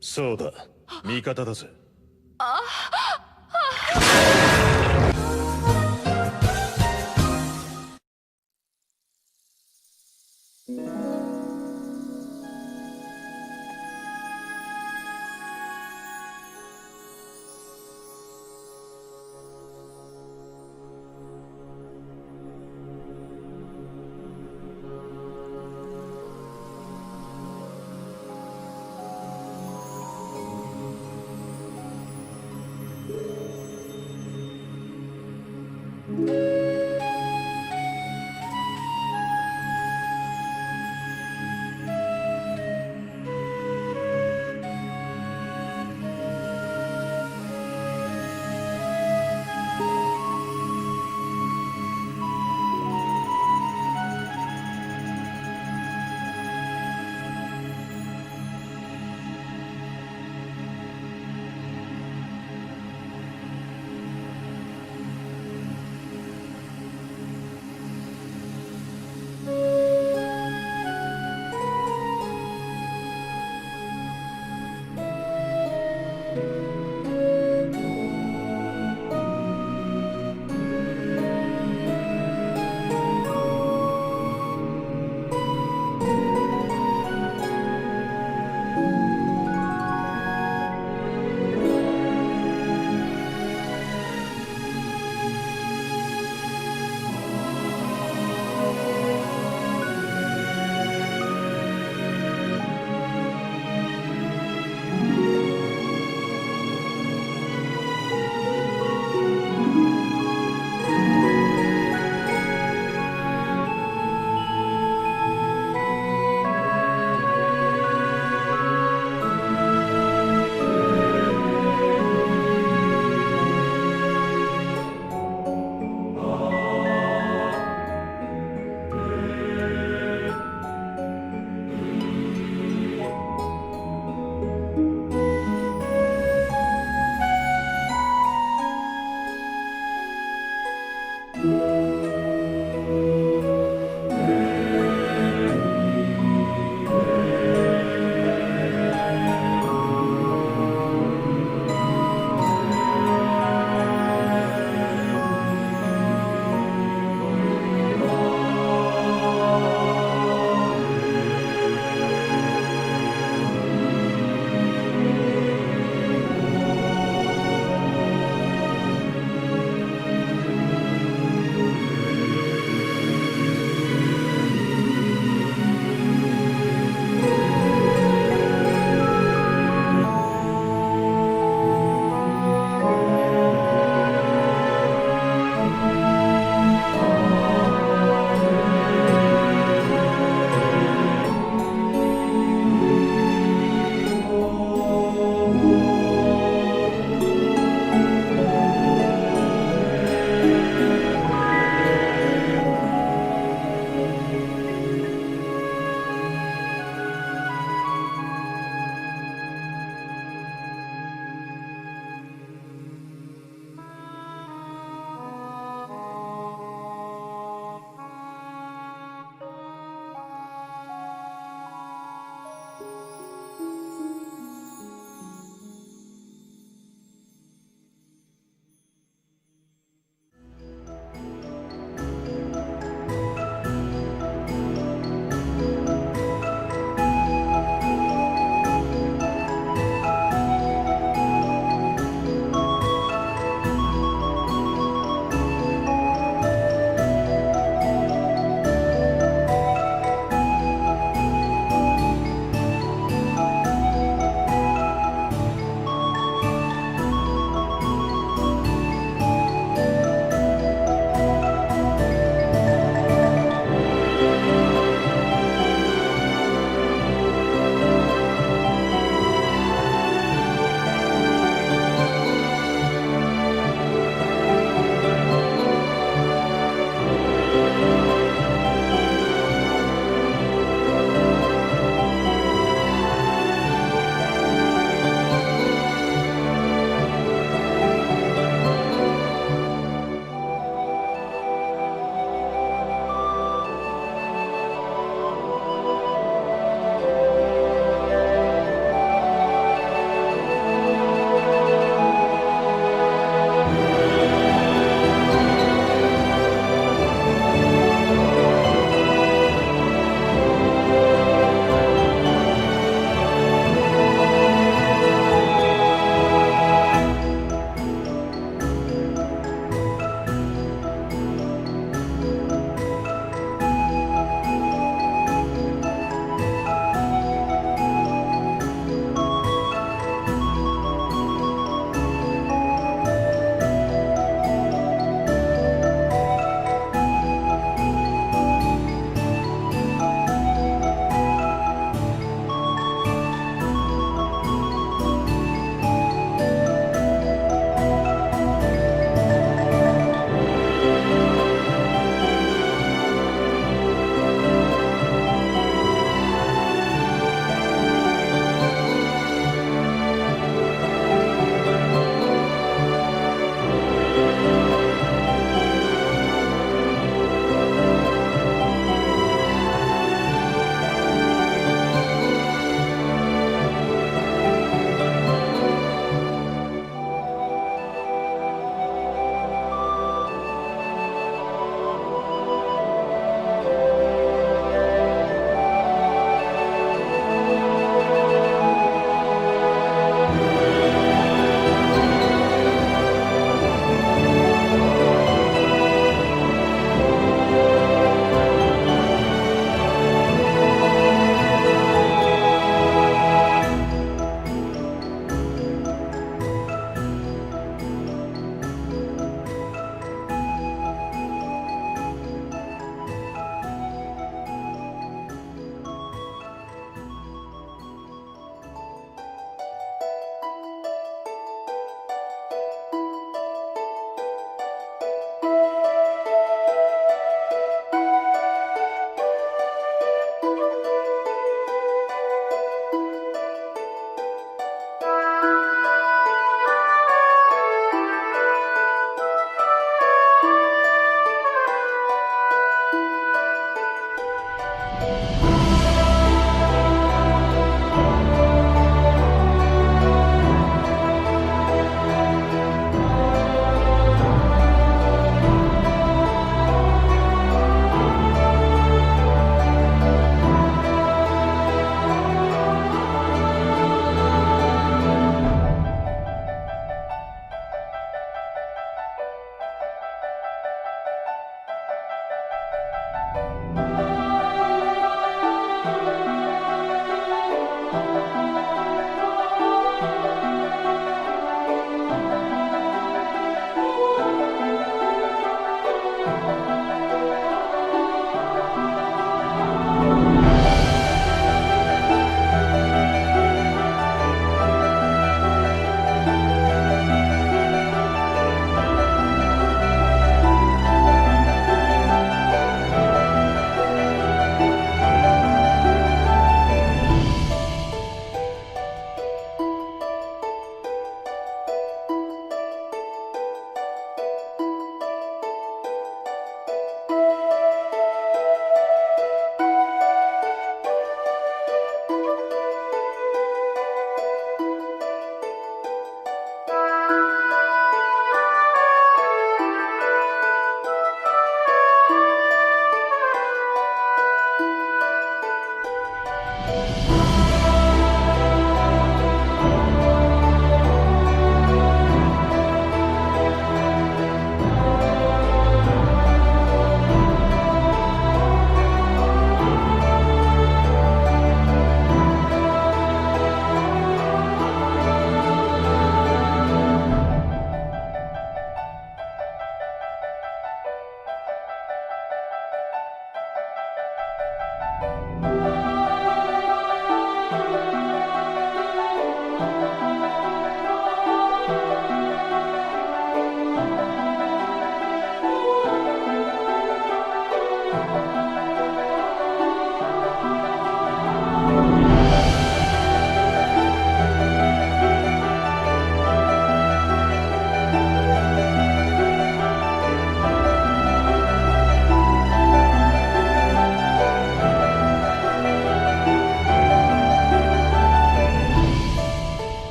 そうだ、味方だぜ。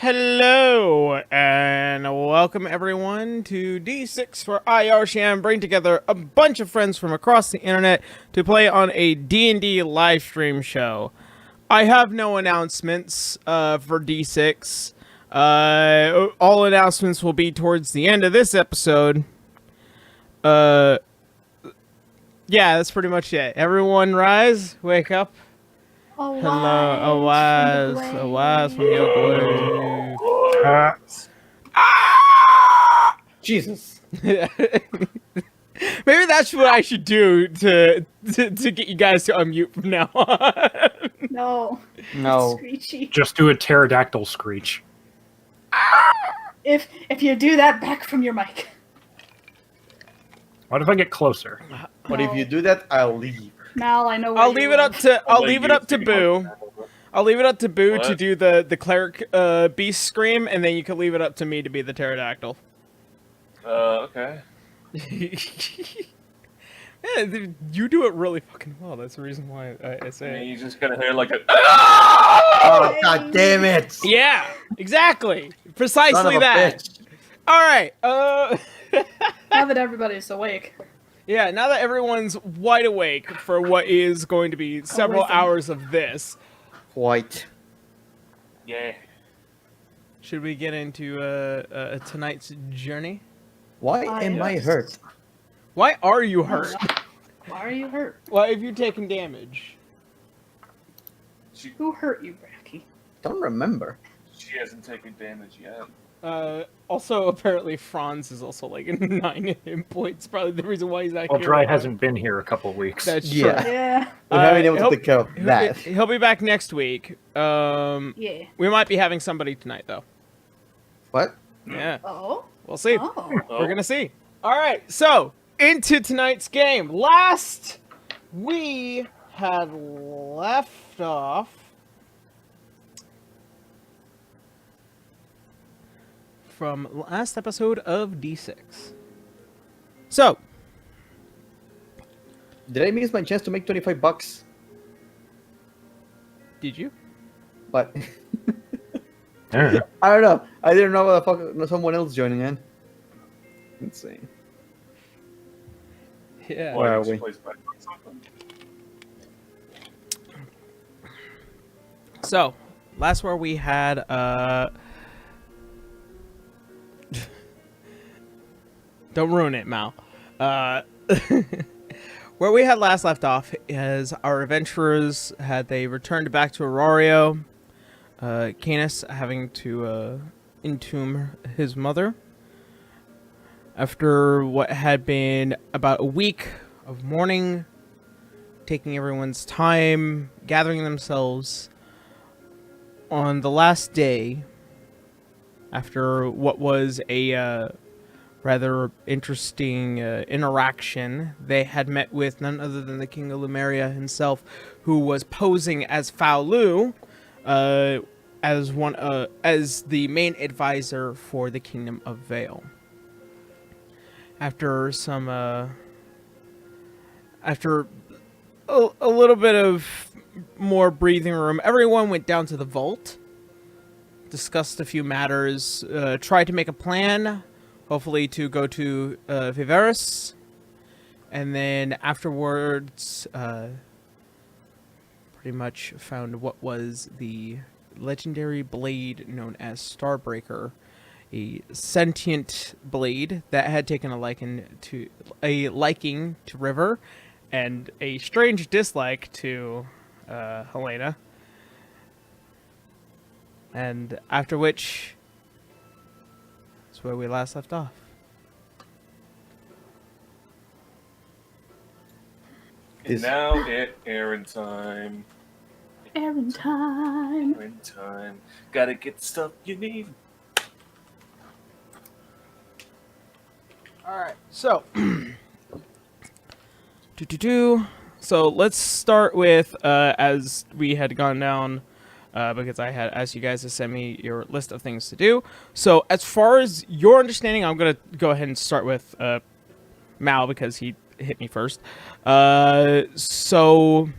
Hello, and welcome everyone to D6 for Airship, bring together a bunch of friends from across the internet to play on a D&D live stream show. I have no announcements for D6. All announcements will be towards the end of this episode. Yeah, that's pretty much it. Everyone rise, wake up. Hello, Awaz from your grave. Jesus. Maybe that's what I should do to get you guys to unmute from now on. No. Screechy. Just do a pterodactyl screech. If you do that, back from your mic. What if I get closer? But if you do that, I'll leave. Mal, I know where I'll leave it up to Boo. I'll leave it up to Boo to do the cleric beast scream, and then you can leave it up to me to be the pterodactyl. Okay. Yeah, you do it really fucking well. That's the reason why I say it. You just gotta hear like a. Oh, god damn it! Yeah, exactly. Precisely Son of a that. bitch. All right. Now that everybody's awake. Yeah, now that everyone's wide awake for what is going to be several hours of this, White. Yeah. should we get into tonight's journey? Why am I hurt? Why are you hurt? Why are you hurt? Well, if you're taking damage. Who hurt you, Bracky? Don't remember. She hasn't taken damage yet. Also, apparently, Franz is also like 9 hit points. Probably the reason why he's not Well, here. Dry hasn't been here a couple of weeks. That's true. Yeah. Yeah. We haven't been able he'll- to take care of that. He'll be back next week. Yeah. We might be having somebody tonight, though. What? Yeah, Oh. we'll see. Oh. We're gonna see. All right, so into tonight's game. Last we had left off from last episode of D6. So, Did I miss my chance to make $25? did you? But Yeah. I don't know. I didn't know what the fuck someone else joining in. Let's see. Yeah. Where are She we? plays back on something. So, last where we had don't ruin it, Mal. Where we had last left off is our adventurers they returned back to Aurario. Canis having to entomb his mother. After what had been about a week of mourning, taking everyone's time, gathering themselves, on the last day, after what was a rather interesting interaction, they had met with none other than the King of Lemuria himself, who was posing as Faulu, as the main advisor for the Kingdom of Vale. After some after a little bit of more breathing room, everyone went down to the vault, discussed a few matters, tried to make a plan, hopefully to go to Faveras, and then afterwards pretty much found what was the legendary blade known as Starbreaker, a sentient blade that had taken a liking to River and a strange dislike to Helena. And after which, that's where we last left off. And now it's errand time. Errand time. Errand time. Gotta get the stuff you need. Alright, so So let's start with as we had gone down because I had asked you guys to send me your list of things to do. So as far as your understanding, I'm gonna go ahead and start with Mal because he hit me first. So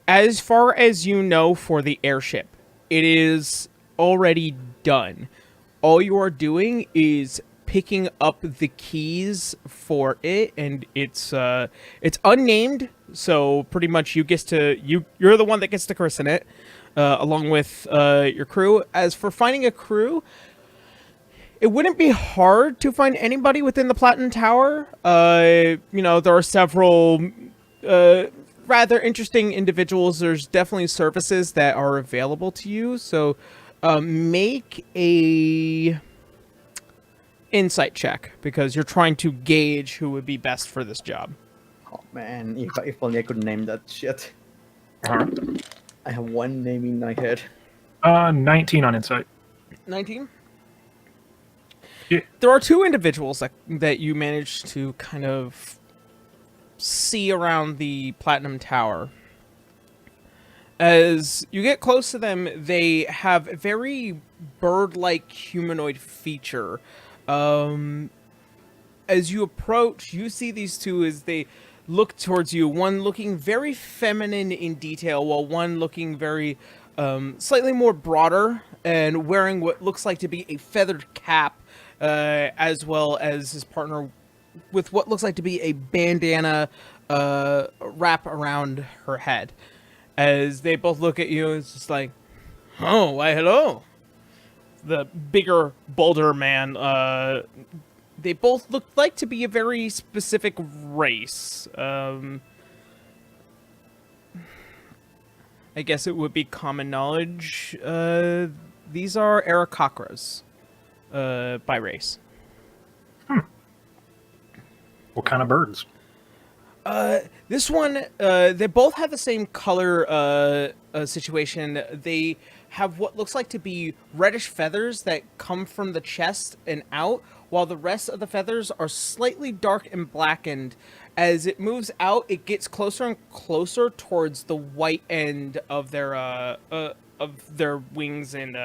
as far as you know for the airship, it is already done. All you are doing is picking up the keys for it, and it's unnamed, so pretty much you're the one that gets to christen it, along with your crew. As for finding a crew, it wouldn't be hard to find anybody within the Platinum Tower. There are several rather interesting individuals. There's definitely services that are available to you, so make a insight check, because you're trying to gauge who would be best for this job. Oh man, if only I could name that shit. Alright. I have one name in my head. 19 on insight. 19? Yeah. There are two individuals that you managed to kind of see around the Platinum Tower. As you get close to them, they have a very bird-like humanoid feature. As you approach, you see these two as they look towards you, one looking very feminine in detail, while one looking very slightly more broader and wearing what looks like to be a feathered cap, as well as his partner with what looks like to be a bandana wrap around her head. As they both look at you, it's just like, oh, why, hello. The bigger, bolder man, they both look like to be a very specific race. I guess it would be common knowledge. These are Arakakras, by race. What kind of birds? This one, they both have the same color situation. They have what looks like to be reddish feathers that come from the chest and out, while the rest of the feathers are slightly dark and blackened. As it moves out, it gets closer and closer towards the white end of their wings, and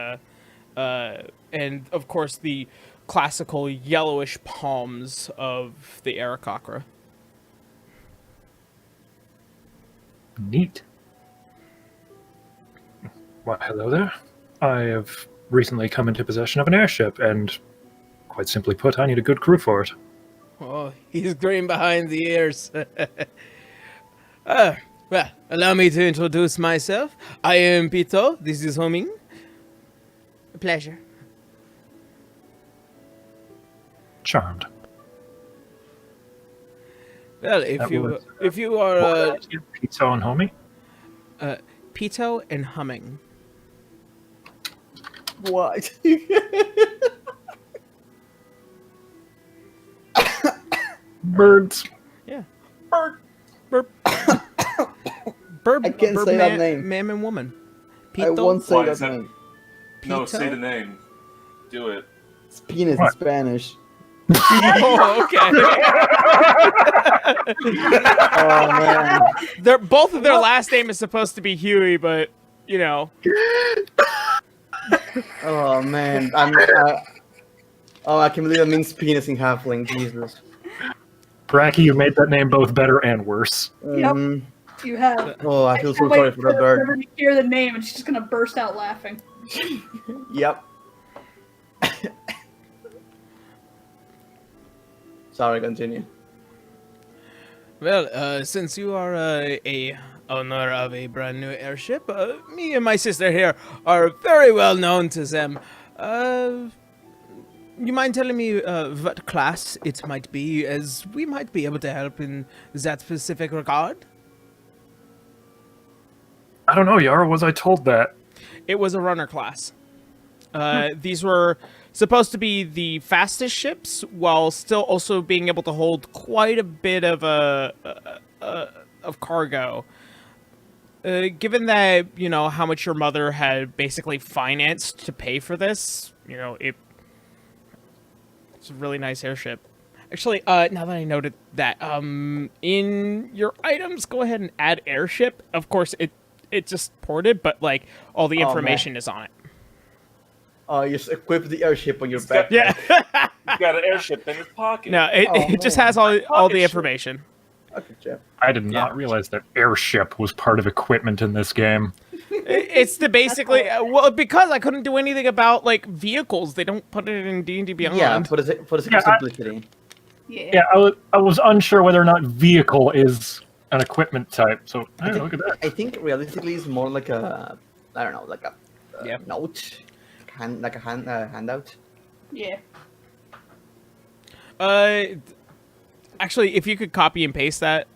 of course the classical yellowish palms of the Arakakra. Neat. Why, hello there. I have recently come into possession of an airship, and quite simply put, I need a good crew for it. Oh, he's green behind the ears. Well, allow me to introduce myself. I am Pito. This is Homing. A pleasure. Charmed. Well, That was- if you are Pizza and homie? Pito and Humming. What? Birds. Yeah. Burp. Burp. I can't say that name. Man and woman. I won't say Why that is that- name. No, Pito? say the name. Do it. It's penis in What? Spanish. Oh, okay. Oh man. Both of their last name is supposed to be Huey, but you know. Oh man. I can believe it means penis in halfling. Jesus. Bracky, you made that name both better and worse. Mhm. You have. Oh, I feel so can't sorry wait for that bird. her to hear the name, and she's just gonna burst out laughing. Yep. Sorry, continue. Well, since you are a owner of a brand new airship, me and my sister here are very well known to them. You mind telling me what class it might be, as we might be able to help in that specific regard? I don't know, Yara, was I told that? It was a runner class. These were supposed to be the fastest ships, while still also being able to hold quite a bit of of cargo. Given that, you know, how much your mother had basically financed to pay for this, you know, it's a really nice airship. Actually, now that I noted that, in your items, go ahead and add airship. Of course, it just ported, but like all the information is on it. You just equip the airship on your got- back. Yeah. He's got an airship in his pocket. No, it just has all the Pocket ship. information. Okay, Jeff. I did not realize that airship was part of equipment in this game. It's the basically well, because I couldn't do anything about like vehicles. They don't put it in D&D Beyond. Yeah, for the sake of simplicity. Yeah. Yeah, I was unsure whether or not vehicle is an equipment type. So hey, look at that. I think realistically it's more like a, I don't know, like a note, handout. Yeah. Actually, if you could copy and paste that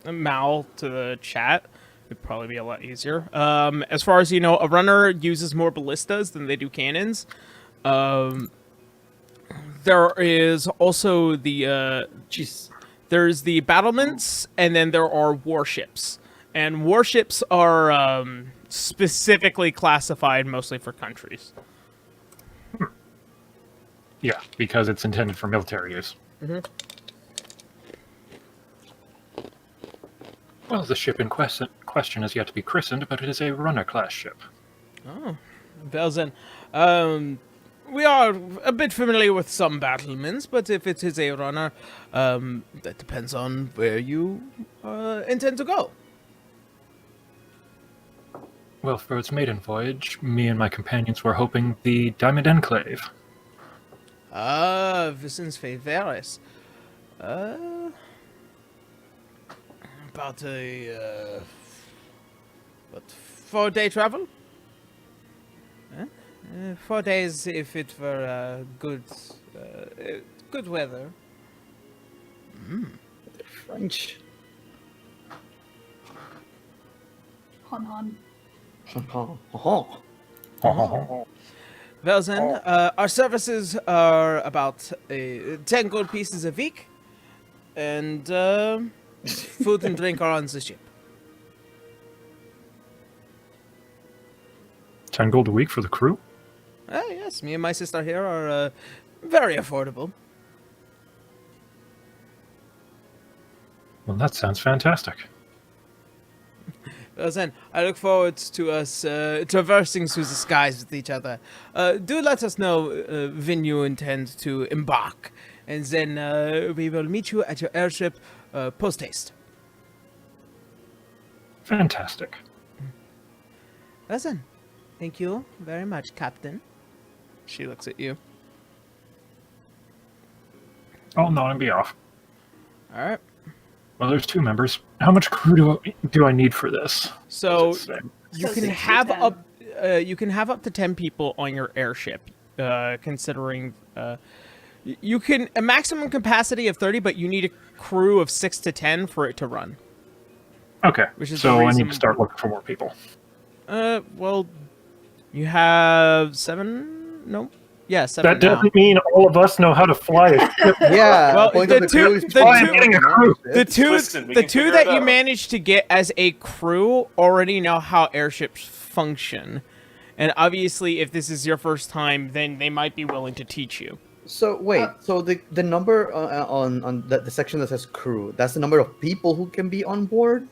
Mal to the chat, it'd probably be a lot easier. As far as you know, a runner uses more ballistas than they do cannons. There is also the there's the battlements, and then there are warships. And warships are specifically classified mostly for countries. Yeah, because it's intended for military use. Well, the ship in question is yet to be christened, but it is a runner-class ship. Oh, well then, we are a bit familiar with some battlements, but if it is a runner, that depends on where you intend to go. Well, for its maiden voyage, me and my companions were hoping the Diamond Enclave. Ah, since Faveras. About a 4-day travel? 4 days if it were good weather. French. Hun. Well then, our services are about 10 gold pieces a week, and food and drink are on the ship. 10 gold a week for the crew? Yes, me and my sister here are very affordable. Well, that sounds fantastic. Well then, I look forward to us traversing through the skies with each other. Do let us know when you intend to embark, and then we will meet you at your airship post-haste. Fantastic. Well then, thank you very much, Captain. She looks at you. I'll nod and be off. All right. Well, there's 2 members. How much crew do I need for this? So Does it say? you So can 6 to have 10. up you can have up to 10 people on your airship, considering you can a maximum capacity of 30, but you need a crew of 6 to 10 for it to run. Okay, Which is so the I reason- need to start looking for more people. Well, you have 7. No, yeah, 7. That doesn't mean all of us know how to fly a ship. Yeah. Well, point the of the two- crew is the Why two- I'm getting a crew. The two, Listen, we the can two figure that it you out. managed to get as a crew already know how airships function, and obviously, if this is your first time, then they might be willing to teach you. So wait, so the number on the section that says crew, that's the number of people who can be on board?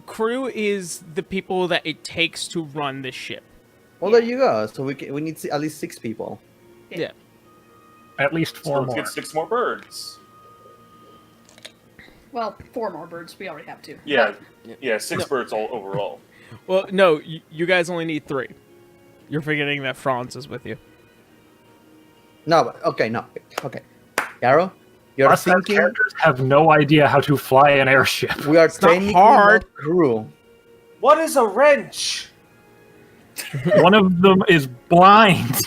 Crew is the people that it takes to run the ship. Well, there you go. So we need at least 6 people. Yeah. At least So 4 let's more. get 6 more birds. Well, 4 more birds. We already have 2. Yeah, 6 birds all overall. Well, no, you guys only need 3. You're forgetting that Franz is with you. No, but okay. Yarrow, you're Us as thinking characters have no idea how to fly an airship. we are not technically hard. not crew. What is a wrench? One of them is blind.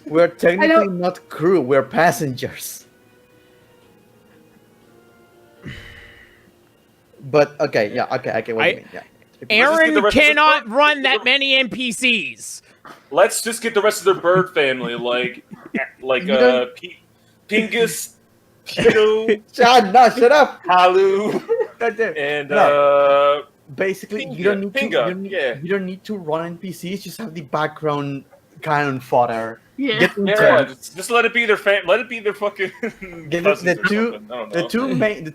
We're technically not crew. We're passengers. But okay, yeah, okay, I get what you mean. Yeah. just get the Aaron rest of the cannot bird- run that many NPCs. Let's just get the rest of their bird family, like don't- Pingus, Pito, Shut up. Halu, God damn. and No. Basically, you don't need Pinga, to. You don't need to run NPCs. Just have the background cannon fodder. Yeah. Get them yeah, turned. just let it be their let it be their fucking. Get cousins the or two, something. I don't the know.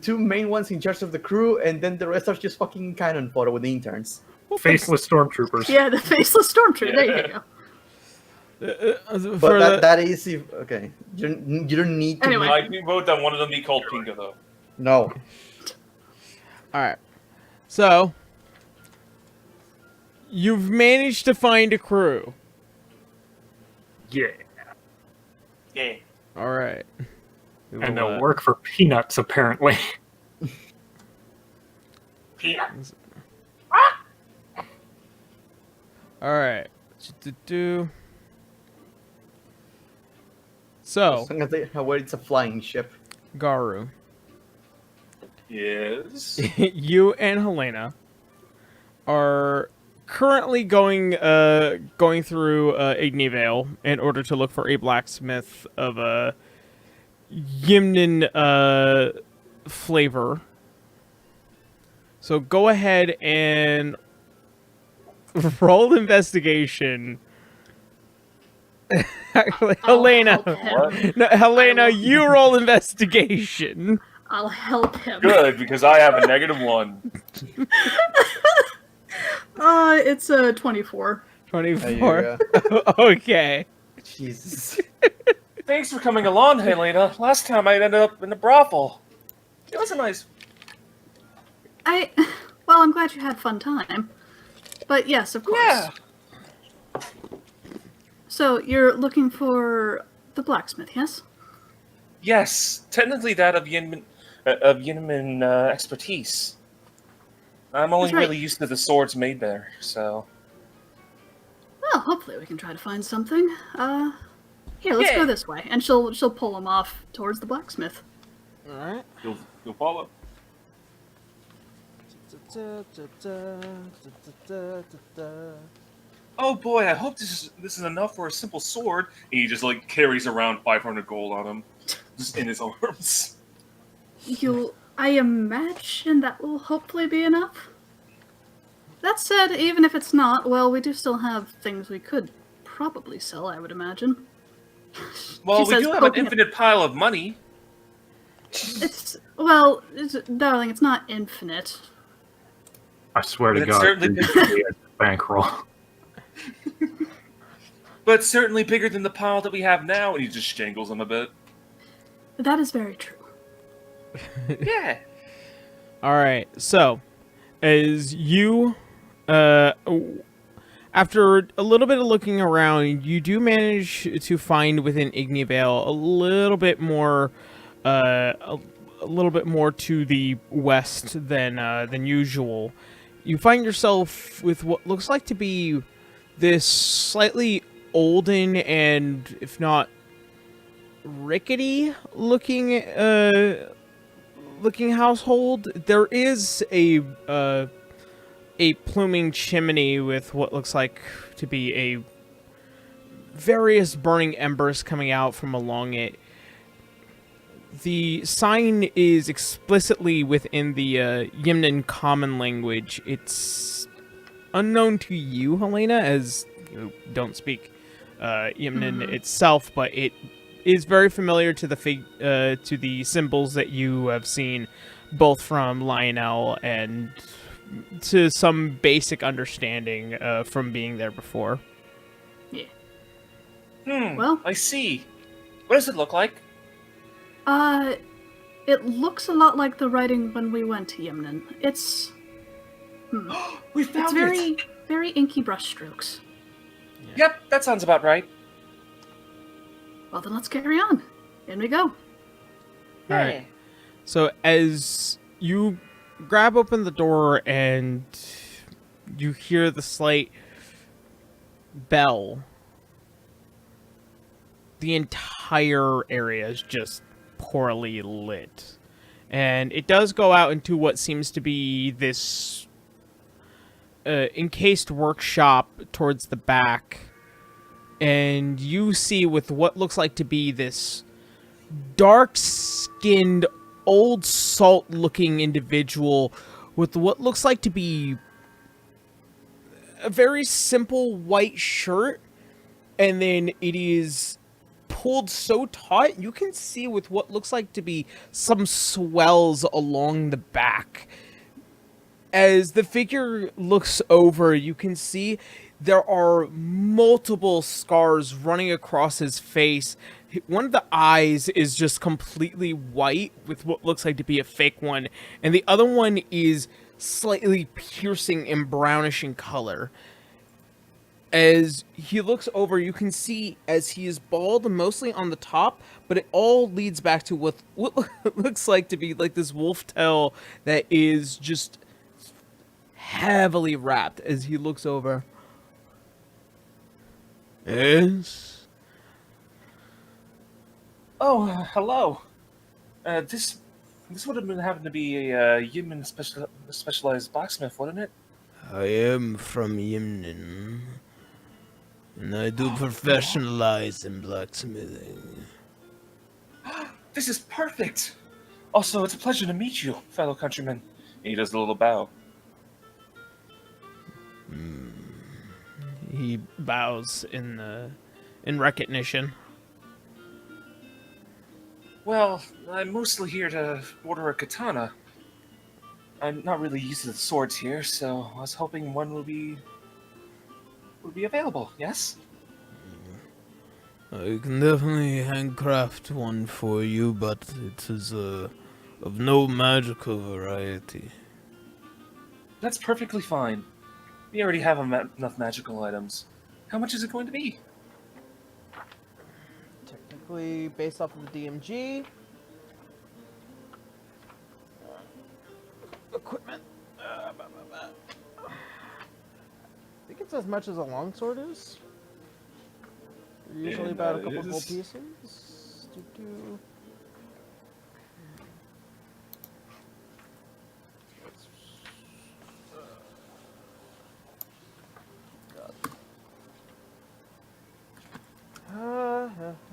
two main ones in charge of the crew, and then the rest are just fucking cannon fodder with the interns. Faceless stormtroopers. Yeah, the faceless stormtrooper. There you go. But that is okay. You don't need to. Anyway. I do vote that one of them be called Pinga though. No. All right. So, You've managed to find a crew. Yeah. Yeah. All right. And they'll work for peanuts, apparently. Peanuts. All right. So, I'm gonna say how it's a flying ship. Garu, Yes. you and Helena are currently going through Ignivale in order to look for a blacksmith of a Yimnan flavor. So go ahead and roll investigation. Actually, I'll Helena. help him. No, Helena, I will- you roll investigation. I'll help him. Good, because I have a -1. It's a 24. 24. Okay. Jesus. Thanks for coming along, Helena. Last time I ended up in a brothel. It was a nice... Well, I'm glad you had fun time. But yes, of course. Yeah. So, you're looking for the blacksmith, yes? Yes, technically that of Yinman expertise. I'm only That's right. really used to the swords made there, so... Well, hopefully we can try to find something. Here, let's Yeah. go this way. And she'll pull him off towards the blacksmith. All right. You'll follow? Oh boy, I hope this is enough for a simple sword. And he just like carries around 500 gold on him, just in his arms. I imagine that will hopefully be enough. That said, even if it's not, well, we do still have things we could probably sell, I would imagine. Well, She we says, do have an poking at- infinite pile of money. Darling, it's not infinite. I swear to It's God, certainly- this is a bankroll. But it's certainly bigger than the pile that we have now, and he just jangles them a bit. That is very true. Yeah. All right. So, as you, after a little bit of looking around, you do manage to find within Ignivale a little bit more, a little bit more to the west than usual. You find yourself with what looks like to be this slightly olden and, if not rickety looking household. There is a pluming chimney with what looks like to be a various burning embers coming out from along it. The sign is explicitly within the Yimnan common language. It's unknown to you, Helena, as you don't speak Yimnan itself, but it is very familiar to the symbols that you have seen, both from Lionel and to some basic understanding from being there before. Yeah. Well, I see. What does it look like? It looks a lot like the writing when we went to Yimnan. It's We found it's very, very inky brushstrokes. Yep, that sounds about right. Well, then let's carry on. In we go. All right. So as you grab open the door and you hear the slight bell, the entire area is just poorly lit. And it does go out into what seems to be this encased workshop towards the back. And you see with what looks like to be this dark-skinned, old salt-looking individual with what looks like to be a very simple white shirt, and then it is pulled so taut you can see with what looks like to be some swells along the back. As the figure looks over, you can see there are multiple scars running across his face. One of the eyes is just completely white with what looks like to be a fake one, and the other one is slightly piercing and brownish in color. As he looks over, you can see as he is bald mostly on the top, but it all leads back to what looks like to be like this wolf tail that is just heavily wrapped as he looks over. Yes? Oh, hello. This would have been happened to be a human specialized blacksmith, wouldn't it? I am from Yimnin, and I do professionalize in blacksmithing. This is perfect. Also, it's a pleasure to meet you, fellow countrymen. And he does a little bow. He bows in recognition. Well, I'm mostly here to order a katana. I'm not really used to the swords here, so I was hoping one would be available. Yes. I can definitely handcraft one for you, but it is of no magical variety. That's perfectly fine. We already have enough magical items. How much is it going to be? Technically, based off of the DMG. Equipment. I think it's as much as a longsword is. Usually about a couple is. gold pieces. Doo-doo.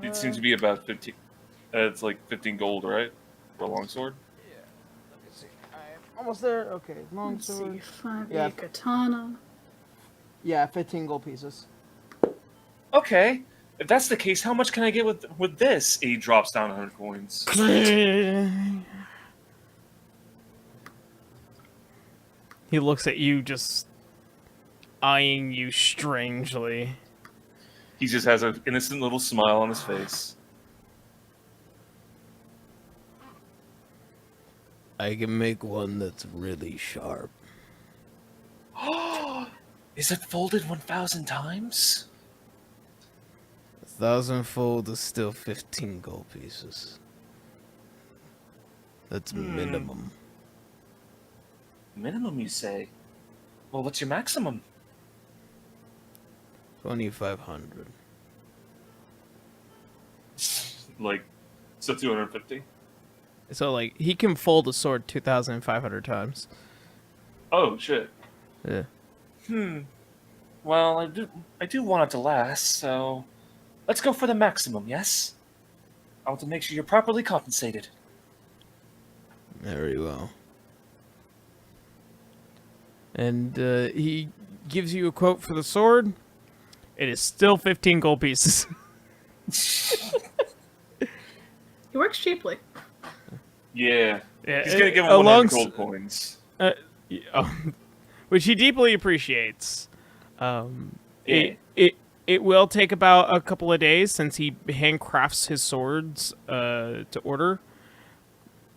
It seems to be about 15. It's like 15 gold, right? For a longsword. Yeah. Let me see. I'm almost there. Okay, Let's see, longsword. 5e Yeah. katana. Yeah, 15 gold pieces. Okay. If that's the case, how much can I get with this? He drops down 100 coins. He looks at you, just eyeing you strangely. He just has an innocent little smile on his face. I can make one that's really sharp. Is it folded 1,000 times? 1,000-fold is still 15 gold pieces. That's minimum. Minimum, you say? Well, what's your maximum? 2,500. Like, so 250? So, like, he can fold a sword 2,500 times. Oh, shit. Yeah. Well, I do want it to last, so let's go for the maximum, yes? I want to make sure you're properly compensated. Very well. And he gives you a quote for the sword. It is still 15 gold pieces. He works cheaply. Yeah. Yeah, He's gonna give him 100 gold coins. Which he deeply appreciates. Yeah. It will take about a couple of days since he handcrafts his swords to order.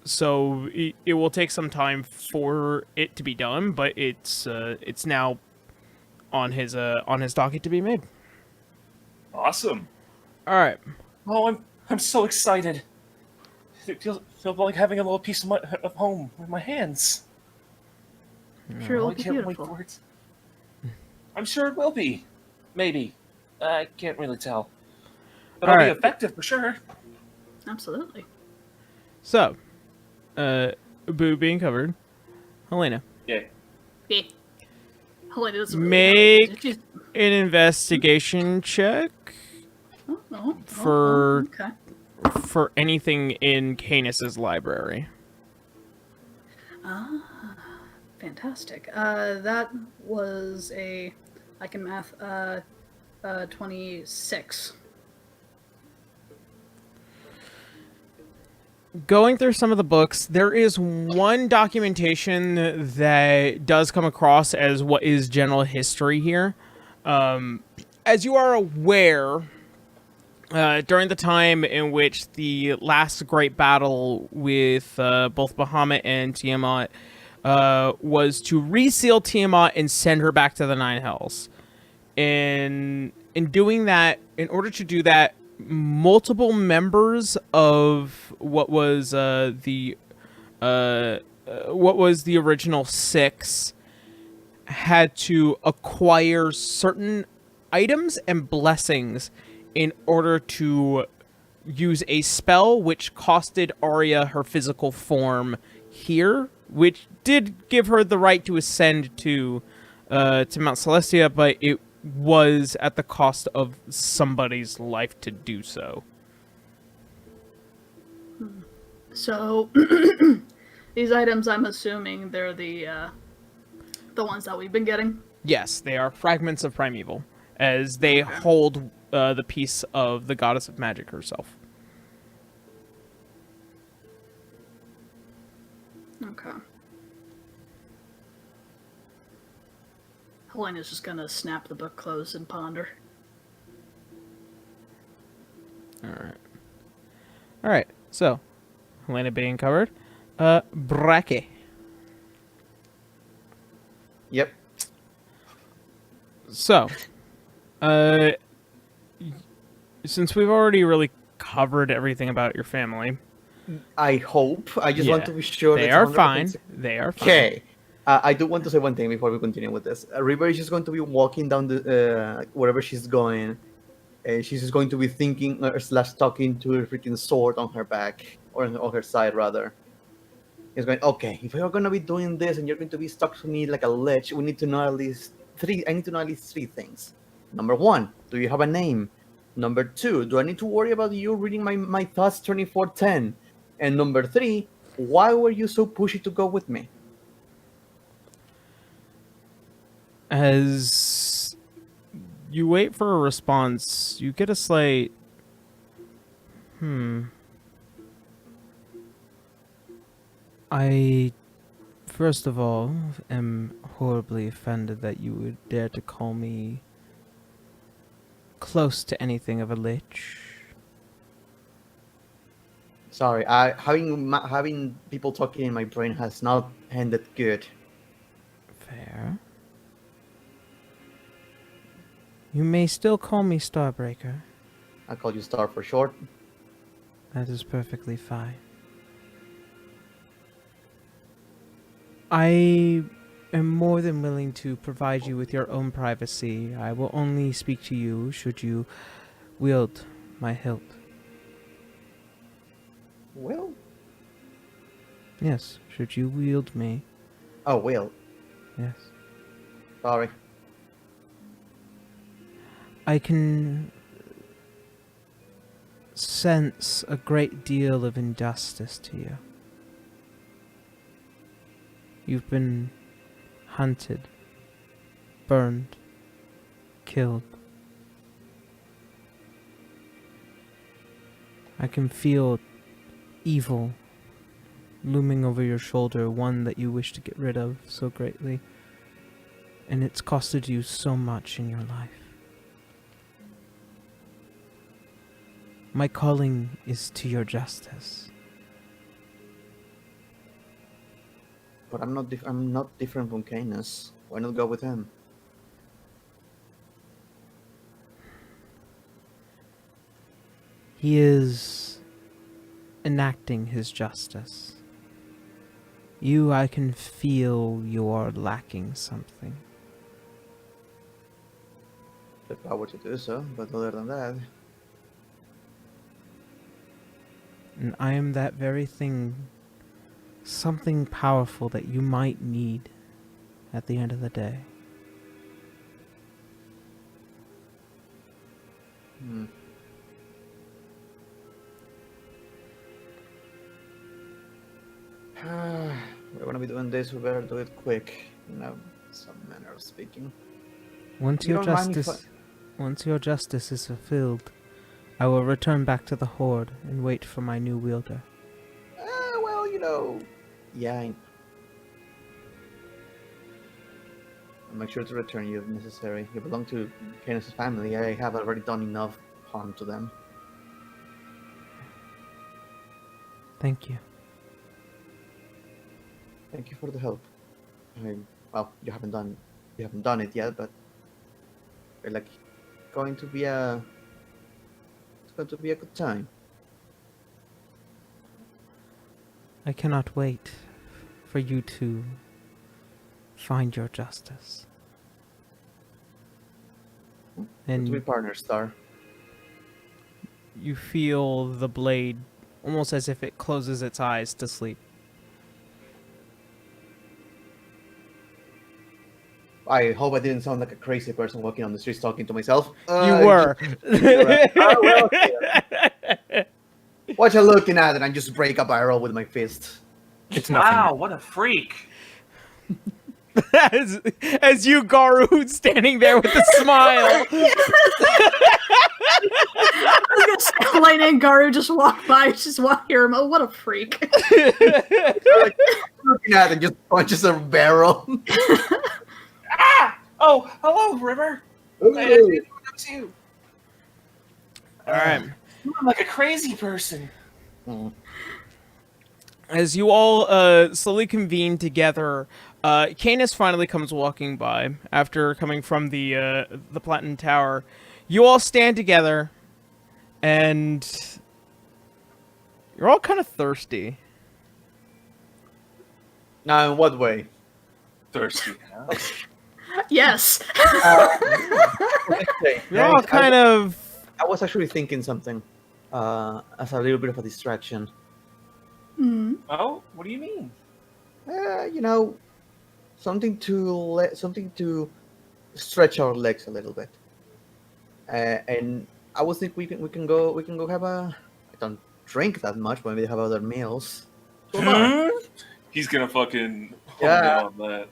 So it will take some time for it to be done, but it's now on his docket to be made. Awesome. All right. Oh, I'm so excited. It feels like having a little piece of home with my hands. Sure, it'll I be can't wait beautiful. for it. I'm sure it will be. Maybe. I can't really tell. But All it'll right. be effective for sure. Absolutely. So, Boo being covered, Helena, Yeah. Yeah. Helena doesn't really make have it. an investigation check for- okay. for anything in Canis's library. Fantastic. That was I can math, 26. Going through some of the books, there is one documentation that does come across as what is general history here. As you are aware, during the time in which the last great battle with both Bahamut and Tiamat was to reseal Tiamat and send her back to the Nine Hells. in doing that, in order to do that, multiple members of what was the original six had to acquire certain items and blessings in order to use a spell which costed Arya her physical form here, which did give her the right to ascend to Mount Celestia, but it was at the cost of somebody's life to do so. So, these items, I'm assuming they're the ones that we've been getting. Yes, they are fragments of Primeval, as they hold the piece of the goddess of magic herself. Okay. Helena's just gonna snap the book closed and ponder. Alright, so, Helena being covered. Braque. Yep. So, since we've already really covered everything about your family, I hope. I just want to be sure they that are it's 100% fine. They are fine. Okay. I do want to say one thing before we continue with this. River is just going to be walking down the wherever she's going, and she's just going to be thinking slash talking to her freaking sword on her back or on her side rather. He's going, okay, if you're going to be doing this and you're going to be stuck to me like a lich, we need to know at least three. I need to know at least three things. Number one, do you have a name? Number two, do I need to worry about you reading my thoughts 24/10? And number three, why were you so pushy to go with me? As you wait for a response, you get a slight... I, first of all, am horribly offended that you would dare to call me close to anything of a lich. Sorry, having people talking in my brain has not ended good. Fair. You may still call me Starbreaker. I call you Star for short. That is perfectly fine. I am more than willing to provide you with your own privacy. I will only speak to you should you wield my hilt. Will? Yes, should you wield me. Oh, Will. Yes. Sorry. I can sense a great deal of injustice to you. You've been hunted, burned, killed. I can feel evil looming over your shoulder, one that you wish to get rid of so greatly. And it's costed you so much in your life. My calling is to your justice. But I'm not different from Canis. Why not go with him? He is enacting his justice. You, I can feel you are lacking something. The power to do so, but other than that... And I am that very thing, something powerful that you might need at the end of the day. We're gonna be doing this, we better do it quick. You know, some manner of speaking. Once You your don't mind if justice is fulfilled, I will return back to the Horde and wait for my new wielder. Well, you know... Yeah, I'll make sure to return you if necessary. You belong to Canis' family. I have already done enough harm to them. Thank you. Thank you for the help. Well, you haven't done it yet, but like going to be a it's going to be a good time. I cannot wait for you to find your justice. To be And partners, Star. you feel the blade almost as if it closes its eyes to sleep. I hope I didn't sound like a crazy person walking on the streets talking to myself. You were. Well, yeah. What you looking at? And I just break a barrel with my fist. It's nothing. Wow, what a freak! as you, Garu, standing there with a smile. Elena and Garu just walk by, just walk here. Oh, what a freak! Like, looking at it and just punches a barrel. Ah! Oh, hello, River. I didn't know that was you. All right. You look like a crazy person. As you all slowly convene together, Canis finally comes walking by after coming from the Platinum Tower. You all stand together, and you're all kind of thirsty. Now, in what way? Thirsty, huh? Yes. You're all kind of. I was actually thinking something as a little bit of a distraction. Oh, what do you mean? You know, something to stretch our legs a little bit. And I was thinking we can go have a. I don't drink that much, but maybe have other meals. He's gonna fucking Yeah. on that.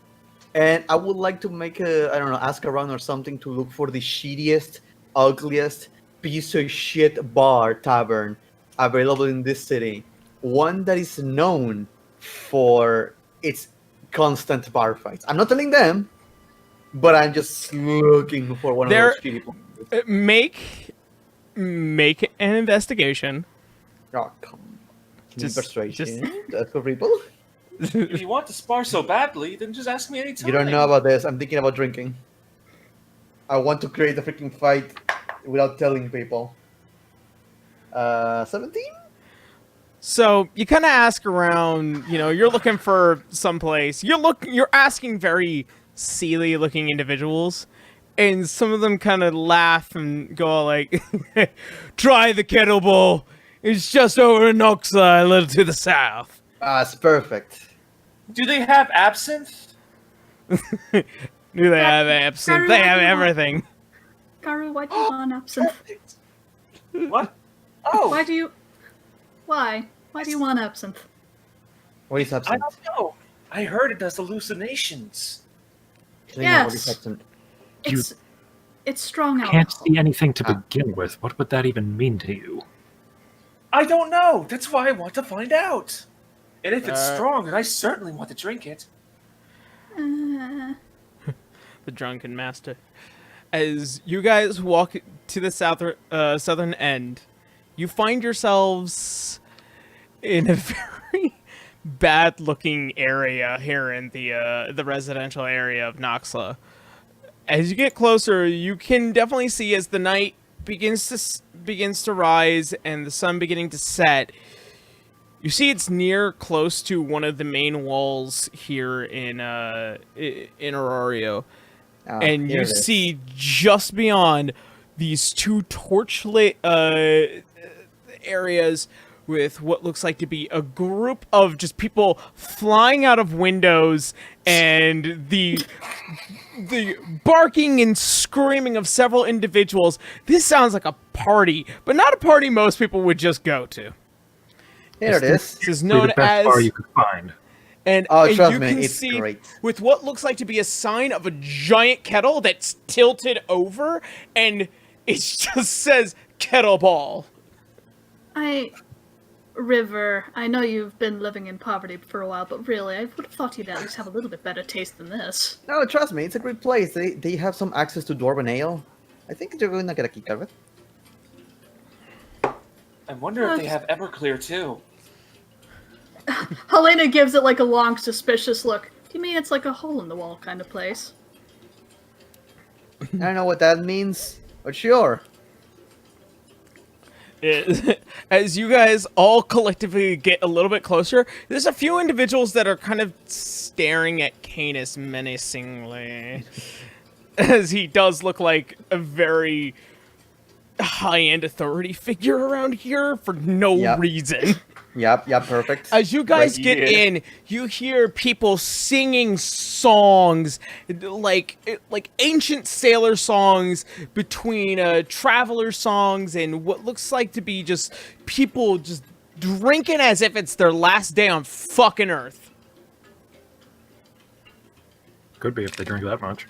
And I would like to make ask around or something to look for the shittiest, ugliest piece of shit bar tavern available in this city. One that is known for its constant bar fights. I'm not telling them, but I'm just looking for one of those shitty places. Make an investigation. Oh, come on. Just- Persuasion. That's for people. If you want to spar so badly, then just ask me anytime. You don't know about this. I'm thinking about drinking. I want to create a freaking fight without telling people. 17? So you kind of ask around. You know, you're looking for someplace. You're asking very seedy looking individuals, and some of them kind of laugh and go like, "Try the kettle bowl. It's just over in Noxa, a little to the south." It's perfect. Do they have absinthe? Do they have absinthe? They have everything. Garu, why do you want absinthe? What? Oh, Why do you want absinthe? What is I absent? don't know. I heard it does hallucinations. Selena, what is Yes. absent? It's strong alcohol. Can't see anything to begin with. What would that even mean to you? I don't know. That's why I want to find out. And if it's Uh, strong, then I certainly want to drink it. Uh, The drunken master. As you guys walk to the southern end, you find yourselves in a very bad-looking area here in the residential area of Noxla. As you get closer, you can definitely see as the night begins to rise and the sun beginning to set. You see it's close to one of the main walls here in Aurario. And Here you it is. see just beyond these two torchlit areas with what looks like to be a group of just people flying out of windows and the barking and screaming of several individuals. This sounds like a party, but not a party most people would just go to. Here it is. This is Probably known the best as... bar you could find. And, Oh, and trust you me, can it's see great. with what looks like to be a sign of a giant kettle that's tilted over, and it just says kettle ball. River, I know you've been living in poverty for a while, but really, I would have thought you'd at least have a little bit better taste than this. No, trust me, it's a great place. They have some access to Dwarven Ale. I think they're going to get a kick out of it. I wonder if they have Everclear too. Helena gives it like a long, suspicious look. Do you mean it's like a hole in the wall kind of place? I don't know what that means, but sure. As you guys all collectively get a little bit closer, there's a few individuals that are kind of staring at Canis menacingly. As he does look like a very high-end authority figure around here for no reason. Yep, perfect. As you guys get in, you hear people singing songs, like ancient sailor songs between traveler songs and what looks like to be just people just drinking as if it's their last day on fucking Earth. Could be if they drink that much.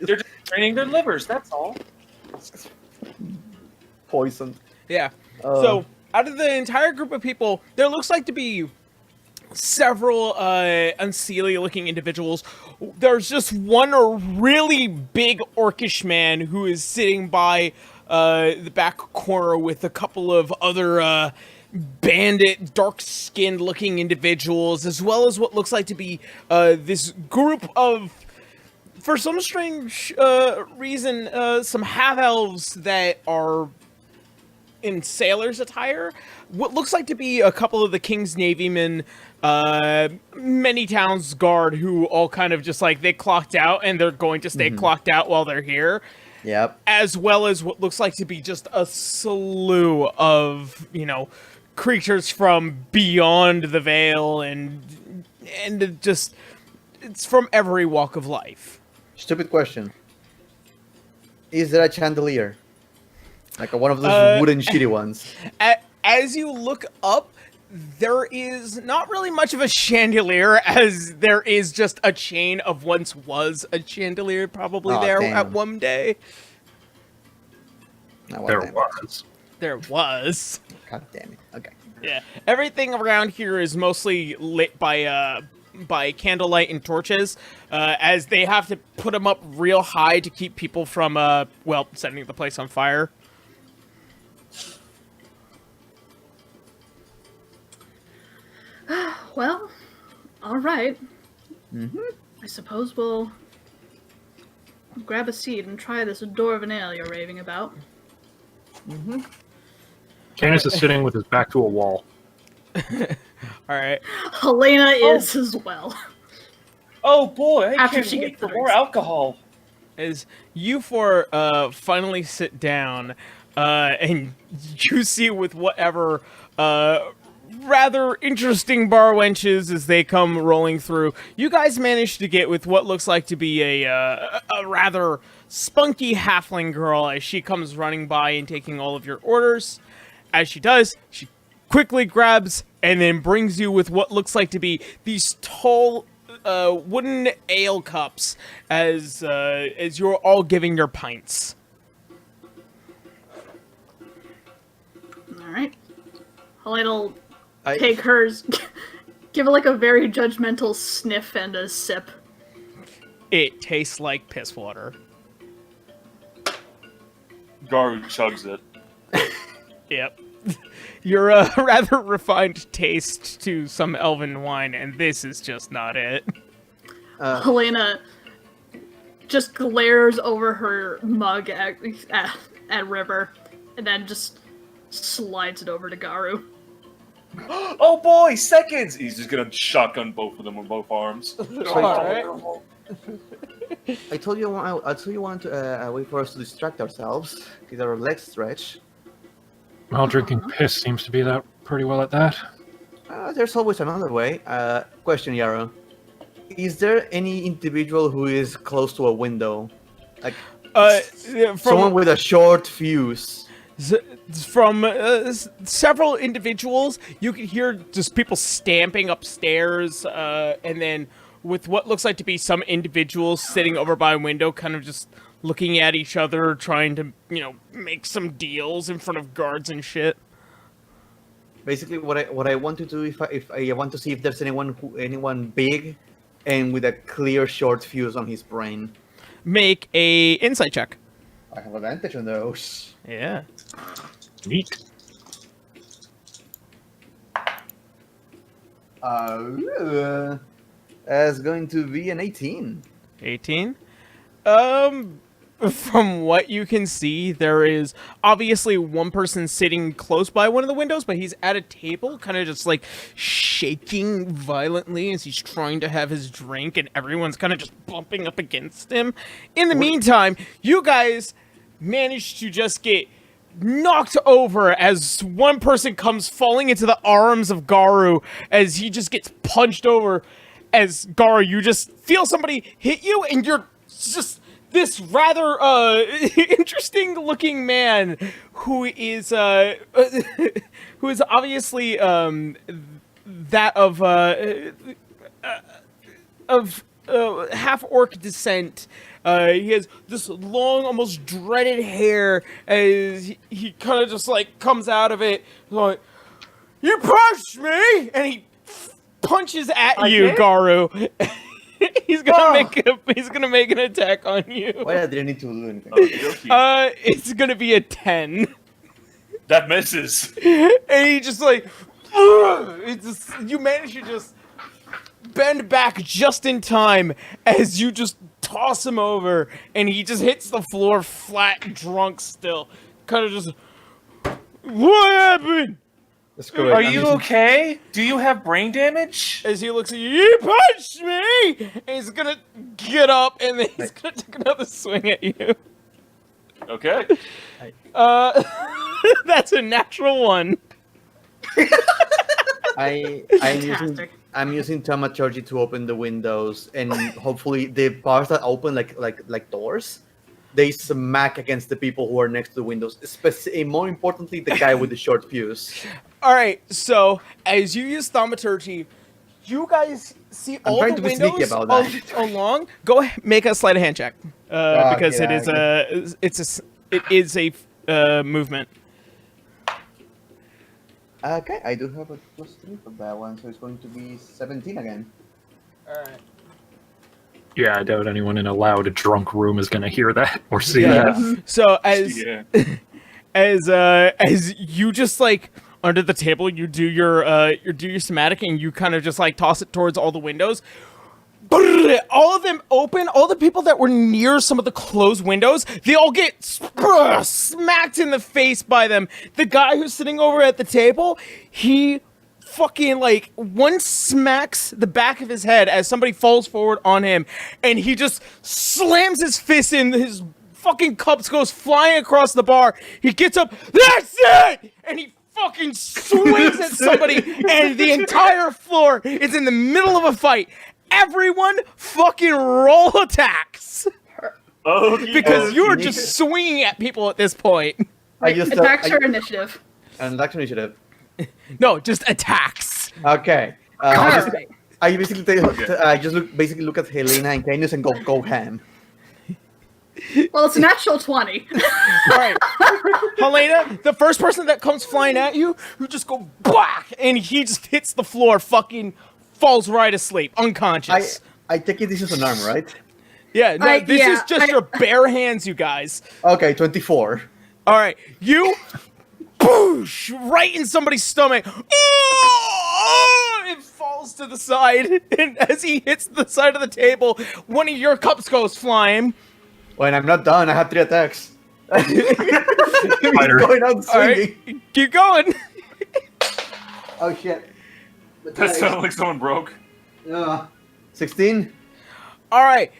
They're just draining their livers, that's all. Poison. Yeah. So, out of the entire group of people, there looks like to be several unseelie-looking individuals. There's just one really big orcish man who is sitting by the back corner with a couple of other bandit, dark-skinned looking individuals, as well as what looks like to be this group of, for some strange reason, some half-elves that are in sailor's attire. What looks like to be a couple of the King's Navymen, many towns guard who all kind of just like, they clocked out and they're going to stay clocked out while they're here. Yep. As well as what looks like to be just a slew of, creatures from beyond the veil and just, it's from every walk of life. Stupid question. Is there a chandelier? Like one of those wooden shitty ones. As you look up, there is not really much of a chandelier, as there is just a chain of once was a chandelier probably at one day. There was. God damn it. Okay. Yeah. Everything around here is mostly lit by candlelight and torches, as they have to put them up real high to keep people from, setting the place on fire. Well, all right. I suppose we'll grab a seat and try this dwarven ale you're raving about. Canis is sitting with his back to a wall. Alright. Helena is as well. Oh boy, I After can't she wait gets for the more drinks. alcohol. As you four finally sit down, and you see with whatever rather interesting bar wenches as they come rolling through, you guys manage to get with what looks like to be a rather spunky halfling girl as she comes running by and taking all of your orders. As she does, she quickly grabs and then brings you with what looks like to be these tall wooden ale cups as you're all giving your pints. All right. Helena'll take hers, give it like a very judgmental sniff and a sip. It tastes like piss water. Garu chugs it. Yep. You're a rather refined taste to some elven wine, and this is just not it. Helena just glares over her mug at River, and then just slides it over to Garu. Oh boy, seconds! He's just gonna shotgun both of them with both arms. Alright. I told you want to wait for us to distract ourselves, get our legs stretched. Well, drinking piss seems to be that pretty well at that. There's always another way. Question, Yarrow. Is there any individual who is close to a window? Like, someone with a short fuse? From several individuals, you can hear just people stamping upstairs, and then with what looks like to be some individuals sitting over by a window, kind of just looking at each other, trying to, make some deals in front of guards and shit. Basically, what I want to do, if I want to see if there's anyone big and with a clear short fuse on his brain. Make a insight check. I have advantage on those. Yeah. Neat. That's going to be an 18. 18. From what you can see, there is obviously one person sitting close by one of the windows, but he's at a table, kind of just like shaking violently as he's trying to have his drink, and everyone's kind of just bumping up against him. In the meantime, you guys manage to just get knocked over as one person comes falling into the arms of Garu as he just gets punched over. As Garu, you just feel somebody hit you, and you're just this rather interesting looking man who is obviously that of half orc descent. He has this long, almost dreaded hair as he kind of just like comes out of it like, "You punched me!" and he punches at you, Garu. He's gonna make an attack on you. Why I didn't need to do anything? It's gonna be a 10. That misses. And he just like, you manage to just bend back just in time as you just toss him over, and he just hits the floor flat, drunk still. Kind of just, what happened? Are you okay? Do you have brain damage? As he looks at you, "You punched me!" And he's gonna get up, and then he's gonna take another swing at you. Okay. That's a natural 1. I'm using Thaumaturgy to open the windows, and hopefully the bars that open like doors, they smack against the people who are next to the windows. And more importantly, the guy with the short fuse. All right, so as you use Thaumaturgy, you guys see all the windows along. Go ahead, make a sleight of hand check because it is a movement. Okay, I do have a +3 for that one, so it's going to be 17 again. All right. Yeah, I doubt anyone in a loud, drunk room is going to hear that or see that. So as you just like under the table, you do your somatic, and you kind of just like toss it towards all the windows. All of them open. All the people that were near some of the closed windows, they all get smacked in the face by them. The guy who's sitting over at the table, he fucking like one smacks the back of his head as somebody falls forward on him, and he just slams his fist in. His fucking cups goes flying across the bar. He gets up, "That's it!" and he fucking swings at somebody, and the entire floor is in the middle of a fight. Everyone fucking roll attacks. Because you're just swinging at people at this point. Attacks or initiative? And that's initiative. No, just attacks. Okay. Alright. I basically basically look at Helena and Canis and go ham. Well, it's a natural 20. Alright. Helena, the first person that comes flying at you, you just go whack, and he just hits the floor, fucking falls right asleep, unconscious. I take it this is an arm, right? Yeah, no, this is just your bare hands, you guys. Okay, 24. Alright, you boosh right in somebody's stomach. It falls to the side, and as he hits the side of the table, one of your cups goes flying. When I'm not done, I have 3 attacks. Going out swinging. Right, keep going. Oh shit. That sounded like someone broke. 16. All right,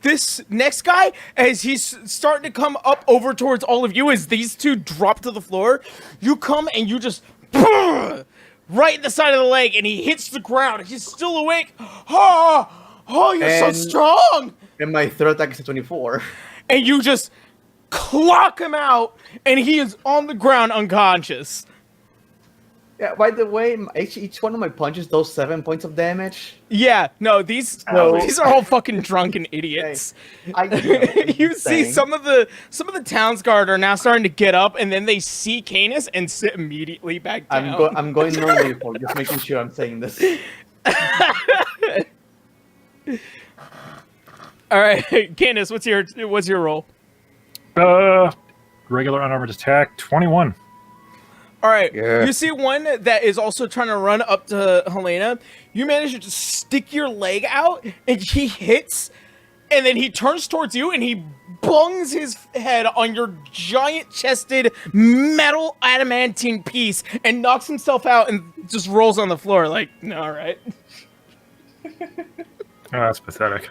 this next guy, as he's starting to come up over towards all of you, as these two drop to the floor, you come and you just right in the side of the leg, and he hits the ground. He's still awake. Oh, you're so strong. And my third attack is a 24. And you just clock him out, and he is on the ground unconscious. Yeah, by the way, each one of my punches does 7 points of damage. Yeah, no, these are all fucking drunken idiots. You see some of the town's guard are now starting to get up, and then they see Canis and sit immediately back down. I'm going normally for just making sure I'm saying this. All right, Canis, what's your roll? Regular unarmored attack, 21. All right, yeah. You see one that is also trying to run up to Helena. You manage to just stick your leg out, and he hits, and then he turns towards you and he bungs his head on your giant-chested metal adamantine piece and knocks himself out and just rolls on the floor like, all right. Oh, that's pathetic.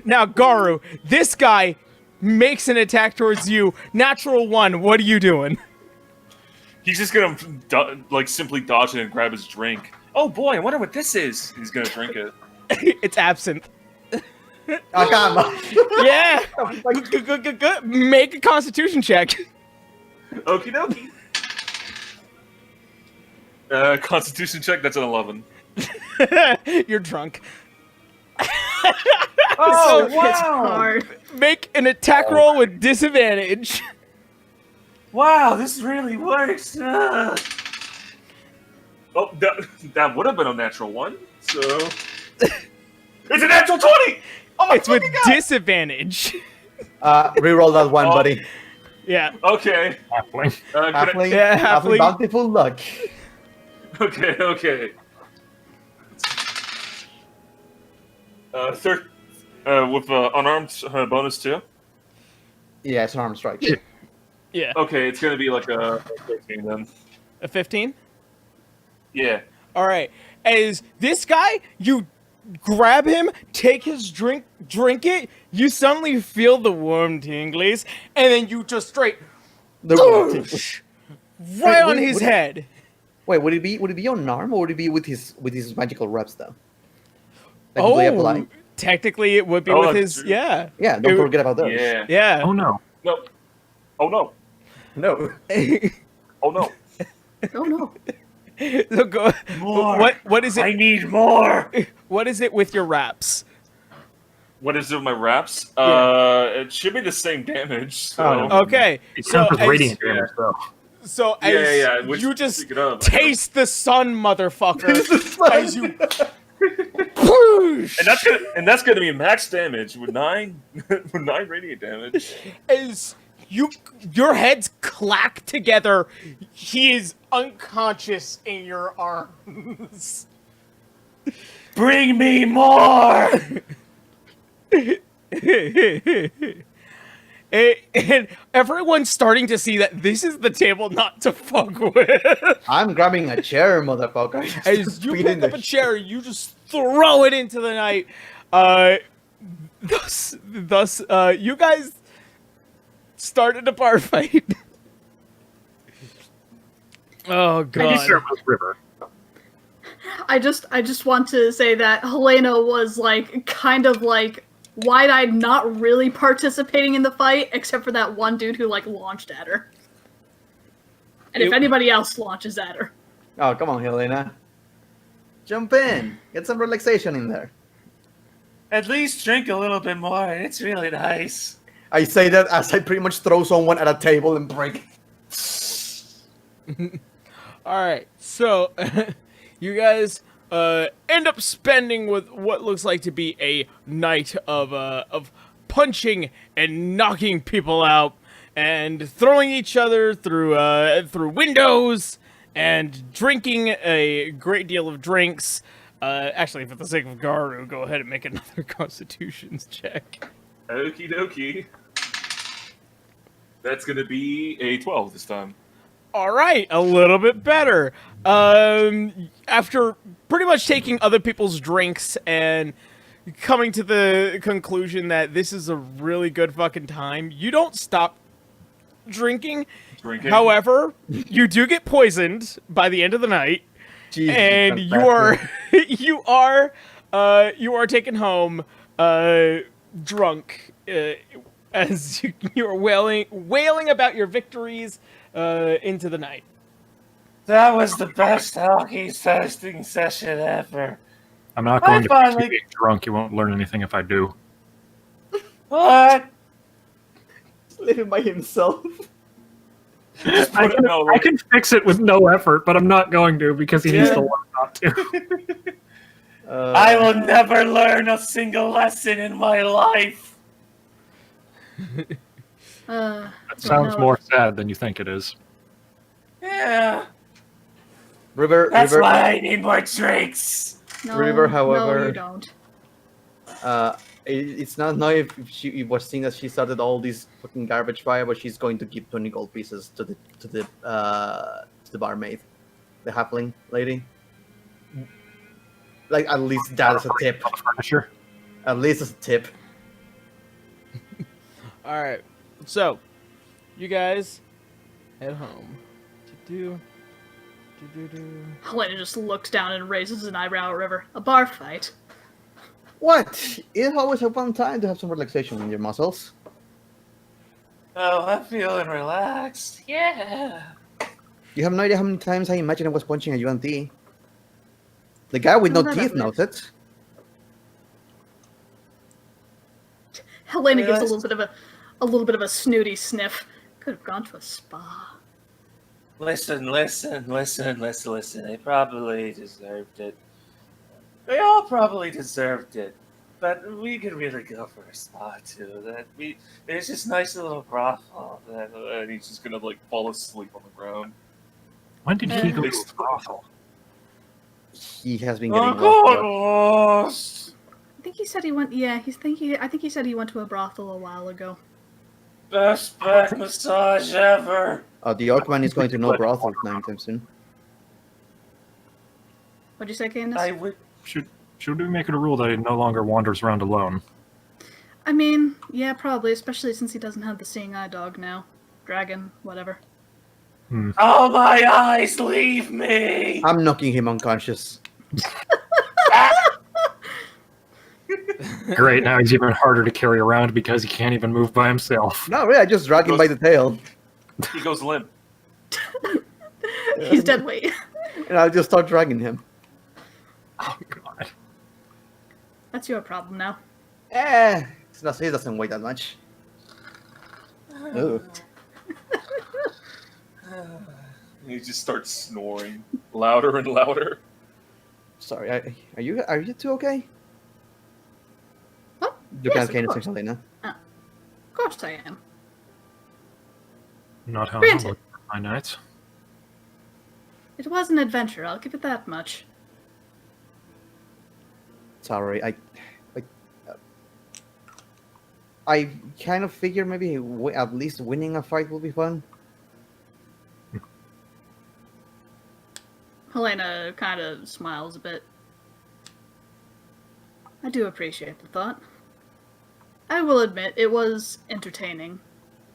Now, Garu, this guy makes an attack towards you. Natural 1, what are you doing? He's just gonna simply dodge it and grab his drink. Oh boy, I wonder what this is. He's gonna drink it. It's absinthe. Oh, come on. Yeah. Good. Make a Constitution check. Okie dokie. Constitution check. That's an 11. You're drunk. Oh It's wow! hard. Make an attack roll with disadvantage. Wow, this really works. Oh, that would have been a natural 1. So it's a natural 20. Oh my It's with fucking God. disadvantage. Reroll that one, buddy. Yeah. Okay. Halfling. Halfling, Yeah, halfling halfling. bountiful luck. Okay. Third, with unarmed bonus 2. Yeah, it's an arm strike. Yeah. Okay, it's gonna be like a 13 then. A 15? Yeah. All right. As this guy, you grab him, take his drink it, you suddenly feel the warm tinglies, and then you just straight The right on wait, his what- head. Wait, would it be on arm or would it be with his magical reps though? Like, would they apply? Technically it would be Oh, with that's his, true. yeah. Yeah, don't It- forget about those. Yeah. Yeah. Oh no. No. Oh no. No. Oh no. Oh no. So go, More. what is I it? need more. What is it with your raps? What is it with my wraps? It should be the same damage. So. Oh, no. Okay. It So counts as as, radiant damage, though. so as Yeah. Which, you just pick it up. taste the sun, motherfucker, as you And that's gonna be max damage with 9 with 9 radiant damage. as your heads clack together, he is unconscious in your arms. Bring me more. And everyone's starting to see that this is the table not to fuck with. I'm grabbing a chair, motherfucker. As you Beating pick up the a chair, you just throw it into the night. Thus, you guys started a bar fight. Oh Maybe god. Servo's River. I just want to say that Helena was like kind of like wide-eyed, not really participating in the fight, except for that one dude who like launched at her. And if It- anybody else launches at her, Oh, come on, Helena. Jump in. Get some relaxation in there. At least drink a little bit more. It's really nice. I say that as I pretty much throw someone at a table and break. All right, so you guys end up spending with what looks like to be a night of punching and knocking people out and throwing each other through windows and drinking a great deal of drinks. Actually, for the sake of Garu, go ahead and make another Constitution's check. Okie dokie. That's gonna be a 12 this time. All right, a little bit better. After pretty much taking other people's drinks and coming to the conclusion that this is a really good fucking time, you don't stop drinking. However, you do get poisoned by the end of the night, Jesus, and that's you are taken home drunk as you are wailing about your victories into the night. That was the best hockey testing session ever. I'm not going to finally- keep being drunk. You won't learn anything if I do. What? Just leave him by himself. I can fix it with no effort, but I'm not going to because he needs to learn not to. I will never learn a single lesson in my life. That sounds more sad than you think it is. Yeah, River, that's River, why I need more drinks. No, River, no, however, you don't. It's not now if it was seen that she started all this fucking garbage fire, but she's going to give 20 gold pieces to the barmaid, the halfling lady. Like at least that is a tip. Sure. At least as a tip. All right. So, you guys head home. Do. Helena just looks down and raises an eyebrow at River. A bar fight. What? It's always a fun time to have some relaxation in your muscles. Oh, I'm feeling relaxed. Yeah. You have no idea how many times I imagine I was punching a UNT. The guy with no No, teeth that knows it. Helena gives a Realized- little bit of a snooty sniff. Could have gone to a spa. Listen. They probably deserved it. They all probably deserved it. But we could really go for a spa too. There's this nice little brothel and he's just gonna like fall asleep on the ground. When did he go to a brothel? He has been getting I got lost. lost. I think he said he went. Yeah, I think he said he went to a brothel a while ago. Best back massage ever. The Orkman is going to know brothel anytime soon. What'd you say, Candace? I would. Should we make it a rule that he no longer wanders around alone? I mean, yeah, probably, especially since he doesn't have the seeing eye dog now. Dragon, whatever. Oh my eyes, leave me! I'm knocking him unconscious. Great, now he's even harder to carry around because he can't even move by himself. No, really, I just drag him by the tail. He goes limp. He's dead weight. And I'll just start dragging him. Oh, God. That's your problem now. It's not, he doesn't weigh that much. Ooh. He just starts snoring louder and louder. Sorry, are you two okay? What? You Yes, can't of Candace course. and Helena. Of course I am. Not how Granted. I look at my nights. It was an adventure, I'll give it that much. Sorry, I kind of figured maybe at least winning a fight would be fun. Helena kind of smiles a bit. I do appreciate the thought. I will admit, it was entertaining.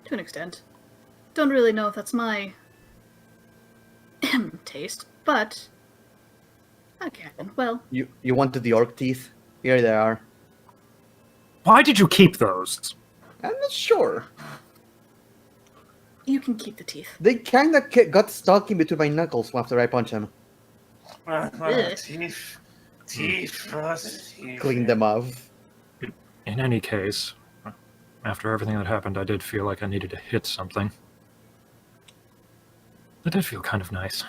To an extent. Don't really know if that's my taste, but again, well, You wanted the orc teeth? Here they are. Why did you keep those? I'm not sure. you can keep the teeth. They kind of got stuck in between my knuckles after I punched him. Teeth. Clean them off. In any case, after everything that happened, I did feel like I needed to hit something. It did feel kind of nice.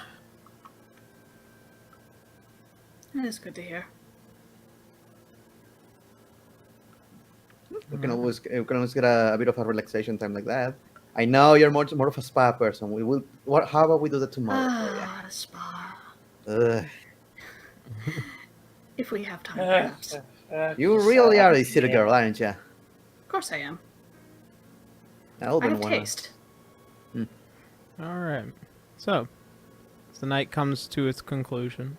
That is good to hear. We can always get a bit of a relaxation time like that. I know you're more of a spa person. We will. How about we do that tomorrow? Ah, a spa. Ugh. If we have time, perhaps. You really are a city girl, aren't you? Of course I am. I'll I be have one. taste. All right. So, as the night comes to its conclusion,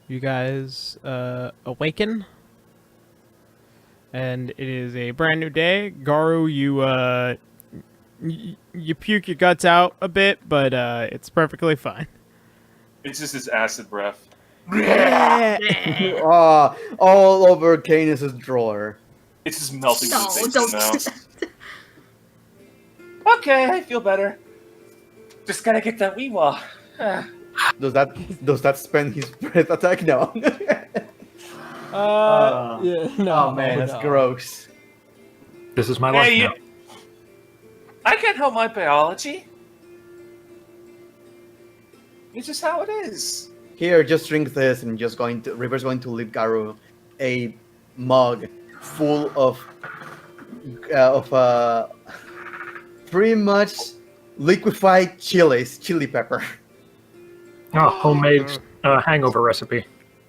you guys awaken, and it is a brand new day. Garu, you puke your guts out a bit, but it's perfectly fine. It's just his acid breath. Oh, all over Canis' drawer. It's just melting No, through don't. things now. Okay, I feel better. Just gotta get that wee wah. Does that spend his breath attack? No. Yeah, no, Oh man, that's no. gross. This is my life Hey, now. I can't help my biology. It's just how it is. Here, just drink this, and River's going to leave Garu a mug full of pretty much liquefied chili pepper. Oh, homemade hangover recipe.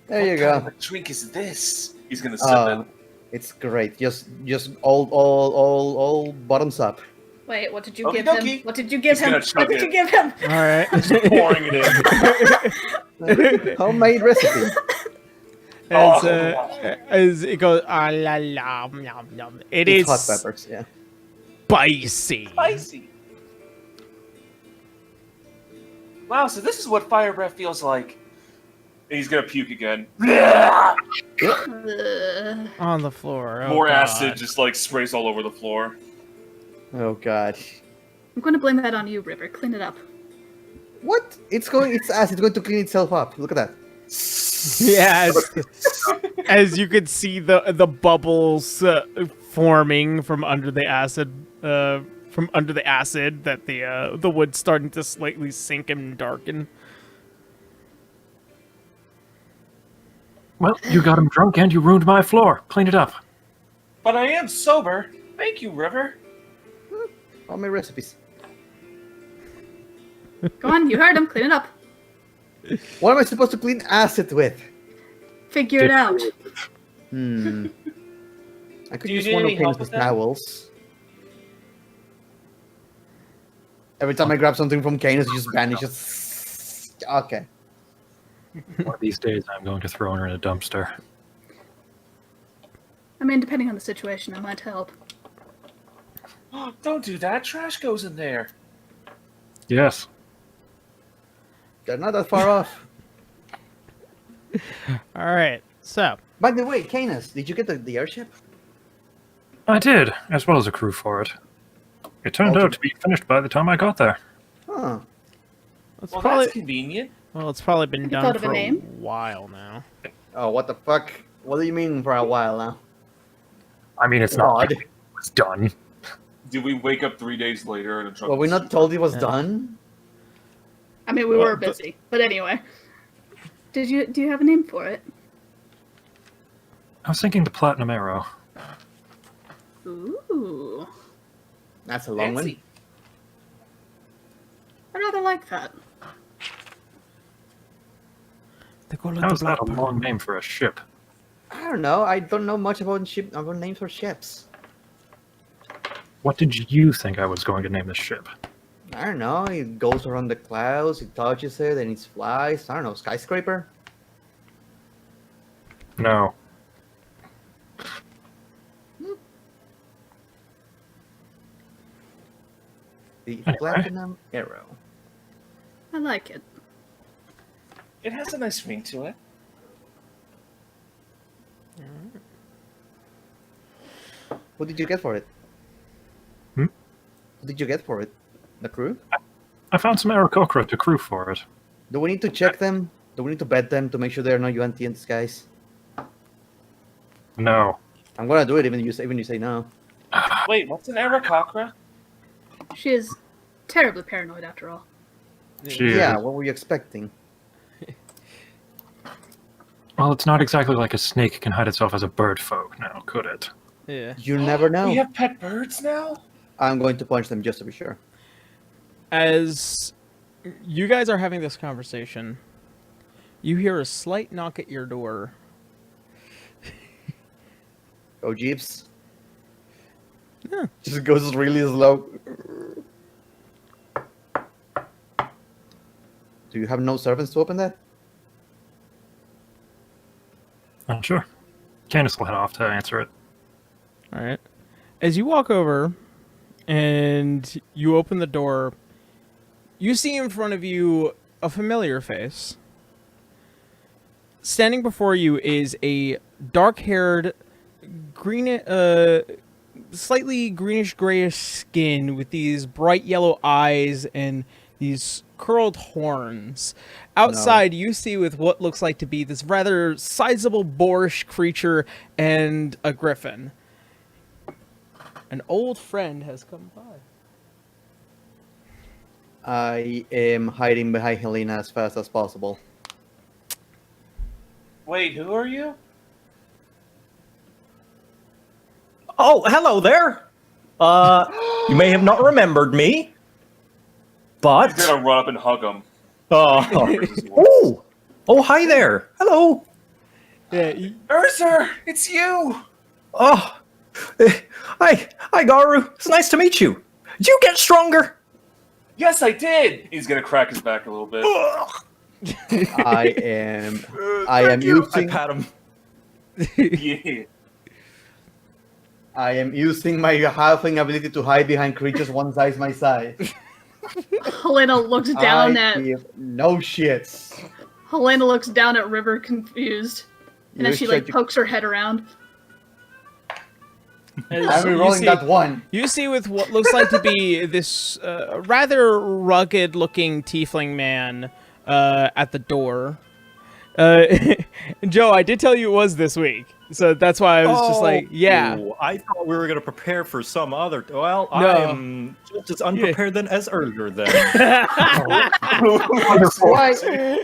There you What go. kind of drink is this? He's gonna sip it. It's great. Just all bottoms up. Wait, what did you Okie give him? dokie. What did you give He's him? gonna What chug did it. you give him? All right. Pouring it in. Homemade recipe. As it goes, ah, la, la, nom, nom. It It's is hot peppers, yeah. spicy. Spicy. Wow, so this is what fire breath feels like. And he's gonna puke again. On the floor. Oh, More God. acid just like sprays all over the floor. Oh god. I'm going to blame that on you, River. Clean it up. What? It's acid. It's going to clean itself up. Look at that. Yeah, as you could see the bubbles forming from under the acid that the wood's starting to slightly sink and darken. Well, you got him drunk and you ruined my floor. Clean it up. But I am sober. Thank you, River. Homemade recipes. Go on, you heard him. Clean it up. What am I supposed to clean acid with? Figure it out. I could Do you use need one of any help Kane's with that? towels. Every time I grab something from Kane, it just vanishes. Okay. One of these days, I'm going to throw her in a dumpster. I mean, depending on the situation, I might help. Don't do that. Trash goes in there. Yes. They're not that far off. All right, so By the way, Canis, did you get the airship? I did, as well as a crew for it. It turned out to be finished by the time I got there. Huh. it's Well, probably that's convenient. it's probably been Have you done thought of for a a name? while now. Oh, what the fuck? What do you mean for a while now? I mean, it's not like God. it was done. Did we wake up 3 days later and a truck? Were we not told it was done? I mean, we were busy. But anyway. Do you have a name for it? I was thinking the Platinum Arrow. Ooh. That's a long one. Fancy. I rather like that. How is that a long name for a ship? I don't know. I don't know much about names for ships. What did you think I was going to name this ship? I don't know. It goes around the clouds. It touches it, and it flies. I don't know. Skyscraper. No. The Anyway. Platinum Arrow. I like it. It has a nice ring to it. What did you get for it? Hmm? What did you get for it? The crew? I found some Aarakocra to crew for it. Do we need to check them? Do we need to bet them to make sure they're not Yuan-Ti in disguise? No. I'm gonna do it even you say no. Wait, what's an Aarakocra? She is terribly paranoid after all. She Yeah, is. what were you expecting? Well, it's not exactly like a snake can hide itself as a bird folk now, could it? Yeah. You never know. We have pet birds now? I'm going to punch them just to be sure. As you guys are having this conversation, you hear a slight knock at your door. Oh, Jeeps. Yeah. Just goes really slow. Do you have no servants to open that? I'm sure. Candace will head off to answer it. All right. As you walk over and you open the door, you see in front of you a familiar face. Standing before you is a dark-haired, slightly greenish-grayish skin with these bright yellow eyes and these curled horns. Outside, you see with what looks like to be this rather sizable boarish creature and a griffin. An old friend has come by. I am hiding behind Helena as fast as possible. Wait, who are you? Oh, hello there. You may have not remembered me, but He's gonna run up and hug him. oh, hi there. Hello. Yeah. Urzer, it's you. Oh, hi, Garu. It's nice to meet you. Did you get stronger? Yes, I did. He's gonna crack his back a little bit. I am I using pat him. Yeah. I am using my halfling ability to hide behind creatures one size my size. Helena looks down I at give no shits. Helena looks down at River confused, and then You she said like you- pokes her head around. I'm re-rolling that one. You see with what looks like to be this rather rugged-looking tiefling man at the door. Joe, I did tell you it was this week, so that's why I was just like, yeah. Ooh, I thought we were going to prepare for some other. Well, No. I am just as unprepared than as Urger then.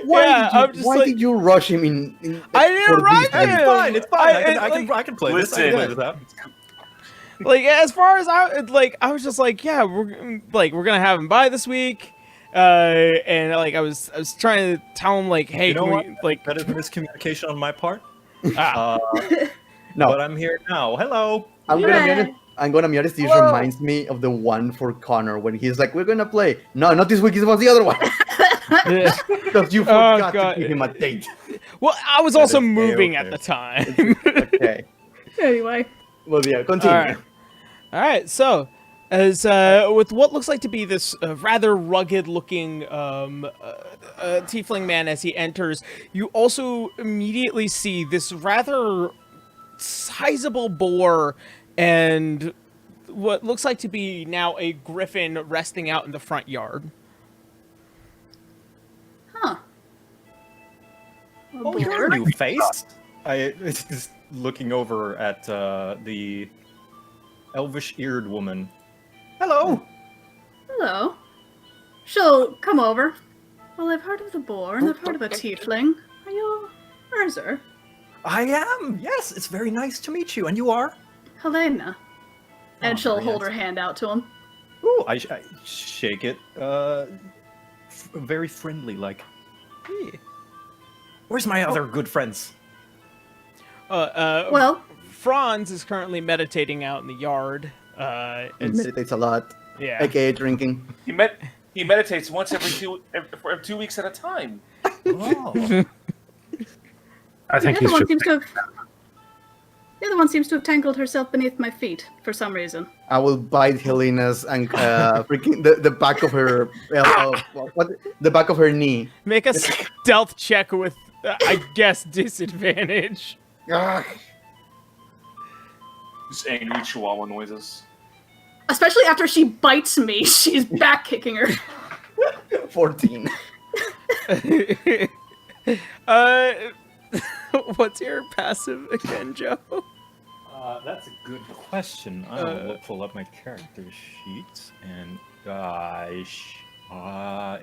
Why did you rush him in I didn't for rush this? him. It's fine. It's fine. I I can play this. I Listen. can play this out. Like, as far as I was just like, yeah, we're gonna have him by this week, and like I was trying to tell him like, hey, You know can what? we, like, That is miscommunication on my part. ah, No. But I'm here now. Hello. I'm gonna be Yeah. honest. I'm gonna be honest. This Whoa. reminds me of the one for Connor when he's like, "We're gonna play." No, not this week. It was the other one because you forgot God. to give him a date. well, I was also okay, moving okay. at the time. Okay. Anyway, Well, yeah. Continue. All right. So, as with what looks like to be this rather rugged-looking tiefling man as he enters, you also immediately see this rather sizable boar and what looks like to be now a griffin resting out in the front yard. huh? Oh, you're a new face. I just looking over at the elvish-eared woman. Hello. Hello. She'll come over. Well, I've heard of the boar and I've heard of a tiefling. Are you Urzer? I am. Yes, it's very nice to meet you. And you are? Helena. And Oh, she'll very hold nice. her hand out to him. Ooh, I shake it. Very friendly, like. Hey. Where's my other good friends? Well, Franz is currently meditating out in the yard. He It's, meditates a lot, yeah. aka drinking. He meditates once every 2 weeks at a time. Oh. I think the he's other one just. seems to have. The other one seems to have tangled herself beneath my feet for some reason. I will bite Helena's and freaking the back of her the back of her knee. Make a stealth check with, I guess, disadvantage. Ah, Just angry chihuahua noises. Especially after she bites me, she's back kicking her. 14. What's your passive again, Joe? That's a good question. I will pull up my character sheet and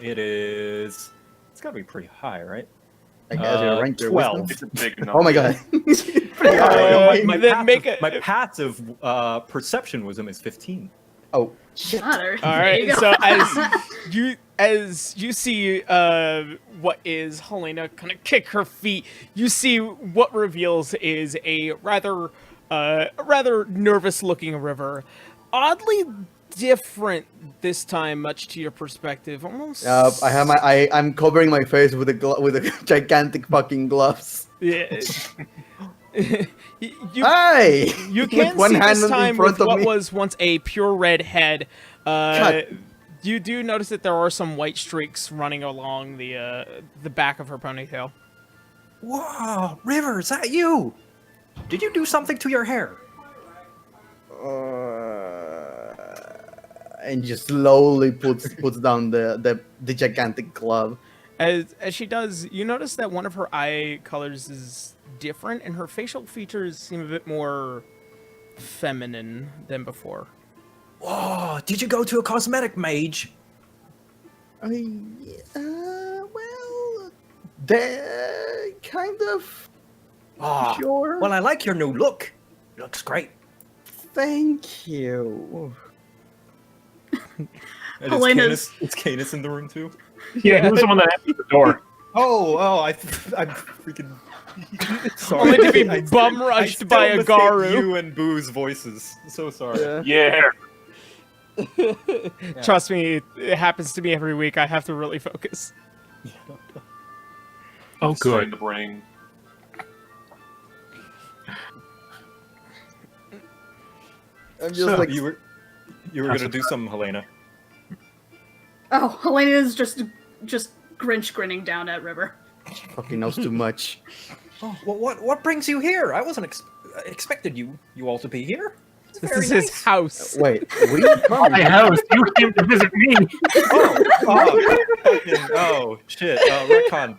it is. It's gotta be pretty high, right? I guess you're ranked. 12. It's a big number. Oh my god. Then make My passive perception wisdom is 15. Oh, Shudder. All There you right. go. So as you see what is Helena kind of kick her feet, you see what reveals is a rather nervous-looking river, oddly different this time, much to your perspective. Almost. I'm covering my face with a gigantic fucking gloves. Yeah. Hi. You can With one see hand this in time front with of what me. was once a pure red head. God. You do notice that there are some white streaks running along the back of her ponytail. Whoa, River, is that you? Did you do something to your hair? And just slowly puts down the gigantic glove. As she does, you notice that one of her eye colors is different, and her facial features seem a bit more feminine than before. Whoa, did you go to a cosmetic mage? Well, they kind of. Ah, Sure. Well, I like your new look. Looks great. Thank you. And Helena's- It's Canis in the room too. Yeah, he was the one that answered the door. I'm freaking. Sorry. Only to be I- bum I rushed still by a mistake Garu. You and Boo's voices. So sorry. Yeah. Yeah. Trust me, it happens to me every week. I have to really focus. Oh, Strain good. the brain. I'm just So, like, You were gonna do something, Helena. Oh, Helena is just Grinch grinning down at River. fucking knows too much. Oh, well, what brings you here? I wasn't expected you all to be here. It's This very is his nice. house. Wait, we come. My house. You came to visit me. Oh, shit.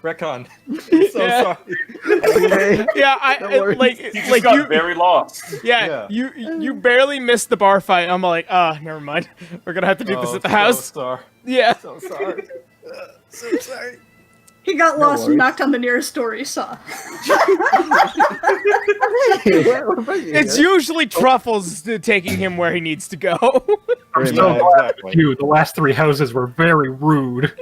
Retcon. I'm so Yeah. sorry. Okay. Yeah, No worries. like Just got very lost. yeah, you barely missed the bar fight. I'm like, never mind. We're gonna have to do this Oh, at the house. So sorry. Yeah. So sorry. So sorry. He got No lost and worries. knocked on the nearest door he saw. It's usually Truffles taking him where he needs to go. I'm Very so nice. glad Exactly. with you. The last 3 houses were very rude.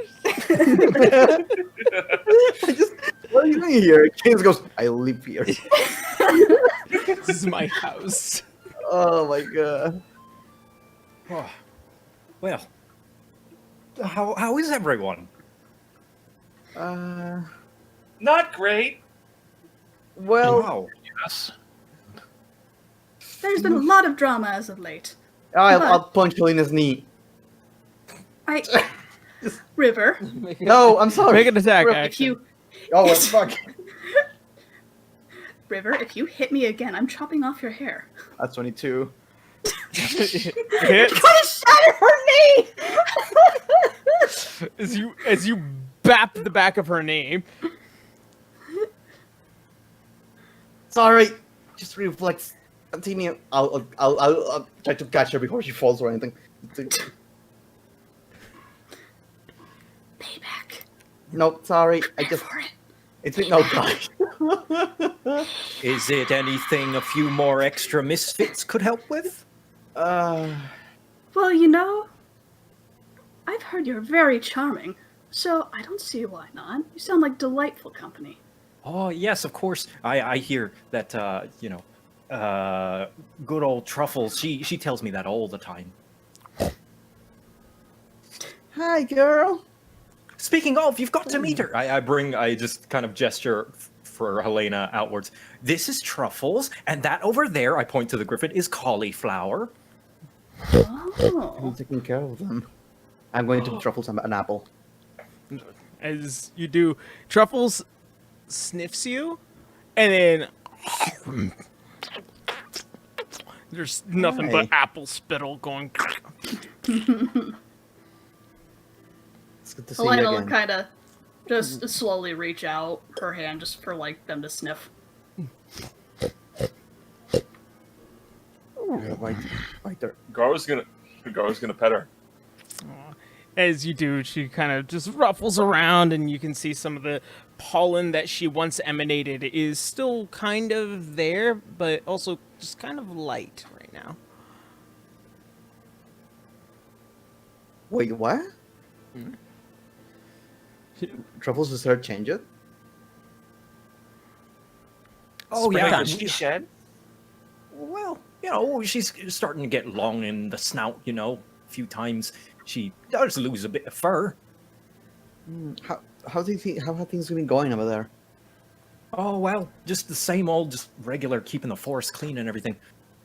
What are you doing here? James goes, I live here. This is my house. Oh my god. Oh, well, how is everyone? Not great. Well, Wow. Yes. There's been a lot of drama as of late. I'll punch Helena's knee. River, No, I'm sorry. Make an attack, if action. you Oh, well, fuck. River, if you hit me again, I'm chopping off your hair. That's 22. Hit Gonna shatter her knee! as you bap the back of her knee. Sorry. Just reflex. Continue. I'll try to catch her before she falls or anything. Payback. No, sorry. I Back just. for it. It's been no gosh. Is it anything a few more extra misfits could help with? Well, you know, I've heard you're very charming, so I don't see why not. You sound like delightful company. Oh, yes, of course. I hear that, good old Truffles, she tells me that all the time. Hi, girl. Speaking of, you've got to meet her. I just kind of gesture for Helena outwards. This is Truffles, and that over there, I point to the griffin, is Cauliflower. I'm Oh. taking care of them. I'm going to truffle some an apple. As you do, Truffles sniffs you, and then there's nothing but Hi. apple spittle going. It's good to see you Helena will again. kind of just slowly reach out her hand just for like them to sniff. Right there. Garu's gonna pet her. As you do, she kind of just ruffles around, and you can see some of the pollen that she once emanated is still kind of there, but also just kind of light right now. Wait, what? Truffles was her change it? Oh, Wait, yeah. did she shed? Well, she's starting to get long in the snout, a few times. She does lose a bit of fur. How do you think? How have things been going over there? Oh, well, just the same old, just regular keeping the forest clean and everything.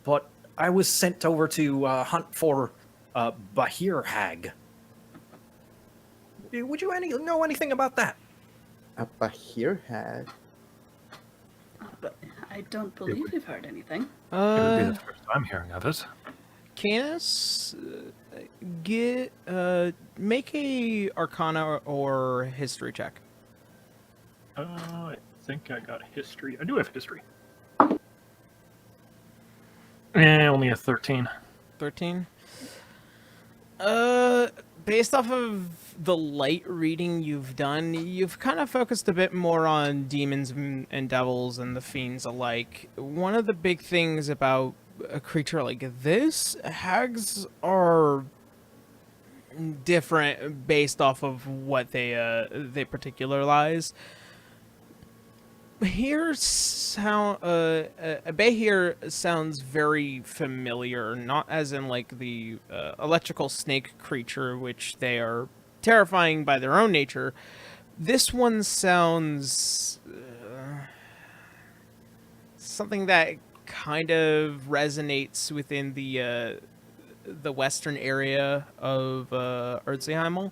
But I was sent over to hunt for Bahir Hag. Would you know anything about that? A Bahir had. But I don't believe we've heard anything. It would be the first time hearing of it. Canis, make a Arcana or History check. I think I got history. I do have history. Only a 13. 13. Based off of the light reading you've done, you've kind of focused a bit more on demons and devils and the fiends alike. One of the big things about a creature like this, hags are different based off of what they particularize. A bay here sounds very familiar, not as in like the electrical snake creature, which they are terrifying by their own nature. This one sounds something that kind of resonates within the western area of Erzheimel.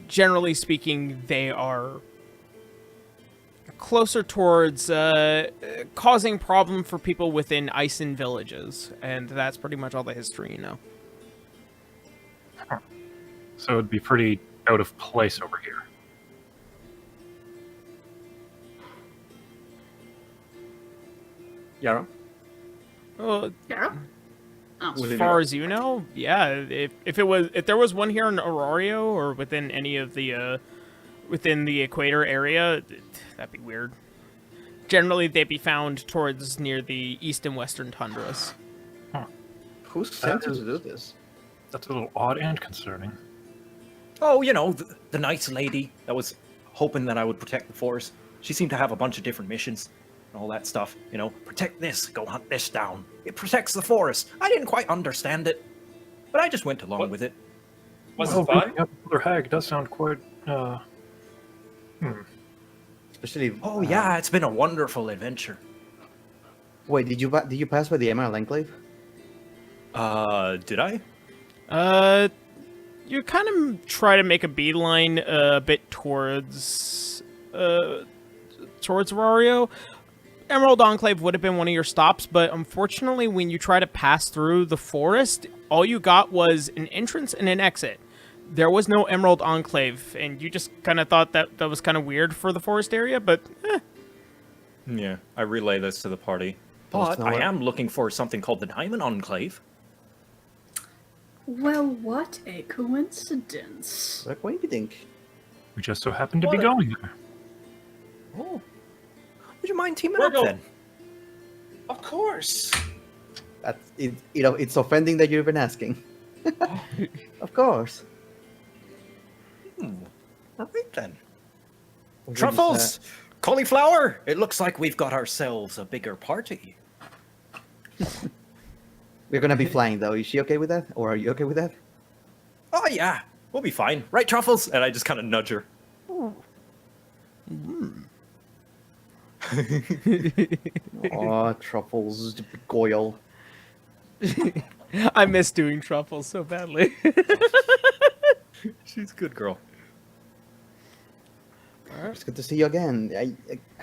Generally speaking, they are closer towards causing problem for people within Isen villages, and that's pretty much all the history you know. So it'd be pretty out of place over here. Yara? Well, Carol? Oh. as far as you know, yeah. If there was one here in Aurario or within any of the within the equator area, that'd be weird. Generally, they'd be found towards near the east and western tundras. Who sent you to do this? That's a little odd and concerning. Oh, you know, the nice lady that was hoping that I would protect the forest. She seemed to have a bunch of different missions and all that stuff. You know, protect this, go hunt this down. It protects the forest. I didn't quite understand it, but I just went along with it. Was Well, it fun? Up Mother Hag does sound quite, Especially. Oh yeah, it's been a wonderful adventure. Wait, did you pass by the Emerald Enclave? Did I? You kind of try to make a beeline a bit towards Aurario. Emerald Enclave would have been one of your stops, but unfortunately, when you try to pass through the forest, all you got was an entrance and an exit. There was no Emerald Enclave, and you just kind of thought that was kind of weird for the forest area, but Yeah, I relay this to the party. But I am looking for something called the Diamond Enclave. Well, what a coincidence. What do you think? we just so happen to be going there. Oh. Would you mind teaming We're up going- then? Of course. That's it. You know, it's offending that you're even asking. Of course. All right then. We just, Truffles! Cauliflower! It looks like we've got ourselves a bigger party. We're gonna be flying though. Is she okay with that, or are you okay with that? Oh yeah, we'll be fine. Right, Truffles? And I just kind of nudge her. Oh, truffles, goyle. I miss doing truffles so badly. She's a good girl. It's good to see you again. Have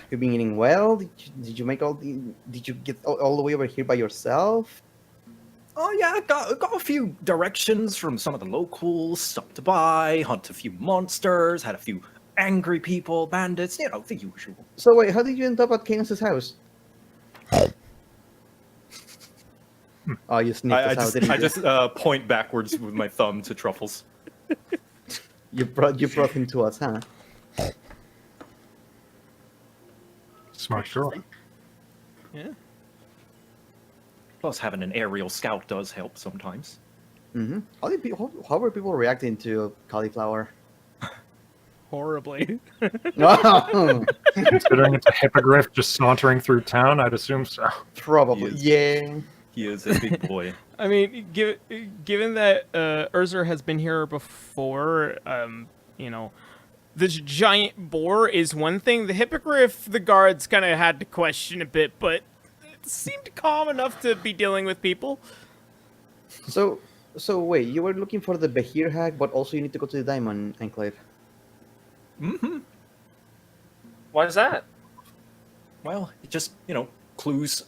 you been eating well? Did you make all the? Did you get all the way over here by yourself? Oh yeah, I got a few directions from some of the locals. Stopped by, hunt a few monsters, had a few angry people, bandits, you know, the usual. So wait, how did you end up at Cadence' house? Oh, you sneaked us out, didn't I you? just point backwards with my thumb to Truffles. You brought him to us, huh? Smart girl. Yeah. Plus, having an aerial scout does help sometimes. Mm-hmm. How were people reacting to cauliflower? Horribly. Oh, Considering it's a hippogriff just sauntering through town, I'd assume so. probably. Yes. Yeah. He is a big boy. I mean, given that Urzer has been here before, you know, this giant boar is one thing. The hippogriff, the guards kind of had to question a bit, but it seemed calm enough to be dealing with people. So wait, you were looking for the Behir hack, but also you need to go to the Diamond Enclave. Mm-hmm. Why is that? Well, it just, you know, clues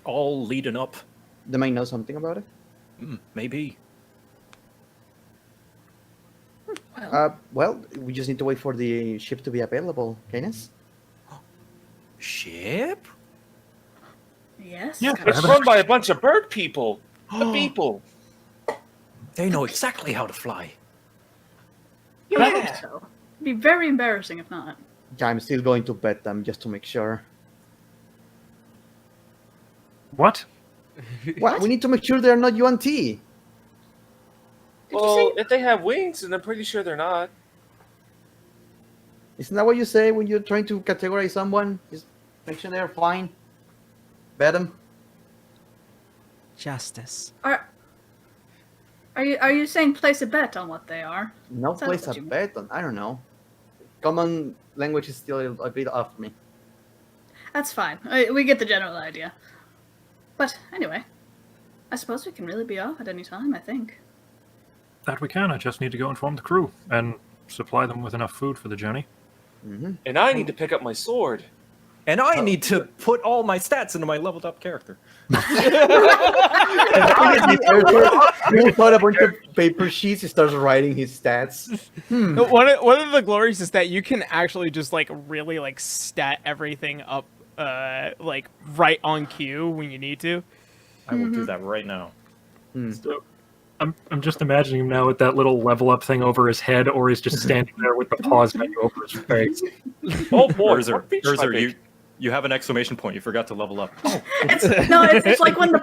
all leading up. They might know something about it. Maybe. Well, we just need to wait for the ship to be available, Canis. Ship? Yes. Yeah. It's run by a bunch of bird people. The people. They know exactly how to fly. You would hope so. It'd be very embarrassing if not. Yeah, I'm still going to bet them just to make sure. What? Well, we need to make sure they're not UNT. Well, if they have wings, and I'm pretty sure they're not. Isn't that what you say when you're trying to categorize someone? Just make sure they're flying. Bet them. Justice. Are you saying place a bet on what they are? No Is that place what a you mean? bet on. I don't know. Common language is still a bit off me. That's fine. We get the general idea. But anyway, I suppose we can really be off at any time, I think. That we can. I just need to go inform the crew and supply them with enough food for the journey. And I need to pick up my sword. And I need to put all my stats into my leveled up character. You thought a bunch of paper sheets. He starts writing his stats. One of the glories is that you can actually just like really like stat everything up like right on cue when you need to. I will do that right now. So I'm just imagining him now with that little level up thing over his head, or he's just standing there with the pause menu over his face. Oh boy, Urzer, you have an exclamation point. You forgot to level up. Oh. It's like when the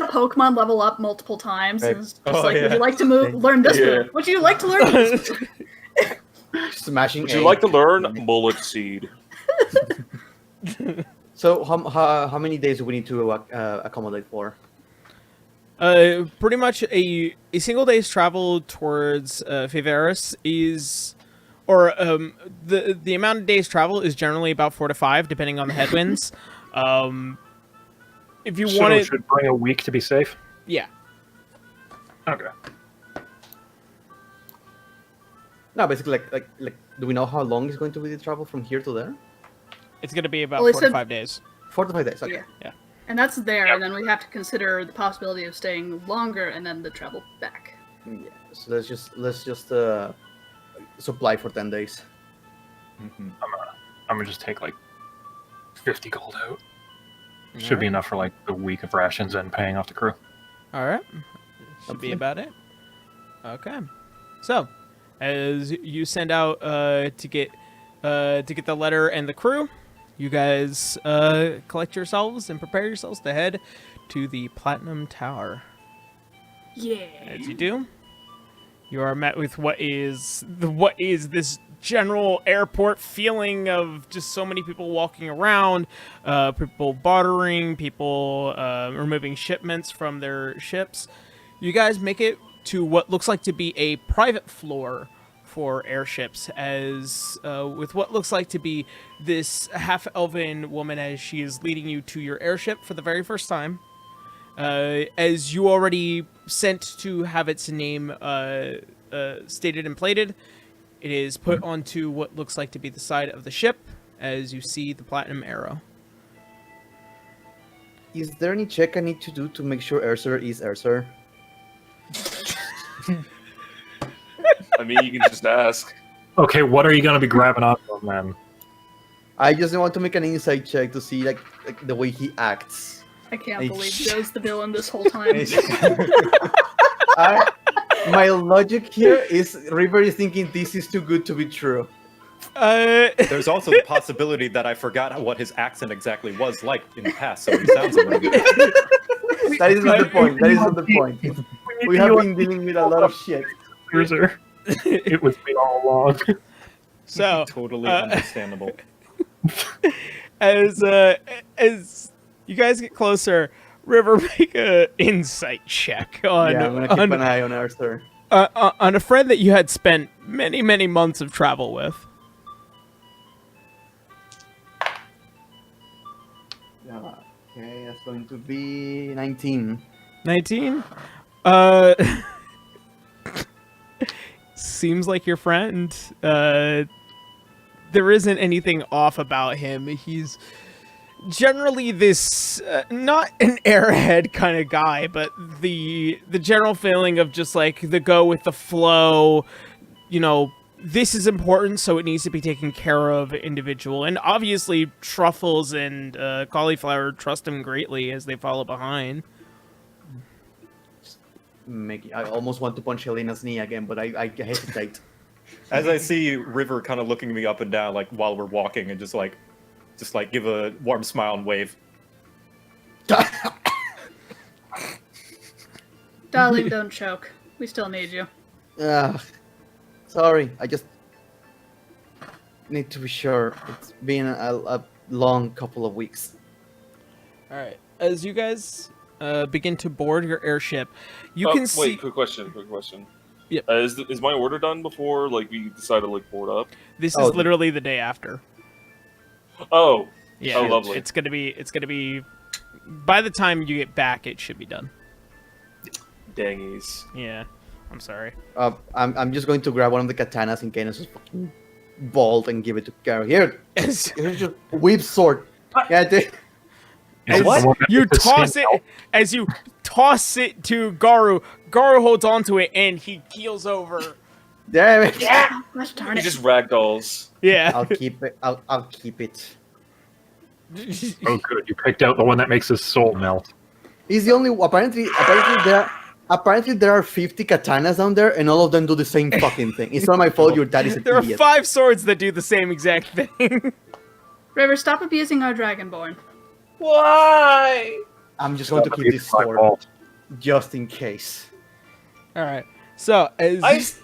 Pokemon level up multiple times. And it's just would you like to learn this move? Would you like to learn this? Smashing. Would you like to learn Mullet Seed? So how many days do we need to accommodate for? Pretty much a single day's travel towards Faveras is, or the amount of days travel is generally about 4 to 5, depending on the headwinds. If you want it should bring a week to be safe. Yeah. Okay. No, basically, like, do we know how long is going to be the travel from here to there? It's going to be about Well, 4 to 5 days. 4 to 5 days. Okay. Yeah. And that's there, and then we have to consider the possibility of staying longer and then the travel back. Yeah. So let's just supply for 10 days. I'm gonna just take like 50 gold out. Should be enough for like a week of rations and paying off the crew. All right. Should be about it. Okay. So, as you send out to get the letter and the crew, you guys collect yourselves and prepare yourselves to head to the Platinum Tower. Yeah. As you do, you are met with what is this general airport feeling of just so many people walking around, people bartering, people removing shipments from their ships. You guys make it to what looks like to be a private floor for airships, as with what looks like to be this half-elven woman as she is leading you to your airship for the very first time. As you already sent to have its name stated and plated, it is put onto what looks like to be the side of the ship as you see the platinum arrow. Is there any check I need to do to make sure Urzer is Urzer? I mean, you can just ask. Okay, what are you gonna be grabbing onto him, man? I just want to make an insight check to see like the way he acts. I can't believe Joe's the villain this whole time. My logic here is River is thinking this is too good to be true. There's also the possibility that I forgot what his accent exactly was like in the past, so he sounds a little bit. That is not the point. That is not the point. We have been dealing with a lot of shit. Urzer. It was me all along. So Totally understandable. as you guys get closer, River, make a insight check on Yeah, I'm gonna keep an eye on Urzer. on a friend that you had spent many months of travel with. Okay, that's going to be 19. 19. Seems like your friend. There isn't anything off about him. He's generally this not an airhead kind of guy, but the general feeling of just like the go with the flow, you know, this is important, so it needs to be taken care of individual. And obviously Truffles and Cauliflower trust him greatly as they follow behind. I almost want to punch Helena's knee again, but I hesitate. As I see River kind of looking me up and down, like while we're walking, and just like give a warm smile and wave. Darling, don't choke. We still need you. Sorry, I just need to be sure. It's been a long couple of weeks. All right. As you guys begin to board your airship, you can see. Wait, quick question. Yep. Is my order done before we decide to board up? This is literally the day after. Oh. Yeah. Oh, lovely. It's gonna be. By the time you get back, it should be done. Dangies. Yeah. I'm sorry. I'm just going to grab one of the katanas in Kainos' fucking vault and give it to Garo. Here's your whip sword. Yeah, As you toss it, as you toss it to Garu, Garu holds onto it and he keels over. Damn it. Yeah. Gosh darn He it. just ragdolls. Yeah. I'll keep it. I'll keep it. Oh, good. You picked out the one that makes his soul melt. He's the only. Apparently there are 50 katanas down there, and all of them do the same fucking thing. It's not my fault. Your dad is an There are idiot. 5 swords that do the same exact thing. River, stop abusing our Dragonborn. Why? I'm just going to keep this sword just in case. All right. So as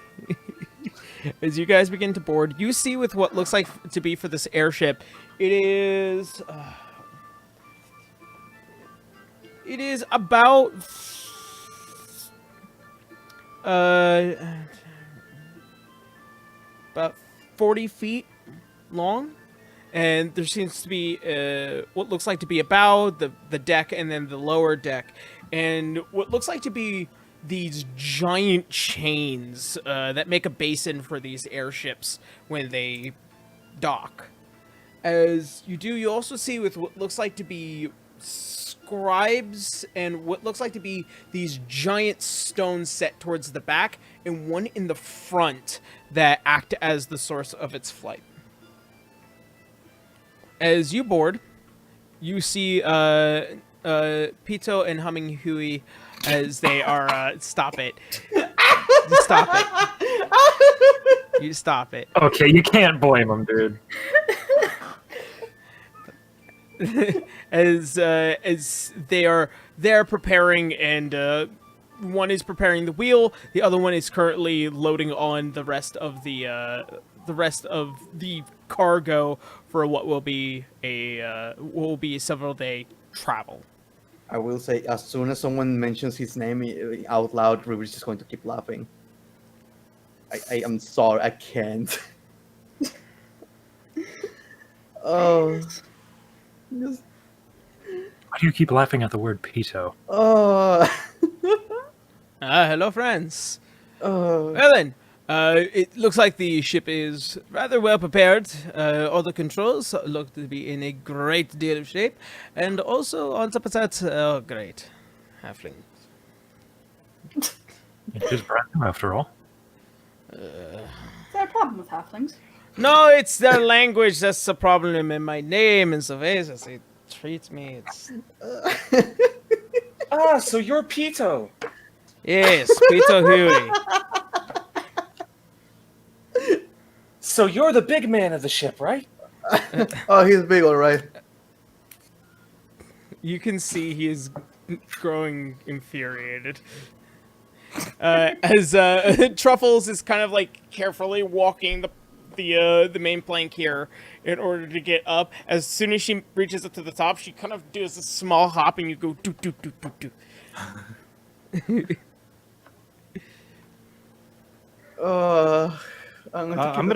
as you guys begin to board, you see with what looks like to be for this airship, it is about about 40 feet long, and there seems to be what looks like to be a bow, the deck, and then the lower deck, and what looks like to be these giant chains that make a basin for these airships when they dock. As you do, you also see with what looks like to be scribes and what looks like to be these giant stones set towards the back and one in the front that act as the source of its flight. As you board, you see Pito and Humming Huey as they are stop it. Stop it. You stop it. Okay, you can't blame him, dude. As they're preparing, and one is preparing the wheel, the other one is currently loading on the rest of the cargo for what will be a several day travel. I will say, as soon as someone mentions his name out loud, River's just going to keep laughing. I am sorry, I can't. Oh. Just, Why do you keep laughing at the word Pito? Hello, friends. Well then, it looks like the ship is rather well prepared. All the controls look to be in a great deal of shape. And also, on top of that, oh, great. Halfling. It is brand new, after all. Is there a problem with halflings? No, it's their language that's the problem, and my name and the way that they treat me. It's... So you're Pito. Yes, Pito Huey. So you're the big man of the ship, right? oh, he's big, all right. You can see he is growing infuriated. As Truffles is kind of like carefully walking the main plank here in order to get up. As soon as she reaches up to the top, she kind of does a small hop, and you go do do do do do. I'm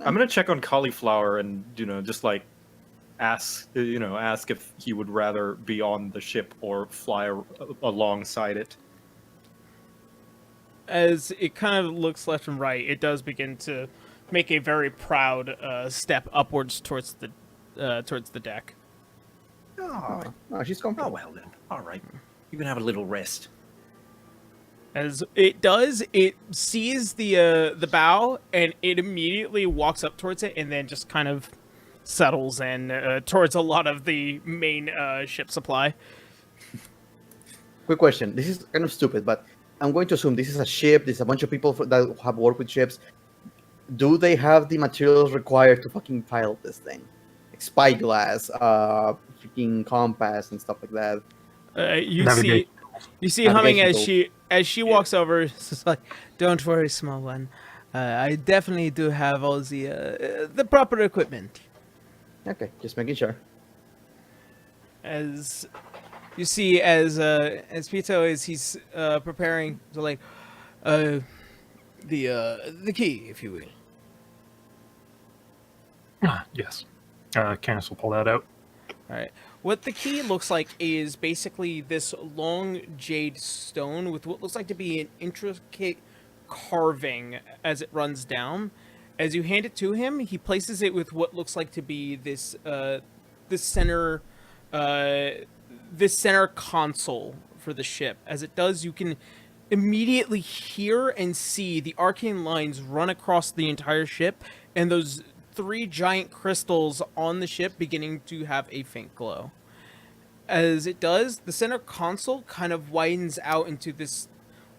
gonna check on Cauliflower and just like ask if he would rather be on the ship or fly alongside it. As it kind of looks left and right, it does begin to make a very proud step upwards towards the deck. Oh, she's comfortable. oh well then. All right, you can have a little rest. As it does, it sees the bow, and it immediately walks up towards it, and then just kind of settles in towards a lot of the main ship supply. Quick question. This is kind of stupid, but I'm going to assume this is a ship. There's a bunch of people that have worked with ships. Do they have the materials required to fucking pilot this thing? Like spyglass, freaking compass, and stuff like that. You see, You see humming Navigation as she walks over. It's just like, don't worry, small one. I definitely do have all the proper equipment. Okay, just making sure. As you see, as Pito he's preparing to like the key, if you will. Yes. Canis will pull that out. All right. What the key looks like is basically this long jade stone with what looks like to be an intricate carving as it runs down. As you hand it to him, he places it with what looks like to be this center console for the ship. As it does, you can immediately hear and see the arcane lines run across the entire ship, and those 3 giant crystals on the ship beginning to have a faint glow. As it does, the center console kind of widens out into this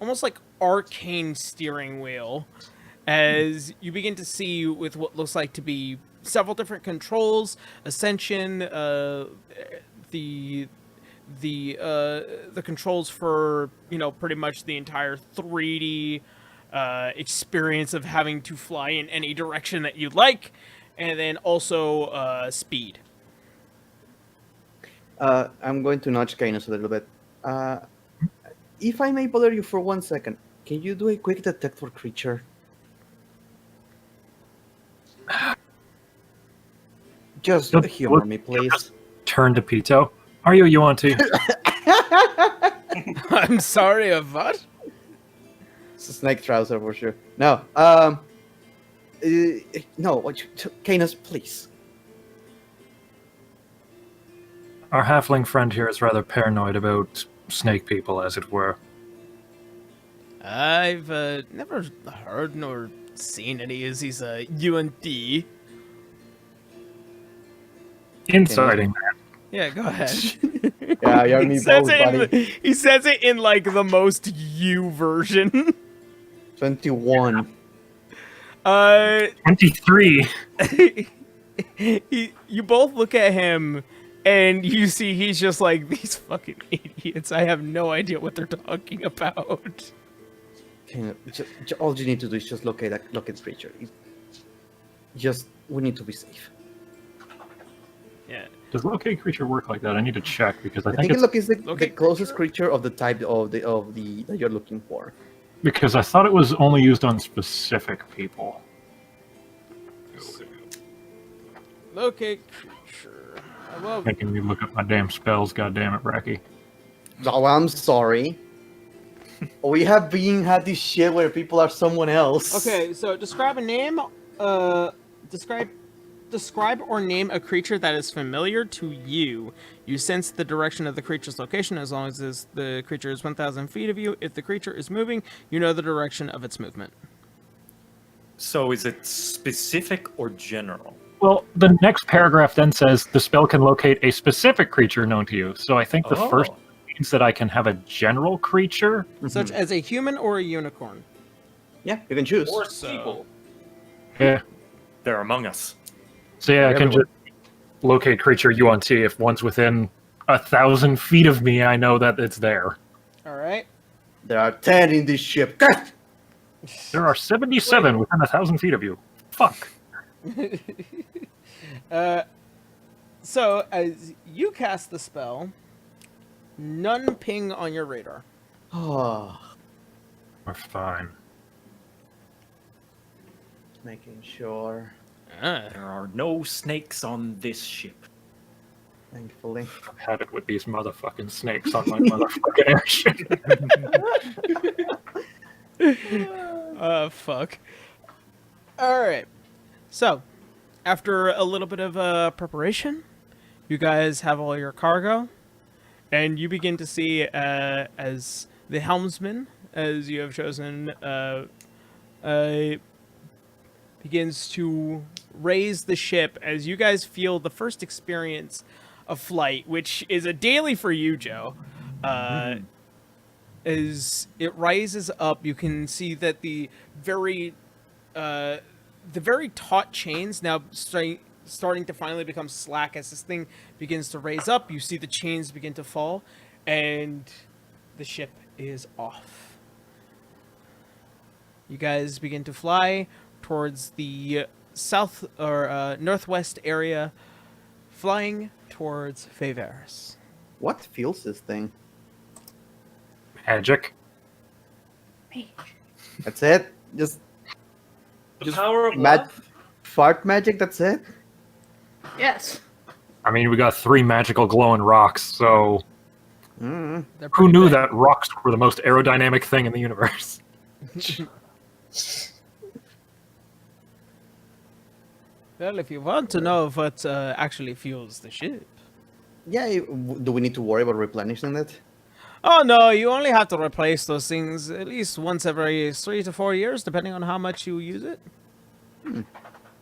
almost like arcane steering wheel, as you begin to see with what looks like to be several different controls, ascension, the controls for, pretty much the entire 3D experience of having to fly in any direction that you'd like, and then also speed. I'm going to nudge Canis a little bit. If I may bother you for 1 second, can you do a quick detect for creature? Just humor me, please. Turn to Pito. Are you want to? I'm sorry, of what? It's a snake trouser for sure. No, no, Canis, please. Our halfling friend here is rather paranoid about snake people, as it were. I've never heard nor seen any as he's a UND. Inciting. Yeah, go ahead. Yeah, you're me both, buddy. He says it in like the most you version. 21. 23. You both look at him, and you see he's just like, these fucking idiots. I have no idea what they're talking about. All you need to do is just locate creature. We need to be safe. Yeah. Does locate creature work like that? I need to check because I think it's the closest creature of the type of the that you're looking for. Because I thought it was only used on specific people. Locate creature. Making me look up my damn spells. God damn it, Bracky. Oh, I'm sorry. We have had this shit where people are someone else. Okay, so describe a name. Describe or name a creature that is familiar to you. You sense the direction of the creature's location as long as the creature is 1,000 feet of you. If the creature is moving, you know the direction of its movement. So is it specific or general? Well, the next paragraph then says the spell can locate a specific creature known to you. So I think the first means that I can have a general creature. Such as a human or a unicorn. Yeah, you can choose. Or people. Yeah. They're among us. So yeah, I can just locate creature UNT. If one's within 1,000 feet of me, I know that it's there. All right. There are 10 in this ship. There are 77 within 1,000 feet of you. Fuck. So as you cast the spell, none ping on your radar. Oh, We're fine. making sure. There are no snakes on this ship. Thankfully. I've had it with these motherfucking snakes on my motherfucking airship. Fuck. Alright. So, after a little bit of preparation, you guys have all your cargo, and you begin to see, as the helmsman, as you have chosen, begins to raise the ship as you guys feel the first experience of flight, which is a daily for you, Joe. As it rises up, you can see that the very taut chains now starting to finally become slack as this thing begins to raise up. You see the chains begin to fall, and the ship is off. You guys begin to fly towards the south or northwest area, flying towards Faveras. What fuels this thing? Magic. That's it? Just The power of mad love? fart magic, that's it? Yes. I mean, we got 3 magical glowing rocks, so Mm. They're who pretty knew big. that rocks were the most aerodynamic thing in the universe? Well, if you want to know what actually fuels the ship. Yeah, do we need to worry about replenishing it? Oh no, you only have to replace those things at least once every 3 to 4 years, depending on how much you use it.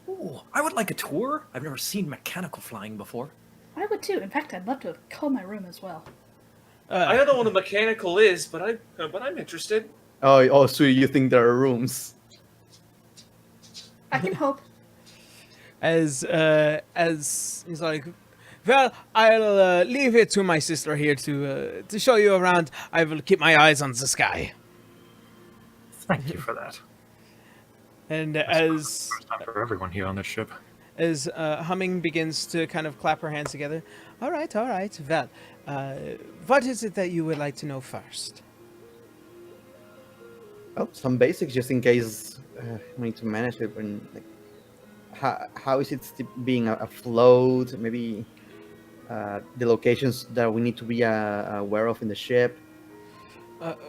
Ooh, I would like a tour. I've never seen mechanical flying before. I would too. In fact, I'd love to call my room as well. I don't know what a mechanical is, but I'm interested. Oh, so you think there are rooms? I can hope. As he's like, well, I'll leave it to my sister here to show you around. I will keep my eyes on the sky. Thank you for that. And as First time for everyone here on this ship. Humming begins to kind of clap her hands together. All right. Well, what is it that you would like to know first? Oh, some basics just in case we need to manage it. And like, how is it being afloat? Maybe the locations that we need to be aware of in the ship.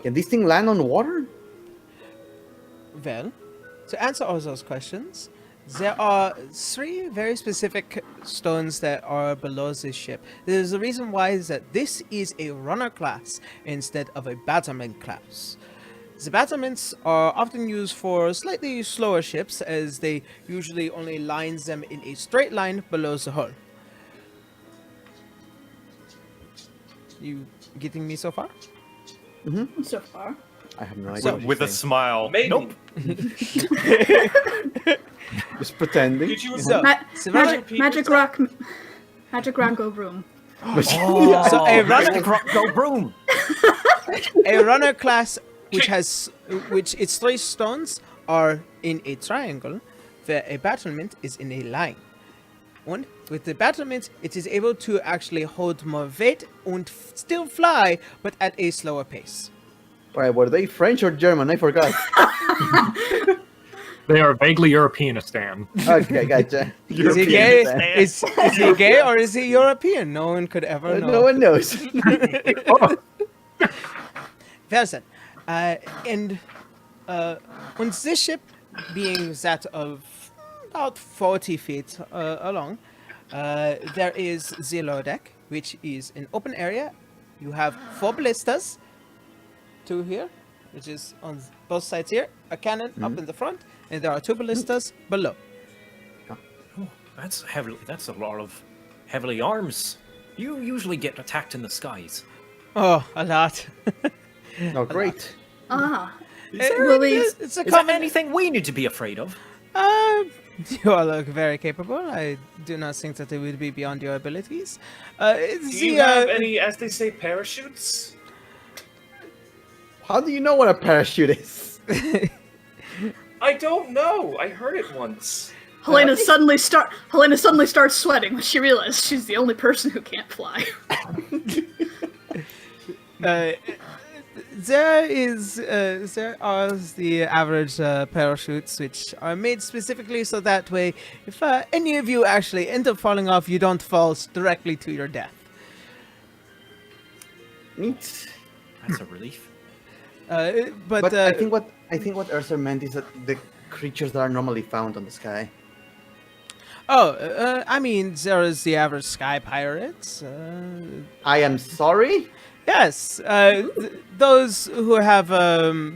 Can this thing land on water? Well, to answer all those questions, there are 3 very specific stones that are below this ship. There's a reason why is that this is a runner class instead of a battlement class. The battlements are often used for slightly slower ships, as they usually only line them in a straight line below the hull. You getting me so far? So far. I have no idea. So- what you're With a saying. smile. Maybe. Nope. Just pretending. Could you So- repeat Magic rock. Magic rock go room. Oh, So a runner- Magic Rock Go Broom. A runner class which its 3 stones are in a triangle, where a battlement is in a line. And with the battlement, it is able to actually hold more weight and still fly, but at a slower pace. Right, were they French or German? I forgot. They are vaguely Europeanistan. Okay, gotcha. Is he gay? Is he gay or is he European? No one could ever know. No one knows. Well then, and this ship being that of about 40 feet along, there is the lower deck, which is an open area. You have 4 ballistas, 2 here, which is on both sides here, a cannon up in the front, and there are 2 ballistas below. That's heavily. That's a lot of heavily arms. You usually get attacked in the skies. Oh, a lot. Oh, great. Will these? It's a Is there common. anything we need to be afraid of? You all look very capable. I do not think that it would be beyond your abilities. Do you have any, as they say, parachutes? How do you know what a parachute is? I don't know. I heard it once. Helena suddenly starts sweating when she realizes she's the only person who can't fly. There are the average parachutes, which are made specifically so that way, if any of you actually end up falling off, you don't fall directly to your death. Neat. That's a relief. But I think what Ursa meant is that the creatures that are normally found on the sky. I mean, there is the average sky pirates. I am sorry. Yes, those who have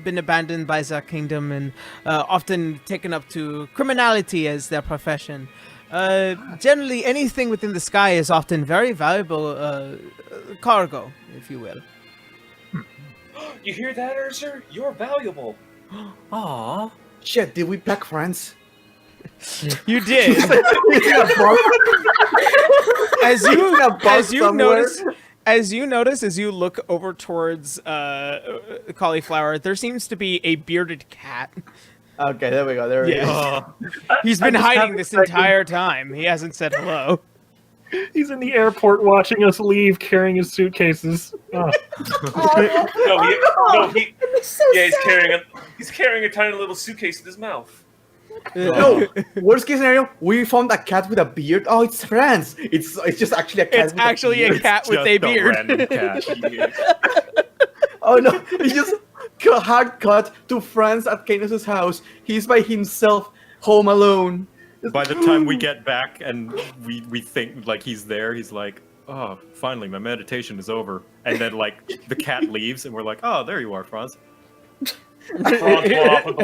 been abandoned by their kingdom and often taken up to criminality as their profession. Generally, anything within the sky is often very valuable cargo, if you will. You hear that, Ursa? You're valuable. Aww. Shit, did we pack friends? You did. Is it a bar? as you Is it a bar somewhere? As you notice, as you look over towards Cauliflower, there seems to be a bearded cat. Okay, there we go. There we go. He's been just hiding haven't this expected- entire time. He hasn't said hello. He's in the airport watching us leave, carrying his suitcases. Oh. He's carrying a tiny little suitcase in his mouth. No, worst case scenario, we found a cat with a beard. Oh, it's France. It's just actually a cat. It's with actually a beard. cat with a beard. random cat. Oh no, it's just hard cut to France at Canis' house. He's by himself, home alone. By the time we get back and we think like he's there, he's like, oh, finally, my meditation is over. And then like the cat leaves, and we're like, oh, there you are, Franz. Franz went off with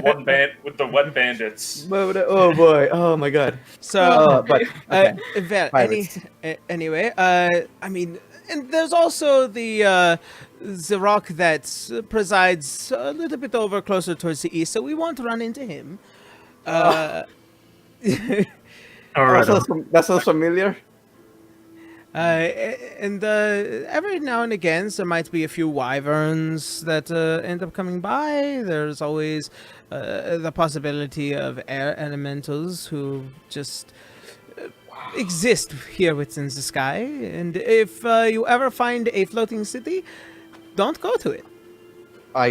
the one bandits. Oh boy, oh my god. So, But okay. well, Pirates. anyway, I mean, and there's also the rock that presides a little bit over closer towards the east, so we won't run into him. All right. That sounds familiar. And every now and again, there might be a few wyverns that end up coming by. There's always the possibility of air elementals who just exist here within the sky. And if you ever find a floating city, don't go to it.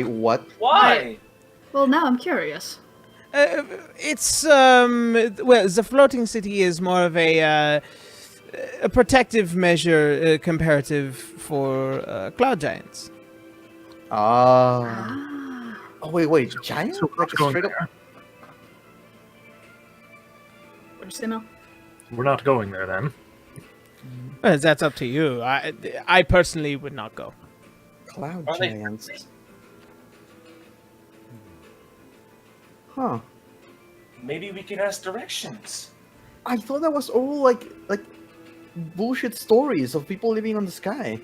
What? Why? Well, now I'm curious. It's well, the floating city is more of a protective measure comparative for cloud giants. Oh, wait, giant? So Like a going straight up. there. What'd you say, Mel? We're not going there then. That's up to you. I personally would not go. Cloud Are they giants. Huh. Maybe we can ask directions. I thought that was all like bullshit stories of people living on the sky.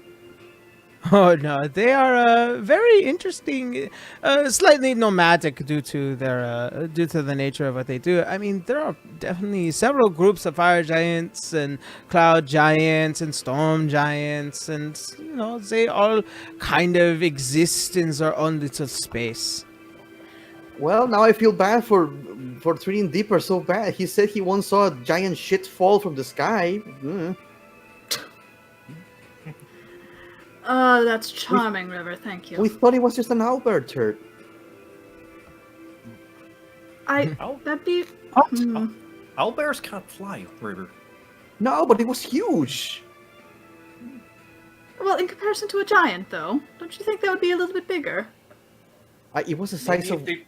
Oh no, they are very interesting, slightly nomadic due to the nature of what they do. I mean, there are definitely several groups of fire giants and cloud giants and storm giants, and you know they all kind of exist in their own little space. Well, now I feel bad for treating Dipper so bad. He said he once saw a giant shit fall from the sky. That's charming, River. Thank you. We thought it was just an owlbear turd. That'd be. Owlbears can't fly, River. No, but it was huge. Well, in comparison to a giant, though, don't you think that would be a little bit bigger? It was the size Maybe of.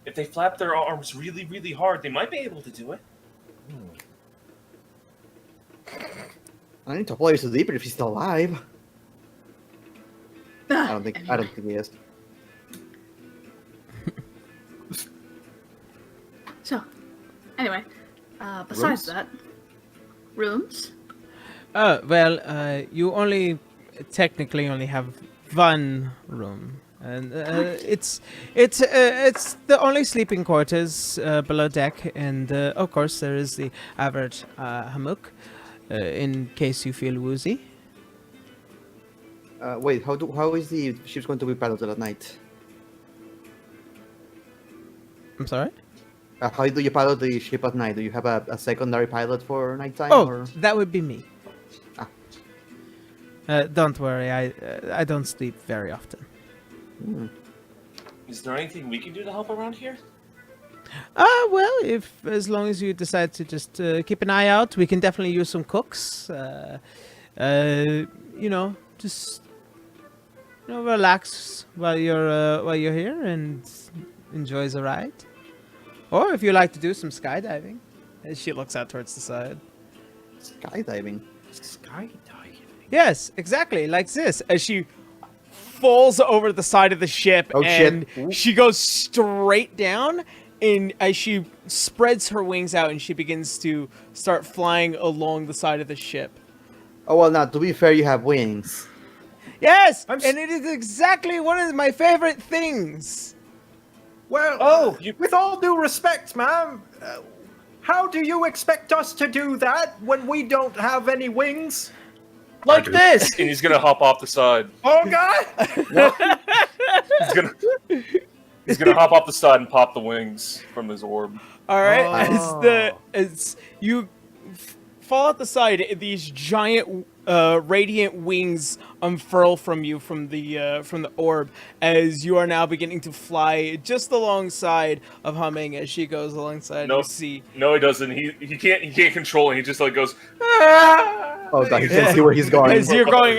if they flap their arms really, really hard, they might be able to do it. I need to apologize to Dipper if he's still alive. I don't think he is. So, anyway, besides Rooms? that, rooms. Well, you only technically only have one room, and it's the only sleeping quarters below deck, and of course there is the average hammock in case you feel woozy. Wait, how is the ship going to be piloted at night? I'm sorry? How do you pilot the ship at night? Do you have a secondary pilot for nighttime? Oh, or? that would be me. Ah. Don't worry, I don't sleep very often. Is there anything we can do to help around here? Well, as long as you decide to just keep an eye out, we can definitely use some cooks. Just relax while you're here and enjoy the ride. Or if you like to do some skydiving, as she looks out towards the side. Skydiving. Skydiving. Yes, exactly, like this, as she falls over the side of the ship, Oh, and shit. Ooh. she goes straight down, and as she spreads her wings out, and she begins to start flying along the side of the ship. Oh well, now to be fair, you have wings. Yes, I'm and it is exactly one of my favorite things. Well, with all due respect, ma'am, how do you expect us to do that when we don't have any wings? Like this! and he's gonna hop off the side. Oh God! He's gonna hop off the side and pop the wings from his orb. All right, Oh. as you fall out the side, these giant radiant wings unfurl from you from the orb as you are now beginning to fly just alongside of Humming as she goes alongside. No, You see, no, he doesn't. He can't control it. He just like goes. "Ah!" Oh god, he can see where he's going. as you're going,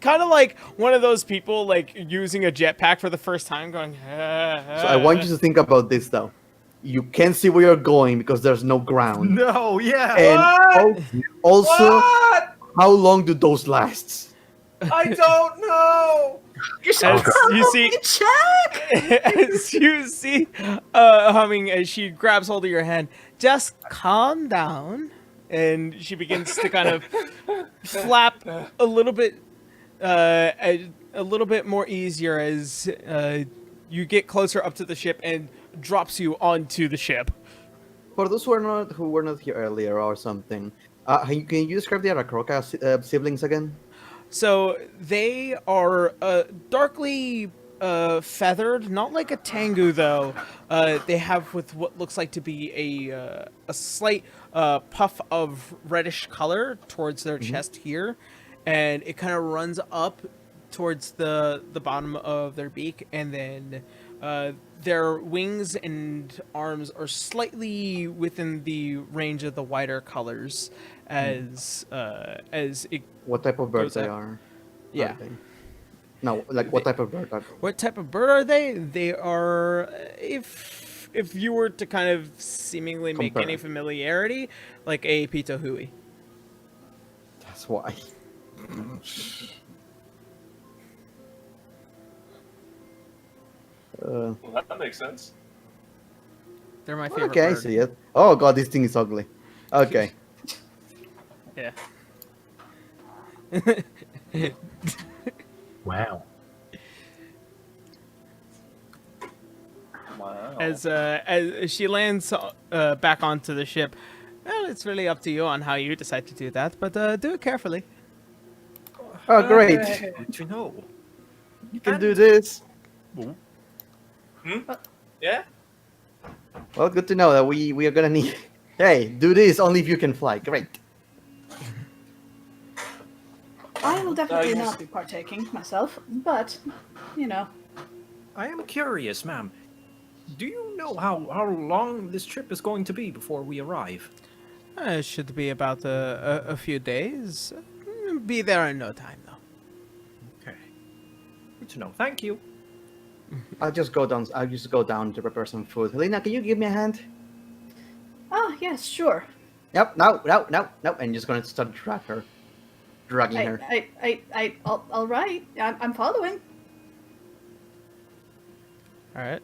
kind of like one of those people like using a jetpack for the first time, going. So I want you to think about this though. You can't see where you're going because there's no ground. No, yeah. And also, What? how long do those last? I don't know! You're supposed As to you help see- me check. As you see Humming as she grabs hold of your hand, just calm down, and she begins to kind of flap a little bit more easier as you get closer up to the ship and drops you onto the ship. For those who were not here earlier or something, can you describe the Aracroca siblings again? So they are darkly feathered, not like a Tengu though. They have with what looks like to be a slight puff of reddish color towards their chest here, and it kind of runs up towards the bottom of their beak, and then their wings and arms are slightly within the range of the wider colors as it. What type of bird Goes they up. are? Yeah. Are they? No, like what type of bird are they? What type of bird are they? They are, if you were to kind of seemingly make Compare. any familiarity, like a pitohui. That's why. Well, that makes sense. They're my favorite Okay, I bird. see it. Oh god, this thing is ugly. Okay. Yeah. Wow. Wow. As she lands back onto the ship, well, it's really up to you on how you decide to do that, but do it carefully. Oh great. Good to know. You can do this. Yeah? Well, good to know that we are gonna need. Hey, do this only if you can fly. Great. I will definitely you not be partaking myself, but, you know. I am curious, ma'am. Do you know how long this trip is going to be before we arrive? It should be about a few days. Be there in no time, though. Okay. Good to know. Thank you. I'll just go down to prepare some food. Helena, can you give me a hand? Ah, yes, sure. Yep. No. And just gonna start dragging her. All right. I'm following. All right.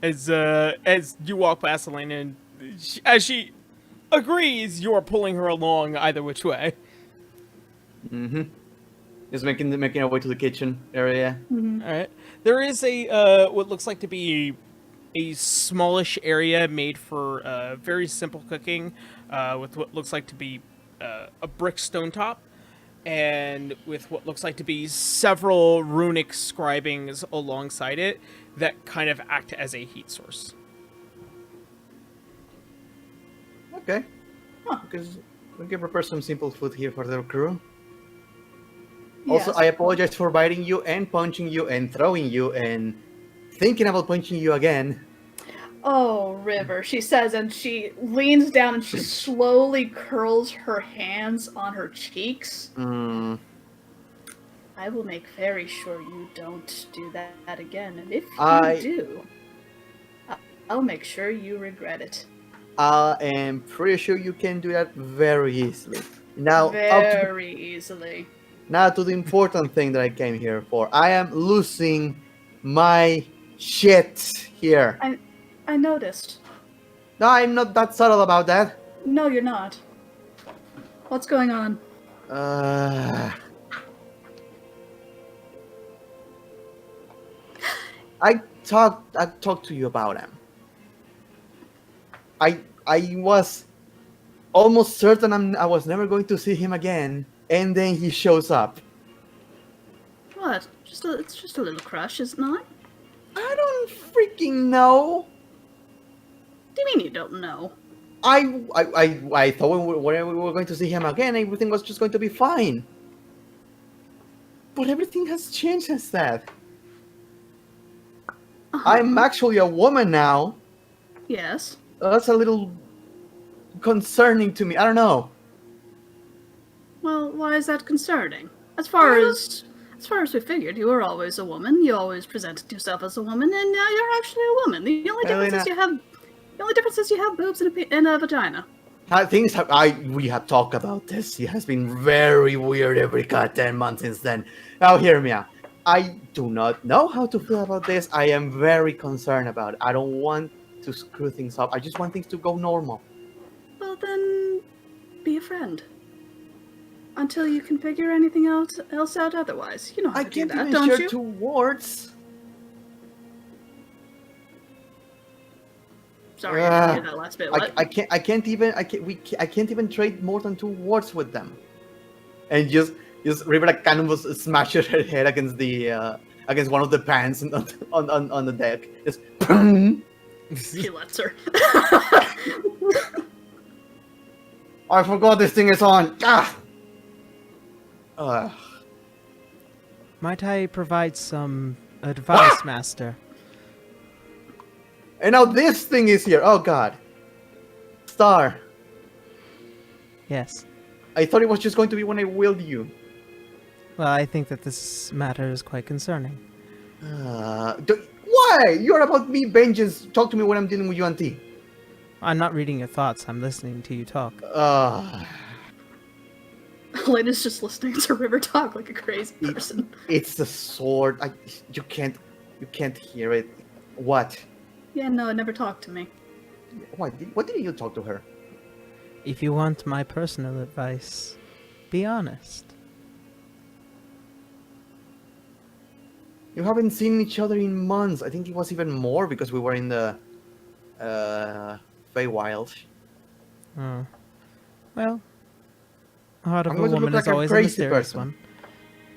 As you walk past Elena, and as she agrees, you are pulling her along either which way. Mm-hmm. Just making our way to the kitchen area. All right. There is a what looks like to be a smallish area made for very simple cooking, with what looks like to be a brick stovetop, and with what looks like to be several runic scribings alongside it that kind of act as a heat source. Okay. Because we can prepare some simple food here for the crew. Also, Yes. I apologize for biting you and punching you and throwing you and thinking about punching you again. Oh, River, she says, and she leans down and she slowly curls her hands on her cheeks. Mm, I will make very sure you don't do that again, and if I- you do, I'll make sure you regret it. I am pretty sure you can do that very easily. Now, Very easily. now to the important thing that I came here for. I am losing my shit here. I noticed. No, I'm not that subtle about that. No, you're not. What's going on? I talked to you about him. I was almost certain I was never going to see him again, and then he shows up. What? It's just a little crush, isn't it? I don't freaking know. What do you mean you don't know? I thought when we were going to see him again, everything was just going to be fine. But everything has changed since that. I'm actually a woman now. Yes. That's a little concerning to me. I don't know. Well, why is that concerning? As far as we figured, you were always a woman. You always presented yourself as a woman, and now you're actually a woman. The only difference is you have boobs and a vagina. We have talked about this. It has been very weird every goddamn month since then. Now hear me out. I do not know how to feel about this. I am very concerned about it. I don't want to screw things up. I just want things to go normal. Well, then, be a friend. Until you can figure anything else out otherwise. You know how I to do can't that, even don't share you? 2 words. Sorry, I didn't hear that last bit. What? I can't even trade more than 2 words with them. And just Rivera kind of smashes her head against the against one of the pans on the deck. Just He lets her. I forgot this thing is on. Might I provide some advice, Master? And now this thing is here. Oh god. Star. Yes. I thought it was just going to be when I willed you. Well, I think that this matter is quite concerning. Why? You're about me vengeance. Talk to me when I'm dealing with you, Auntie. I'm not reading your thoughts. I'm listening to you talk. Elena's just listening to River talk like a crazy person. It's the sword. You can't hear it. What? Yeah, no, it never talked to me. What did you talk to her? If you want my personal advice, be honest. You haven't seen each other in months. I think it was even more because we were in the Feywild. Oh. Well, heart of I'm a going to woman look is like a always a crazy mysterious person. one.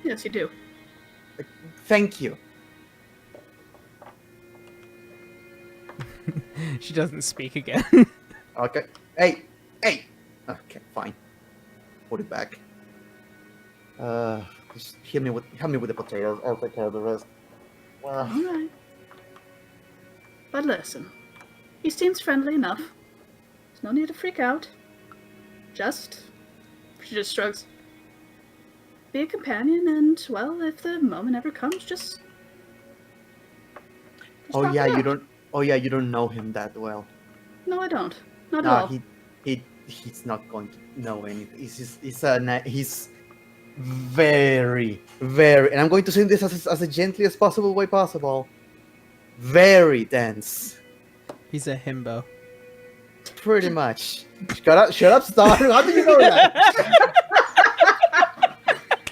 Yes, you do. Thank you. She doesn't speak again. Okay. Hey. Okay, fine. Put it back. Just help me with the potatoes. I'll take care of the rest. Alright. But listen, he seems friendly enough. There's no need to freak out. She just shrugs. Be a companion, and, well, if the moment ever comes, just Oh talk yeah, it you out. don't know him that well. No, I don't. Not at all. He's not going to know anything. He's very, and I'm going to say this as gently as possible way possible. Very dense. He's a himbo. Pretty much. Shut up, Star. How did you know that?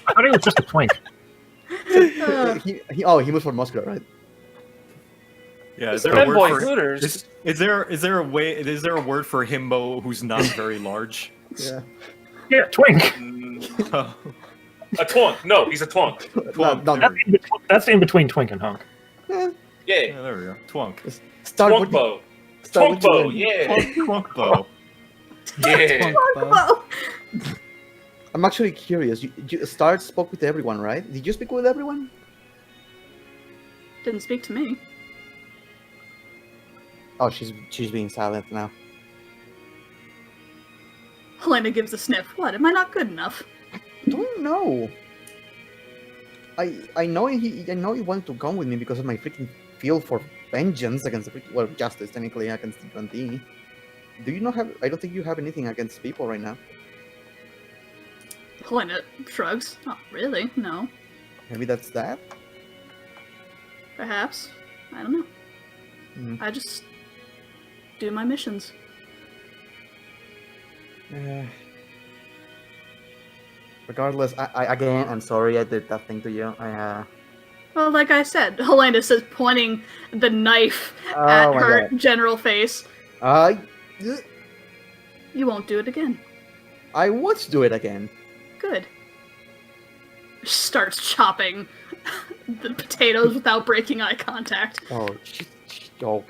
I thought it was just a twink. He was for muscular, right? Yeah, is The there a fanboy word for Hooters. is there a word for himbo who's not very large? Yeah. Yeah, twink. Oh, A twunk. No, he's a twunk. That's in between twink and hunk. Yeah. yeah, there we go. Twunk. Start with Twonkbo. start with Twonkbo, you. yeah. Twonkbo. Yeah. Twunk, I'm actually curious. You spoke with everyone, right? Did you speak with everyone? Didn't speak to me. Oh, she's being silent now. Helena gives a sniff. What? Am I not good enough? Don't know. I know he wanted to come with me because of my freaking feel for vengeance against justice technically against the Dundee. Do you not have? I don't think you have anything against people right now. Helena shrugs. Not really. No. Maybe that's that. Perhaps. I don't know. Mm. I just do my missions. Regardless, I'm sorry I did that thing to you. Well, like I said, Helena says, pointing the knife at Oh my her God. general face. You won't do it again. I would do it again. Good. She starts chopping the potatoes without breaking eye contact. Oh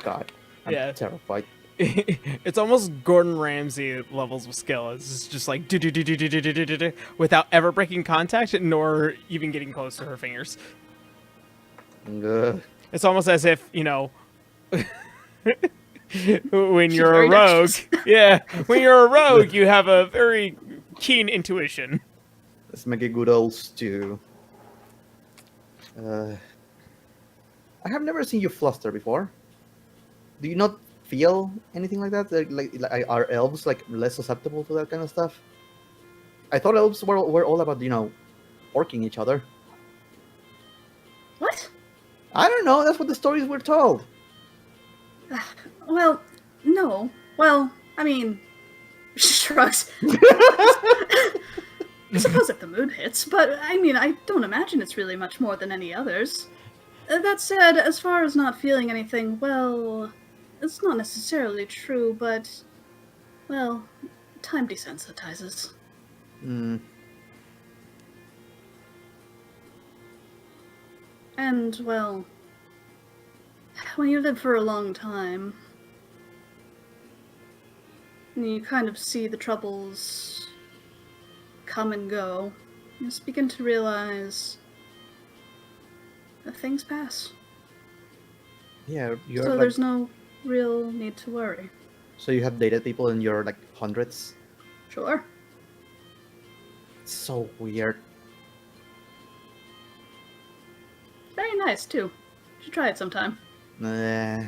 god. I'm Yeah. terrified. It's almost Gordon Ramsay levels of skill. It's just like do without ever breaking contact nor even getting close to her fingers. Ugh. It's almost as if, you know, when She's you're very a rogue, dexterous. yeah, when you're a rogue, you have a very keen intuition. Let's make a good old stew. I have never seen you fluster before. Do you not feel anything like that? Like are elves like less susceptible to that kind of stuff? I thought elves were all about, you know, orking each other. What? I don't know. That's what the stories were told. Well, no. Well, I mean, she shrugs. I suppose if the mood hits, but I mean, I don't imagine it's really much more than any others. That said, as far as not feeling anything, well, it's not necessarily true, but, well, time desensitizes. Hmm. And, well, when you live for a long time, you kind of see the troubles come and go, you just begin to realize that things pass. Yeah, you're So like, there's no real need to worry. so you have dated people in your like hundreds. Sure. It's so weird. Very nice, too. Should try it sometime. I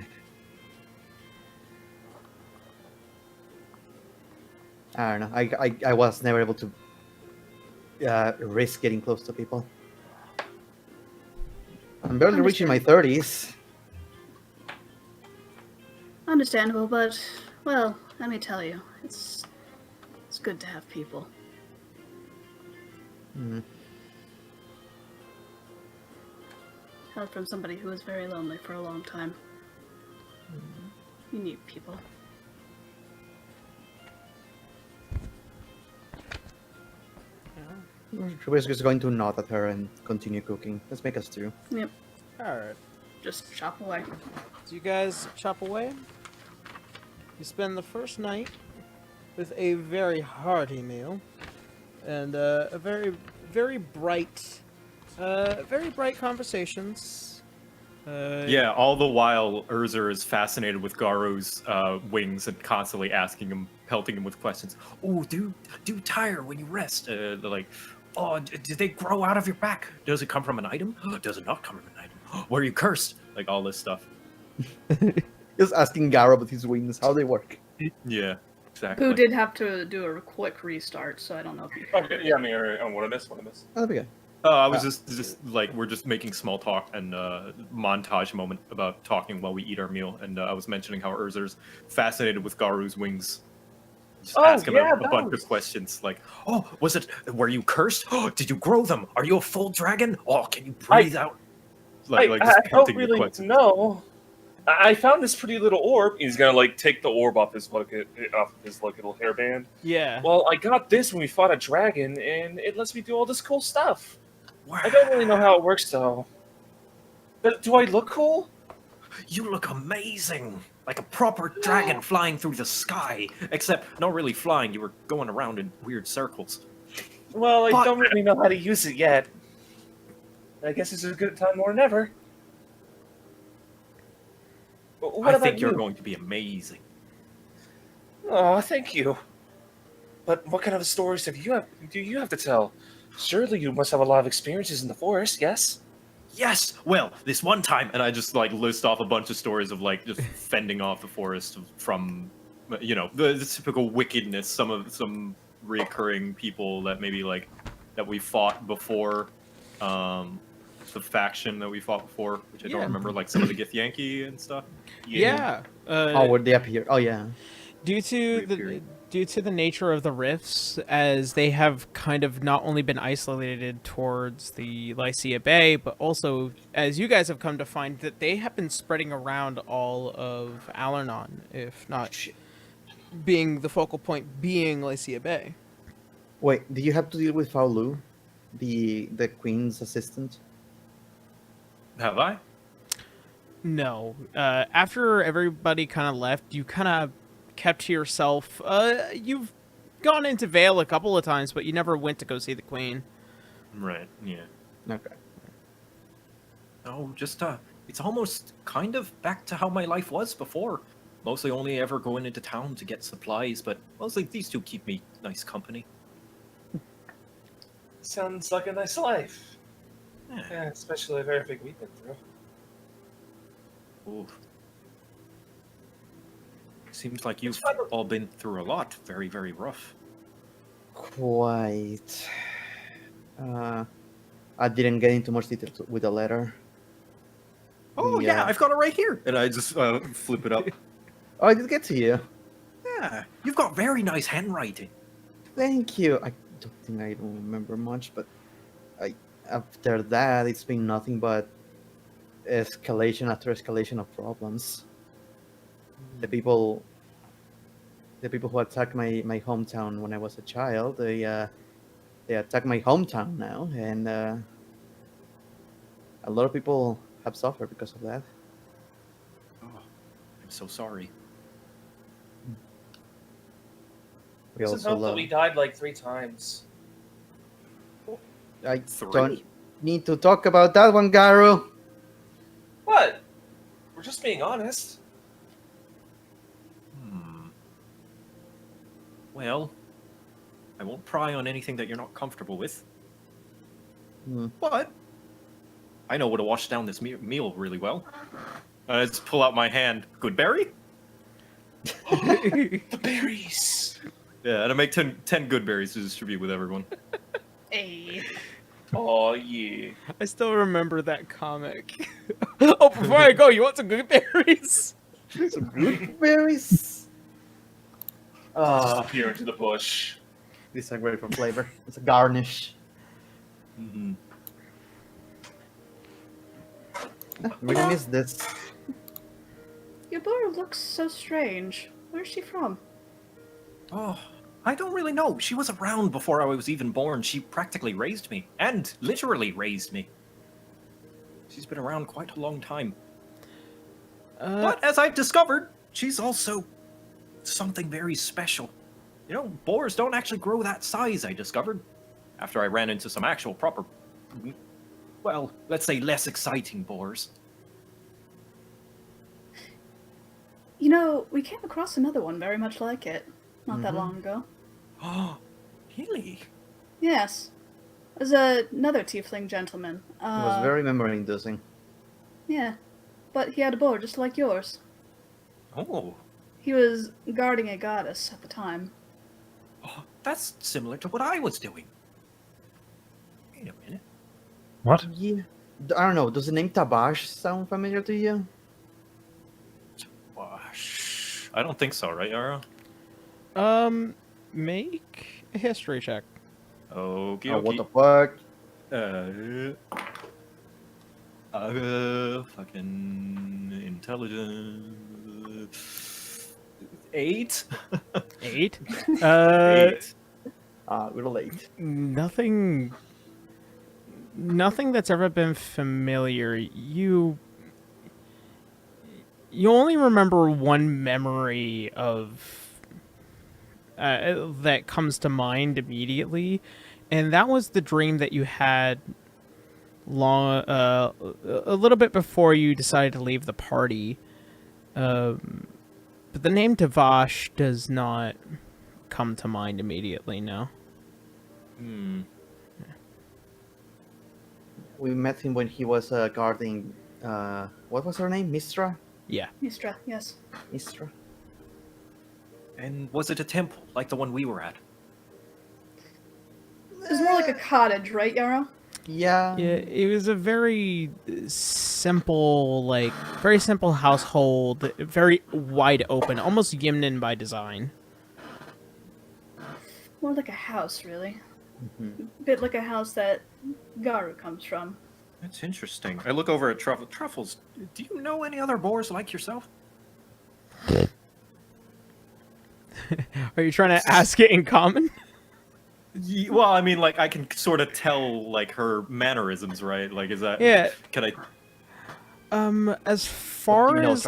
don't know. I was never able to risk getting close to people. I'm barely reaching my 30s. Understandable, but, well, let me tell you, it's good to have people. Mm. Heard from somebody who was very lonely for a long time. You need people. We're just going to nod at her and continue cooking. Let's make a stew. Yep. All right. Just chop away. So you guys chop away. You spend the first night with a very hearty meal and a very bright conversations. Yeah, all the while Urzer is fascinated with Garu's wings and constantly asking him, pelting him with questions. Oh, do you tire when you rest? They're like, oh, do they grow out of your back? Does it come from an item? Does it not come from an item? Were you cursed? Like all this stuff. Just asking Garo about his wings, how they work. Yeah, exactly. Who did have to do a quick restart, so I don't know if you... Okay, yeah, I mean, on one of this. Oh, that'd be good. I was just like, we're just making small talk and montage moment about talking while we eat our meal, and I was mentioning how Urzer's fascinated with Garu's wings. Just ask him a bunch of questions like, oh, were you cursed? Oh, did you grow them? Are you a full dragon? Oh, can you breathe out? I just don't pelting the really questions. know. I found this pretty little orb. He's gonna like take the orb off his little hairband. Yeah. Well, I got this when we fought a dragon, and it lets me do all this cool stuff. Wow. I don't really know how it works though. But do I look cool? You look amazing! Like a proper dragon flying through the sky. Except not really flying, you were going around in weird circles. Well, I But- don't really know how to use it yet. I guess it's as good a time more than ever. What I about think you're you? going to be amazing. Oh, thank you. But what kind of stories do you have to tell? Surely you must have a lot of experiences in the forest, yes? Yes! Well, this one time, and I just like list off a bunch of stories of like just fending off the forest from, you know, the typical wickedness. Some recurring people that maybe like that we fought before, the faction that we fought before, which I don't remember, like some of the Githyanki and stuff. Yeah. Where they appear. Oh, yeah. Due to the nature of the rifts, as they have kind of not only been isolated towards the Lycia Bay, but also, as you guys have come to find, that they have been spreading around all of Alernon, if not being the focal point being Lycia Bay. Wait, do you have to deal with Faolu, the queen's assistant? Have I? No. After everybody kind of left, you kind of kept to yourself. You've gone into Vale a couple of times, but you never went to go see the queen. Right. Yeah. Okay. No, just it's almost kind of back to how my life was before. Mostly only ever going into town to get supplies, but mostly these two keep me nice company. Sounds like a nice life. Yeah. Yeah, especially with everything we've been through. Oof. Seems like you've It's fun. all been through a lot. Very, very rough. Quite. I didn't get into much detail with the letter. Oh yeah, I've got it right here. And I just flip it up. Oh, I did get to you. Yeah, you've got very nice handwriting. Thank you. I don't think I don't remember much, but after that, it's been nothing but escalation after escalation of problems. The people who attacked my hometown when I was a child, they attack my hometown now, and a lot of people have suffered because of that. Oh, I'm so sorry. We Doesn't also help that we died like 3 times. I 3? don't need to talk about that one, Garu. What? We're just being honest. Well, I won't pry on anything that you're not comfortable with. Hmm. But I know how to wash down this meal really well. I just pull out my hand. Good berry? The berries. Yeah, and I make 10 good berries to distribute with everyone. Hey. Oh yeah. I still remember that comic. Oh, before I go, you want some good berries? Some blueberries. Disappear into the bush. These are great for flavor. It's a garnish. Mm-hmm. Really miss this. Your boar looks so strange. Where's she from? Oh, I don't really know. She was around before I was even born. She practically raised me. And literally raised me. She's been around quite a long time. But as I've discovered, she's also something very special. You know, boars don't actually grow that size, I discovered. After I ran into some actual proper, well, let's say less exciting boars. You know, we came across another one very much like it. Not that Mhm. long ago. Oh, really? Yes. There's another tiefling gentleman. It was very memory-inducing. Yeah. But he had a boar just like yours. Oh, He was guarding a goddess at the time. oh, that's similar to what I was doing. Wait a minute. What? Yeah. I don't know. Does the name Tabash sound familiar to you? Wash. I don't think so, right, Yara? Make a history check. Okay, Oh, what the fuck? Fucking intelligence. 8? 8. 8. We're late. Nothing that's ever been familiar. You only remember one memory of that comes to mind immediately, and that was the dream that you had a little bit before you decided to leave the party. But the name Devash does not come to mind immediately now. We met him when he was guarding. What was her name? Mistra? Yeah. Mistra, yes. Mistra? And was it a temple, like the one we were at? It was more like a cottage, right, Yarrow? Yeah. Yeah, it was a very simple, very simple household, very wide open, almost Yimnin by design. More like a house, really. Mhm. A bit like a house that Garu comes from. That's interesting. I look over at Truffles. Do you know any other boars like yourself? Are you trying to ask it in common? Well, I mean, like I can sort of tell like her mannerisms, right? Like, is that? Yeah. Can I? As far know as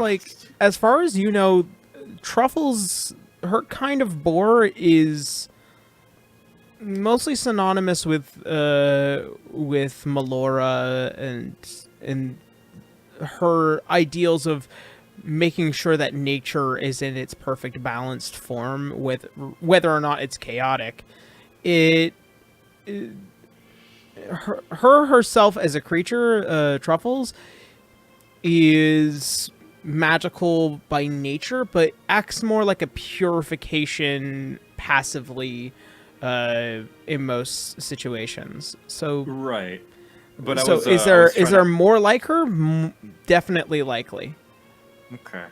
as far as you know, Truffles, her kind of boar is mostly synonymous with Melora and her ideals of making sure that nature is in its perfect balanced form, with whether or not it's chaotic. Her herself as a creature, Truffles, is magical by nature, but acts more like a purification passively in most situations. So Right. But so is there more like her? Definitely likely. Okay.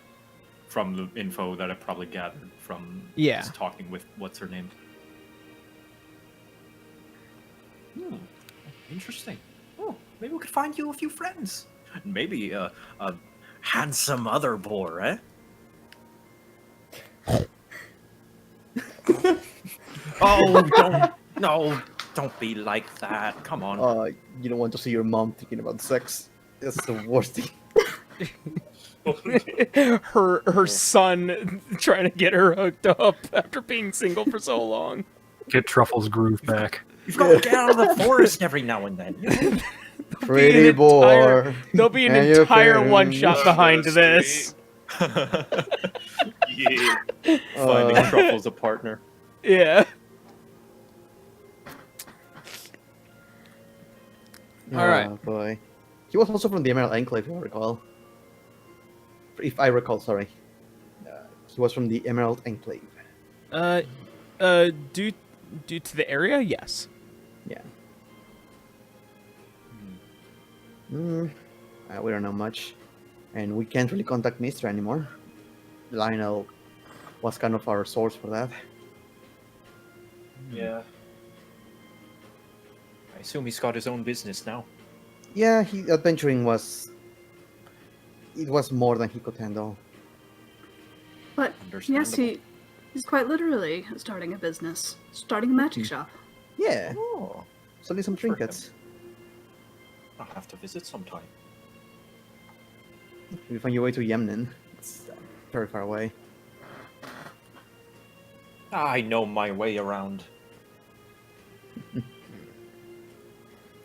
From the info that I probably gathered from Yeah. just talking with what's her name. Interesting. Oh, maybe we could find you a few friends. Maybe a handsome other boar, eh? Oh, don't be like that. Come on. You don't want to see your mom thinking about sex. That's the worst thing. her son trying to get her hooked up after being single for so long. Get Truffle's groove back. You've got to get out of the forest every now and then. You know? Pretty boar. There'll be an and your entire parents. one shot behind this. Yeah. Finding Truffles a partner. Yeah. All right. Oh, boy. He was also from the Emerald Enclave, if I recall. If I recall, sorry. He was from the Emerald Enclave. Due to the area, yes. Yeah. We don't know much. And we can't really contact Mistra anymore. Lionel was kind of our source for that. Yeah. I assume he's got his own business now. Yeah, adventuring was more than he could handle. But yes, Understandable. he's quite literally starting a business, starting a magic shop. Yeah, Oh, selling some Good for him. trinkets. I'll have to visit sometime. You find your way to Yemnin. It's very far away. I know my way around.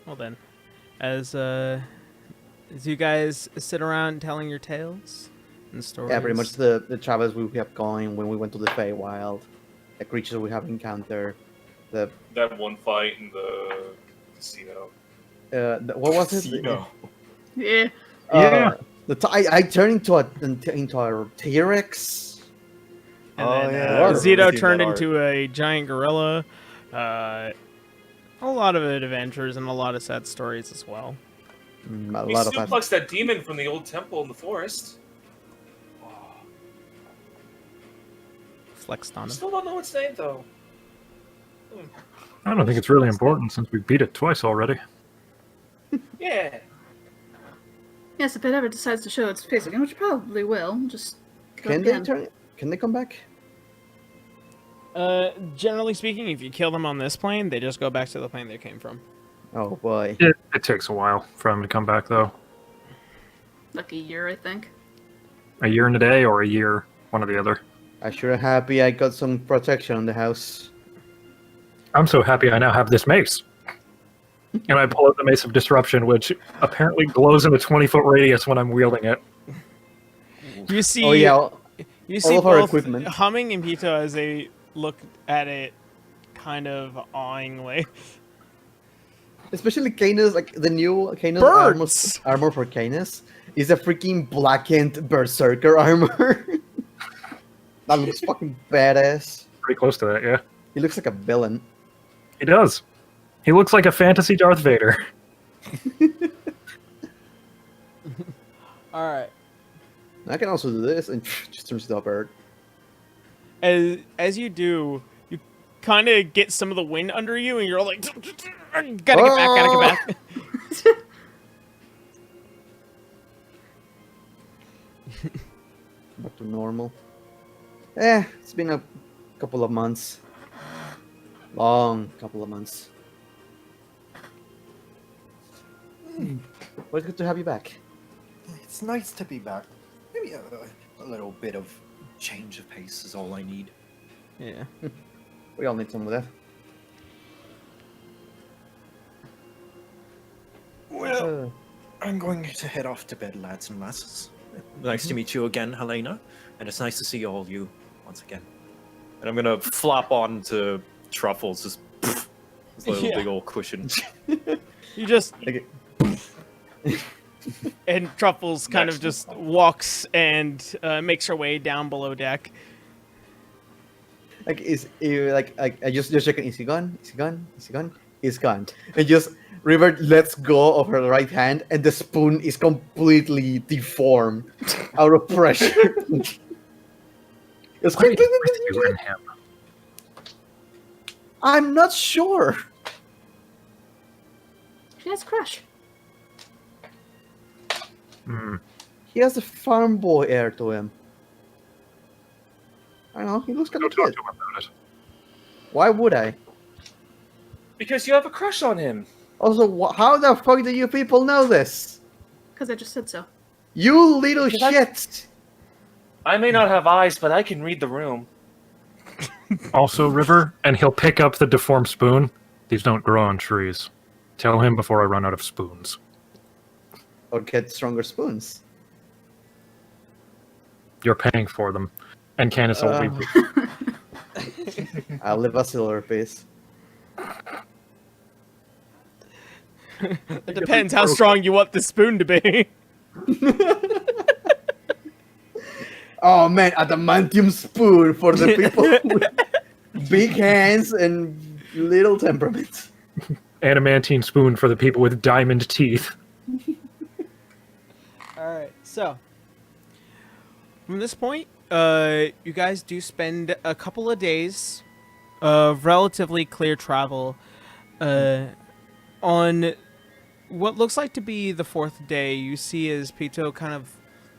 Well then, as you guys sit around telling your tales and stories. Yeah, pretty much the travels we have going when we went to the Feywild, the creatures we have encountered, That one fight in the casino. what was it? Casino. Yeah. Yeah. I turned into a T-Rex. And Oh, then yeah. Zito Seen turned that art. into a giant gorilla. A lot of adventures and a lot of sad stories as well. A We lot of suplexed that demon from the old temple in the forest. Flexed on him. Still don't know its name though. I don't think it's really important since we beat it twice already. Yeah. Yes, if it ever decides to show its face again, which it probably will, just go Can they again. turn? Can they come back? Generally speaking, if you kill them on this plane, they just go back to the plane they came from. Oh boy. It takes a while for him to come back, though. Like a year, I think. A year and a day or a year, one or the other. I'm sure happy I got some protection on the house. I'm so happy I now have this mace. And I pull out the Mace of Disruption, which apparently glows in a 20-foot radius when I'm wielding it. You see, Oh yeah. you see of our both equipment. Humming and Pito as they look at it kind of awingly. Especially Canis, like the new Canis Birds! armor for Canis is a freaking blackened berserker armor. That looks fucking badass. Pretty close to that, yeah. He looks like a villain. He does. He looks like a fantasy Darth Vader. All right. I can also do this and just turns to a bird. As you do, you kind of get some of the wind under you, and you're like, gotta get back. Back to normal. It's been a couple of months. Long couple of months. Well, it's good to have you back. It's nice to be back. Maybe a little bit of change of pace is all I need. Yeah. We all need some of that. Well, I'm going to head off to bed, lads and lasses. Nice to meet you again, Helena, and it's nice to see all you once again. And I'm gonna flop onto Truffles, just this little big old cushion. You just Okay. and Truffles kind of just walks and makes her way down below deck. Like I just checking. Is he gone? Is he gone? Is he gone? He's gone. And just River lets go of her right hand, and the spoon is completely deformed out of pressure. It's What is with you and him? I'm not sure. She has a crush. He has a farm boy air to him. I don't know. He looks kind Don't of talk cute. to him about it. Why would I? Because you have a crush on him. Also, how the fuck do you people know this? Because I just said so. You little shit! I may not have eyes, but I can read the room. Also, River, and he'll pick up the deformed spoon. These don't grow on trees. Tell him before I run out of spoons. Or get stronger spoons. You're paying for them. And Candace will leave you. I'll leave a silver piece. It depends how strong you want the spoon to be. Oh man, adamantium spoon for the people with big hands and little temperament. Adamantine spoon for the people with diamond teeth. All right, so from this point, you guys do spend a couple of days of relatively clear travel on what looks like to be the fourth day. You see as Pito kind of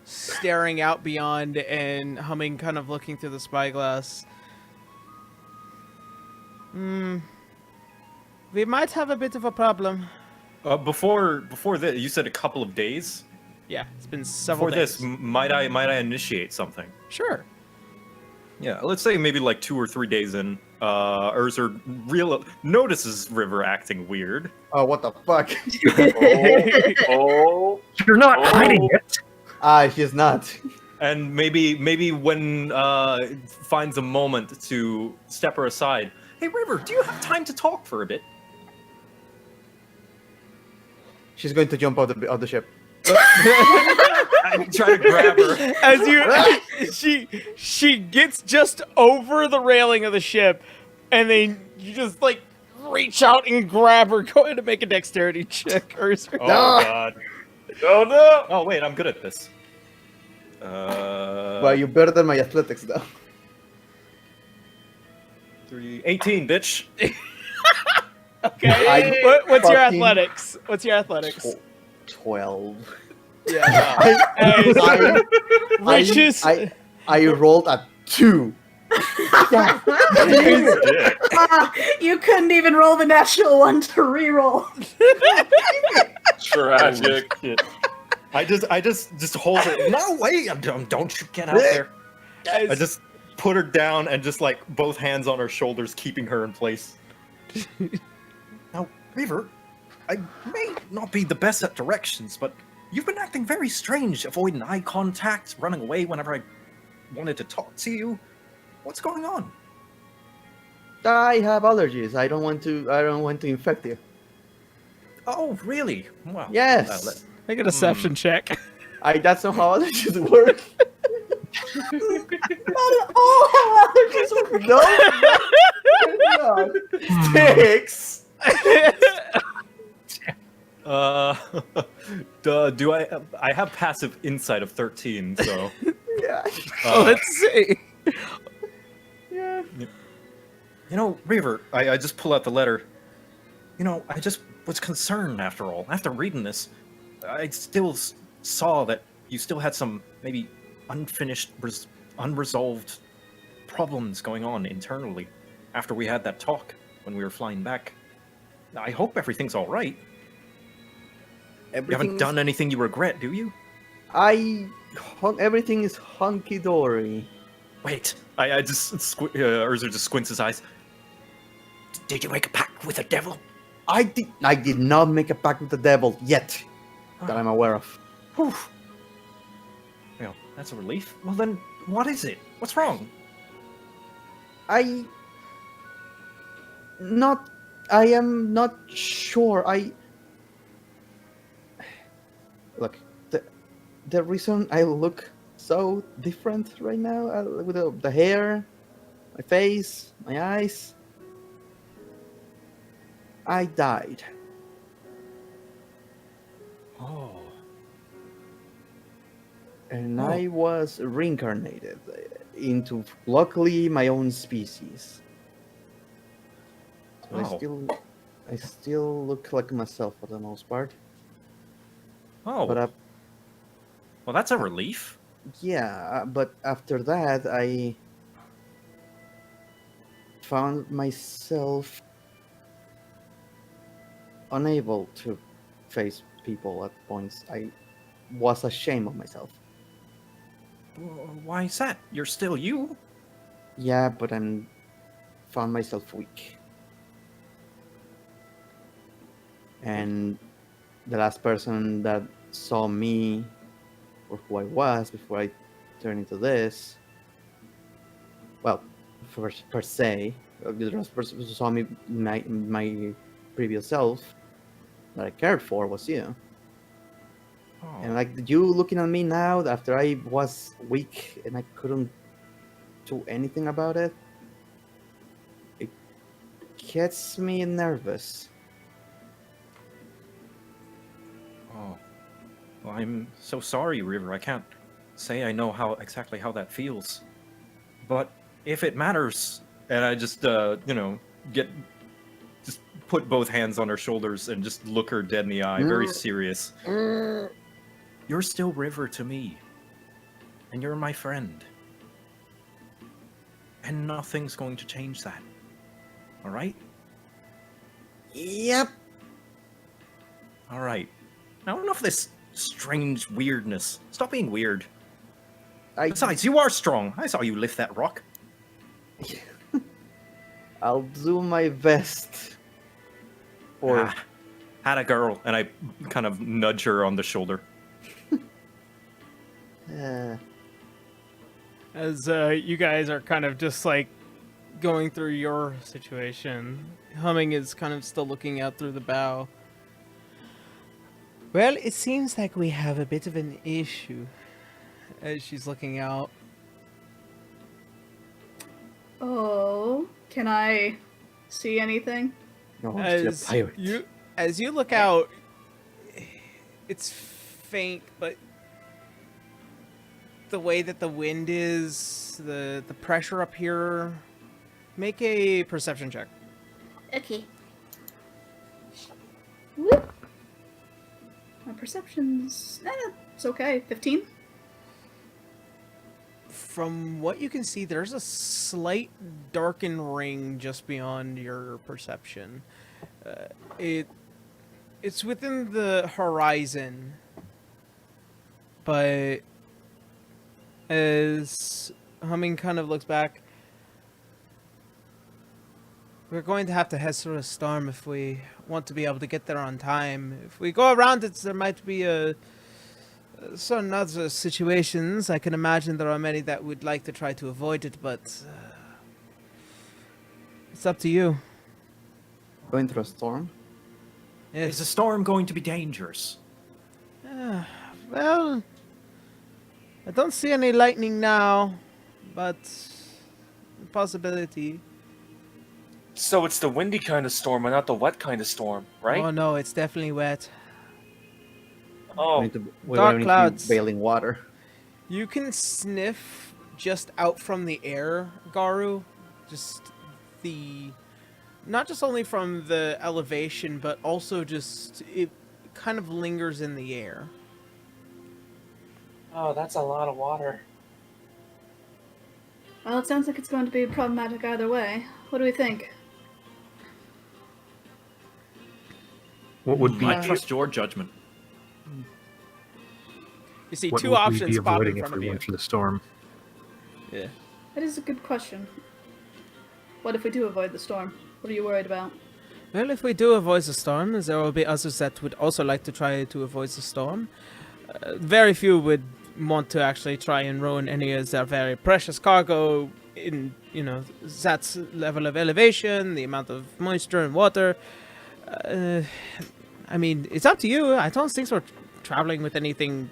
staring out beyond and humming, kind of looking through the spyglass. We might have a bit of a problem. Before this, you said a couple of days. Yeah, it's been several Before days. this, might I initiate something? Sure. Yeah, let's say maybe like 2 or 3 days in. Urzer notices River acting weird. Oh, what the fuck? Oh. You're not hiding it! She's not. And maybe when finds a moment to step her aside. Hey River, do you have time to talk for a bit? She's going to jump out of the ship. I try to grab her. As you, she gets just over the railing of the ship, and then you just like reach out and grab her. Go ahead and make a dexterity check, Urzer. Oh god. Oh no! Oh wait, I'm good at this. Well, you're better than my athletics, though. 18, bitch. Okay. What's your athletics? What's your athletics? 12. Yeah. Reaches. I rolled a 2. You couldn't even roll the natural one to reroll. Tragic. I just hold her. No way! Don't you get out there. I just put her down and just like both hands on her shoulders, keeping her in place. Now, River, I may not be the best at directions, but you've been acting very strange, avoiding eye contact, running away whenever I wanted to talk to you. What's going on? I have allergies. I don't want to infect you. Oh, really? Wow. Yes. Make a deception check. That's not how allergies work. Not at all how allergies work. No. 6. Do I have passive insight of 13, so Yeah. Let's see. Yeah. you know, River, I just pull out the letter. You know, I just was concerned after all. After reading this, I still saw that you still had some maybe unfinished, unresolved problems going on internally after we had that talk when we were flying back. I hope everything's all right. You haven't done anything you regret, do you? Everything is hunky dory. Wait, I just Urza just squints his eyes. Did you make a pact with the devil? I did not make a pact with the devil yet, that I'm aware of. Whew. Well, that's a relief. Well then, what is it? What's wrong? I am not sure. Look, the reason I look so different right now, with the hair, my face, my eyes, I died. Oh. And I was reincarnated into, luckily, my own species. So I still look like myself for the most part. Oh. But well, that's a relief. yeah, but after that, I found myself unable to face people at points. I was ashamed of myself. Why is that? You're still you. Yeah, but found myself weak. And the last person that saw me for who I was before I turned into this, well, per se, the last person who saw me, my previous self that I cared for was you. Oh. And like you looking at me now after I was weak and I couldn't do anything about it, it gets me nervous. Oh. Well, I'm so sorry, River. I can't say I know exactly how that feels. But if it matters, and I just just put both hands on her shoulders and just look her dead in the eye, very serious. You're still River to me. And you're my friend. And nothing's going to change that. Alright? Yep. Alright. Now enough of this strange weirdness. Stop being weird. Besides, you are strong. I saw you lift that rock. I'll do my best. Had a girl, and I kind of nudge her on the shoulder. As you guys are kind of just like going through your situation, Humming is kind of still looking out through the bow. Well, it seems like we have a bit of an issue. As she's looking out. Oh, can I see anything? No, I'm still a pirate. As you look out, it's faint, but the way that the wind is, the pressure up here, make a perception check. Okay. Whoop. My perception's... it's okay. 15? From what you can see, there's a slight darkened ring just beyond your perception. It's within the horizon, but as Humming kind of looks back, we're going to have to head through a storm if we want to be able to get there on time. If we go around it, there might be certain other situations. I can imagine there are many that would like to try to avoid it, but it's up to you. Going through a storm? Is the storm going to be dangerous? Well, I don't see any lightning now, but a possibility. So it's the windy kind of storm and not the wet kind of storm, right? Oh no, it's definitely wet. Oh, We're Dark going to clouds. be bailing water. You can sniff just out from the air, Garu. Just not just only from the elevation, but also just it kind of lingers in the air. oh, that's a lot of water. Well, it sounds like it's going to be problematic either way. What do we think? What would be I trust your judgment. You see what two would options we be pop in avoiding if front of we you. went for the storm? Yeah. That is a good question. What if we do avoid the storm? What are you worried about? Well, if we do avoid the storm, there will be others that would also like to try to avoid the storm. Very few would want to actually try and ruin any of their very precious cargo in, that level of elevation, the amount of moisture and water. I mean, it's up to you. I don't think we're traveling with anything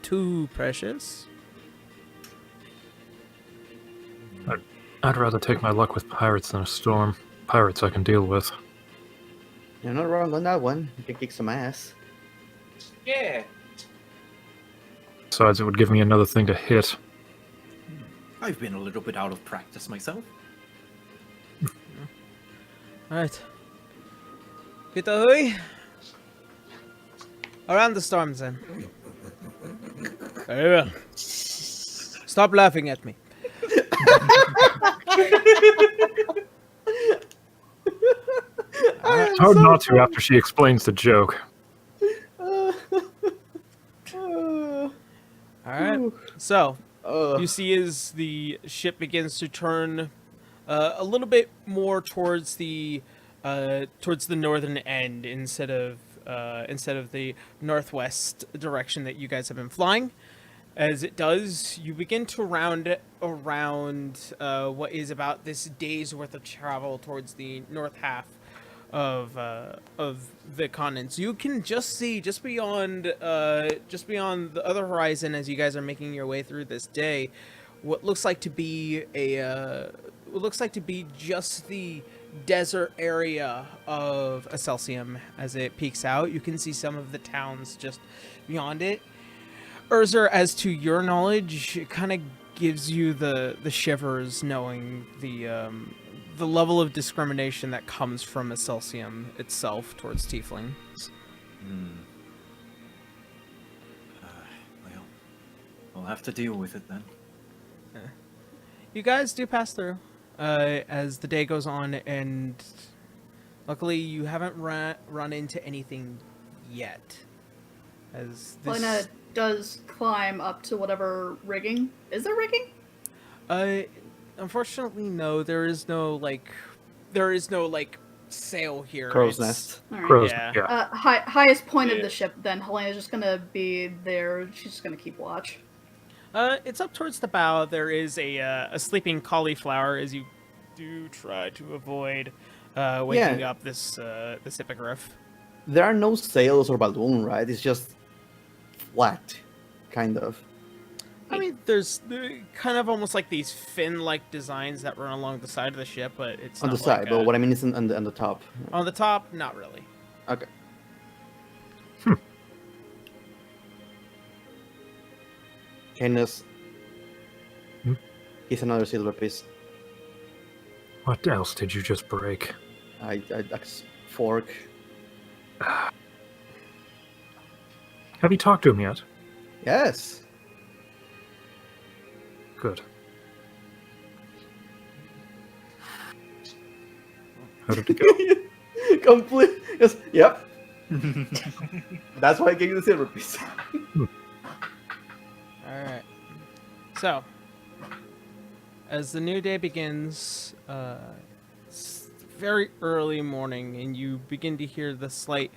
too precious. I'd rather take my luck with pirates than a storm. Pirates I can deal with. You're not wrong on that one. You can kick some ass. Yeah. Besides, it would give me another thing to hit. I've been a little bit out of practice myself. Alright. Get ahoy. Around the storms then. Very well. Stop laughing at me. It's hard not to after she explains the joke. Alright. So, you see as the ship begins to turn a little bit more towards the northern end instead of the northwest direction that you guys have been flying. As it does, you begin to round around what is about this day's worth of travel towards the north half of the continents. You can just see just beyond the other horizon as you guys are making your way through this day, what looks like to be just the desert area of Acelsium as it peeks out. You can see some of the towns just beyond it. Urzer, as to your knowledge, it kind of gives you the shivers knowing the level of discrimination that comes from Acelsium itself towards tieflings. Well, we'll have to deal with it then. You guys do pass through as the day goes on, and luckily you haven't run into anything yet. As this... Helena does climb up to whatever rigging. Is there rigging? Unfortunately, no. There is no sail here. Crow's It's- nest. All right. Crows, Yeah. yeah. Highest point of the ship, then. Helena's just gonna be there. She's just gonna keep watch. It's up towards the bow. There is a sleeping cauliflower as you do try to avoid waking up this hippogriff. There are no sails or balloon, right? It's just flat, kind of. I mean, there's kind of almost like these fin-like designs that run along the side of the ship, but it's On the not side, like but what I mean is on the top. on the top, not really. Okay. Canis. Here's another silver piece. What else did you just break? Fork. Have you talked to him yet? Yes. Good. How did it go? Complete. Yes. Yep. That's why I gave you the silver piece. Alright. So, as the new day begins, it's very early morning, and you begin to hear the slight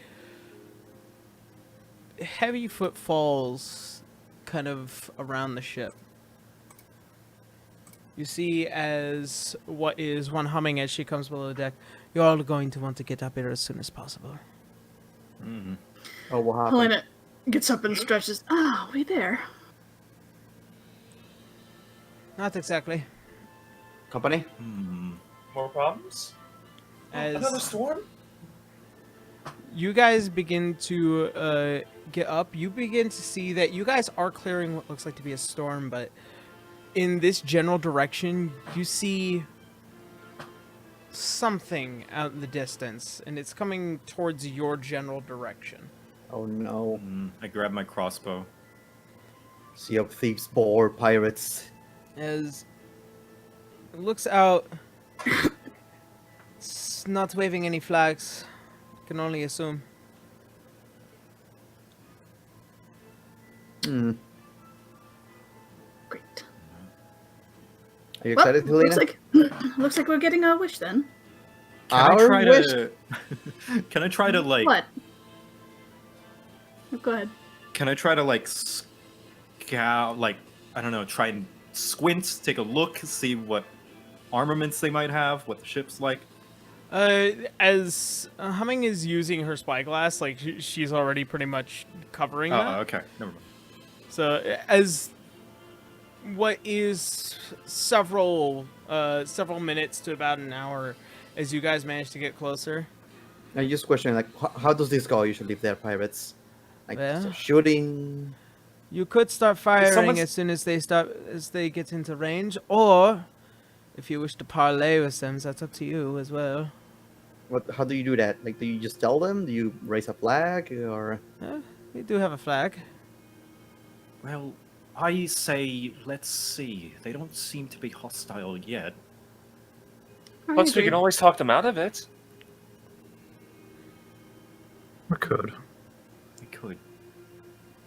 heavy footfalls kind of around the ship. You see as what is one humming as she comes below deck, you're all going to want to get up here as soon as possible. Oh, what happened? Helena gets up and stretches. Ah, we there. Not exactly. Company? More problems? Another As storm? you guys begin to get up, you begin to see that you guys are clearing what looks like to be a storm, but in this general direction, you see something out in the distance, and it's coming towards your general direction. Oh no. I grab my crossbow. Sea of Thieves, boar, pirates. As looks out. It's not waving any flags. Can only assume. Hmm. Great. Are you Well, excited, Helena? looks like we're getting our wish then. Can I Our try wish? to? Can I try to like? What? Go ahead. Can I try to like scout? Like I don't know. Try and squint, take a look, see what armaments they might have, what the ship's like. As Humming is using her spyglass, like she's already pretty much covering that. Oh, okay. Never mind. So as what is several minutes to about an hour, as you guys manage to get closer. I just question, like, how does this go usually if they're pirates? Like, Well, so shooting? You could start firing someone's- as soon as they get into range, or if you wish to parlay with them, that's up to you as well. How do you do that? Like, do you just tell them? Do you raise a flag? Or We do have a flag. Well, I say let's see. They don't seem to be hostile yet. I Plus, we agree. can always talk them out of it. We could. We could.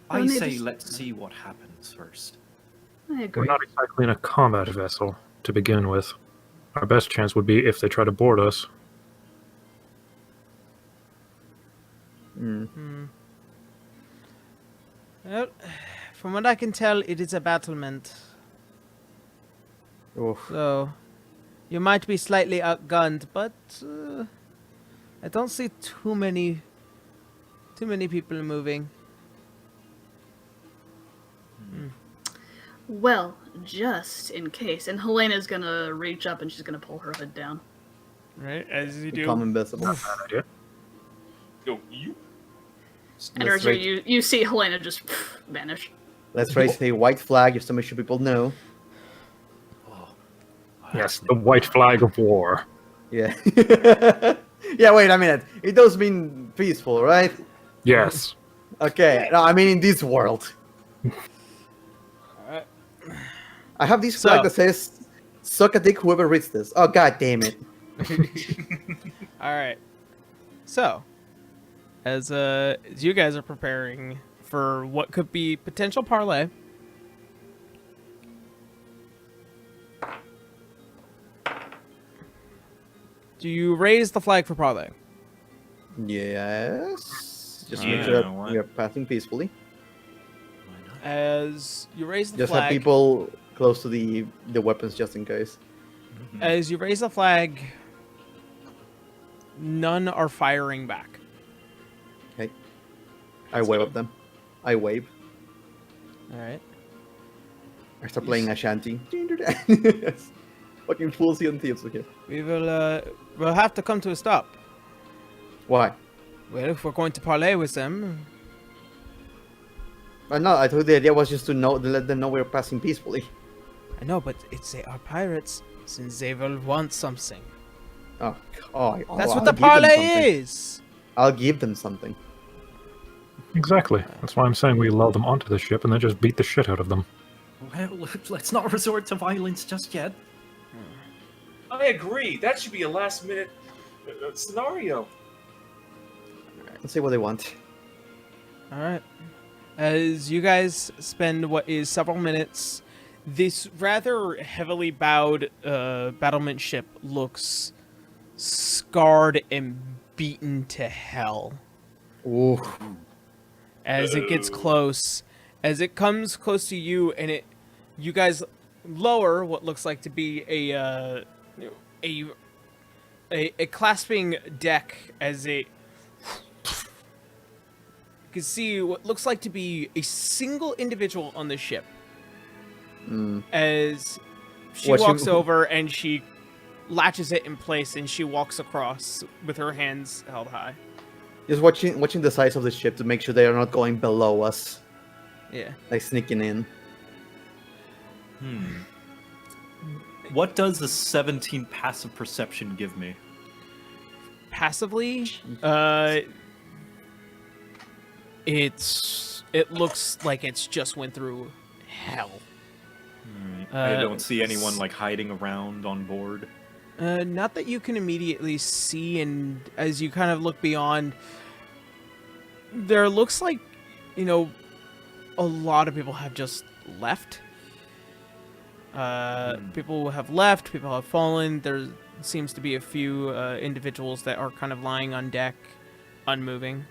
Well, I they say just- let's see what happens first. I We're agree. not exactly in a combat vessel to begin with. Our best chance would be if they try to board us. Well, from what I can tell, it is a battlement. Oof. So, you might be slightly outgunned, but I don't see too many people moving. Well, just in case. And Helena's gonna reach up and she's gonna pull her hood down. Right, as you do. Become invisible. Bad idea. Yo, you. And Let's Urza, raise- you see Helena just vanish. Let's raise a white flag just to make sure people know. Oh, Yes, the white flag of war. Yeah. Yeah, wait a minute. It does mean peaceful, right? Yes. Okay. No, I mean in this world. Alright. I have this flag So- that says, suck a dick whoever reads this. Oh, god damn it. Alright. So, as you guys are preparing for what could be potential parlay, do you raise the flag for parlay? Yes. Just Yeah, make sure that why- we are passing peacefully. why not? As you raise the Just flag, have people close to the weapons just in case. as you raise the flag, none are firing back. Okay. I wave at them. I wave. Alright. I start playing Ashanti. Fucking fools and thieves, okay. We will we'll have to come to a stop. Why? Well, if we're going to parlay with them, No, I thought the idea was just to let them know we're passing peacefully. I know, but they are pirates, since they will want something. That's That's what the parlay is. I'll give them something. Exactly. That's why I'm saying we lull them onto the ship and then just beat the shit out of them. Well, let's not resort to violence just yet. I agree. That should be a last-minute scenario. Let's see what they want. Alright. As you guys spend what is several minutes, this rather heavily bowed battlement ship looks scarred and beaten to hell. Ooh. As it gets close, as it comes close to you, and you guys lower what looks like to be a clasping deck as it. You can see what looks like to be a single individual on the ship. As she What, she- walks over and she latches it in place, and she walks across with her hands held high. Just watching the size of the ship to make sure they are not going below us, Yeah. like sneaking in. What does the 17 passive perception give me? Passively, it looks like it's just went through hell. I don't see anyone like hiding around on board. Not that you can immediately see, and as you kind of look beyond, there looks like, you know, a lot of people have just left. People have left, people have fallen. There seems to be a few individuals that are kind of lying on deck, unmoving.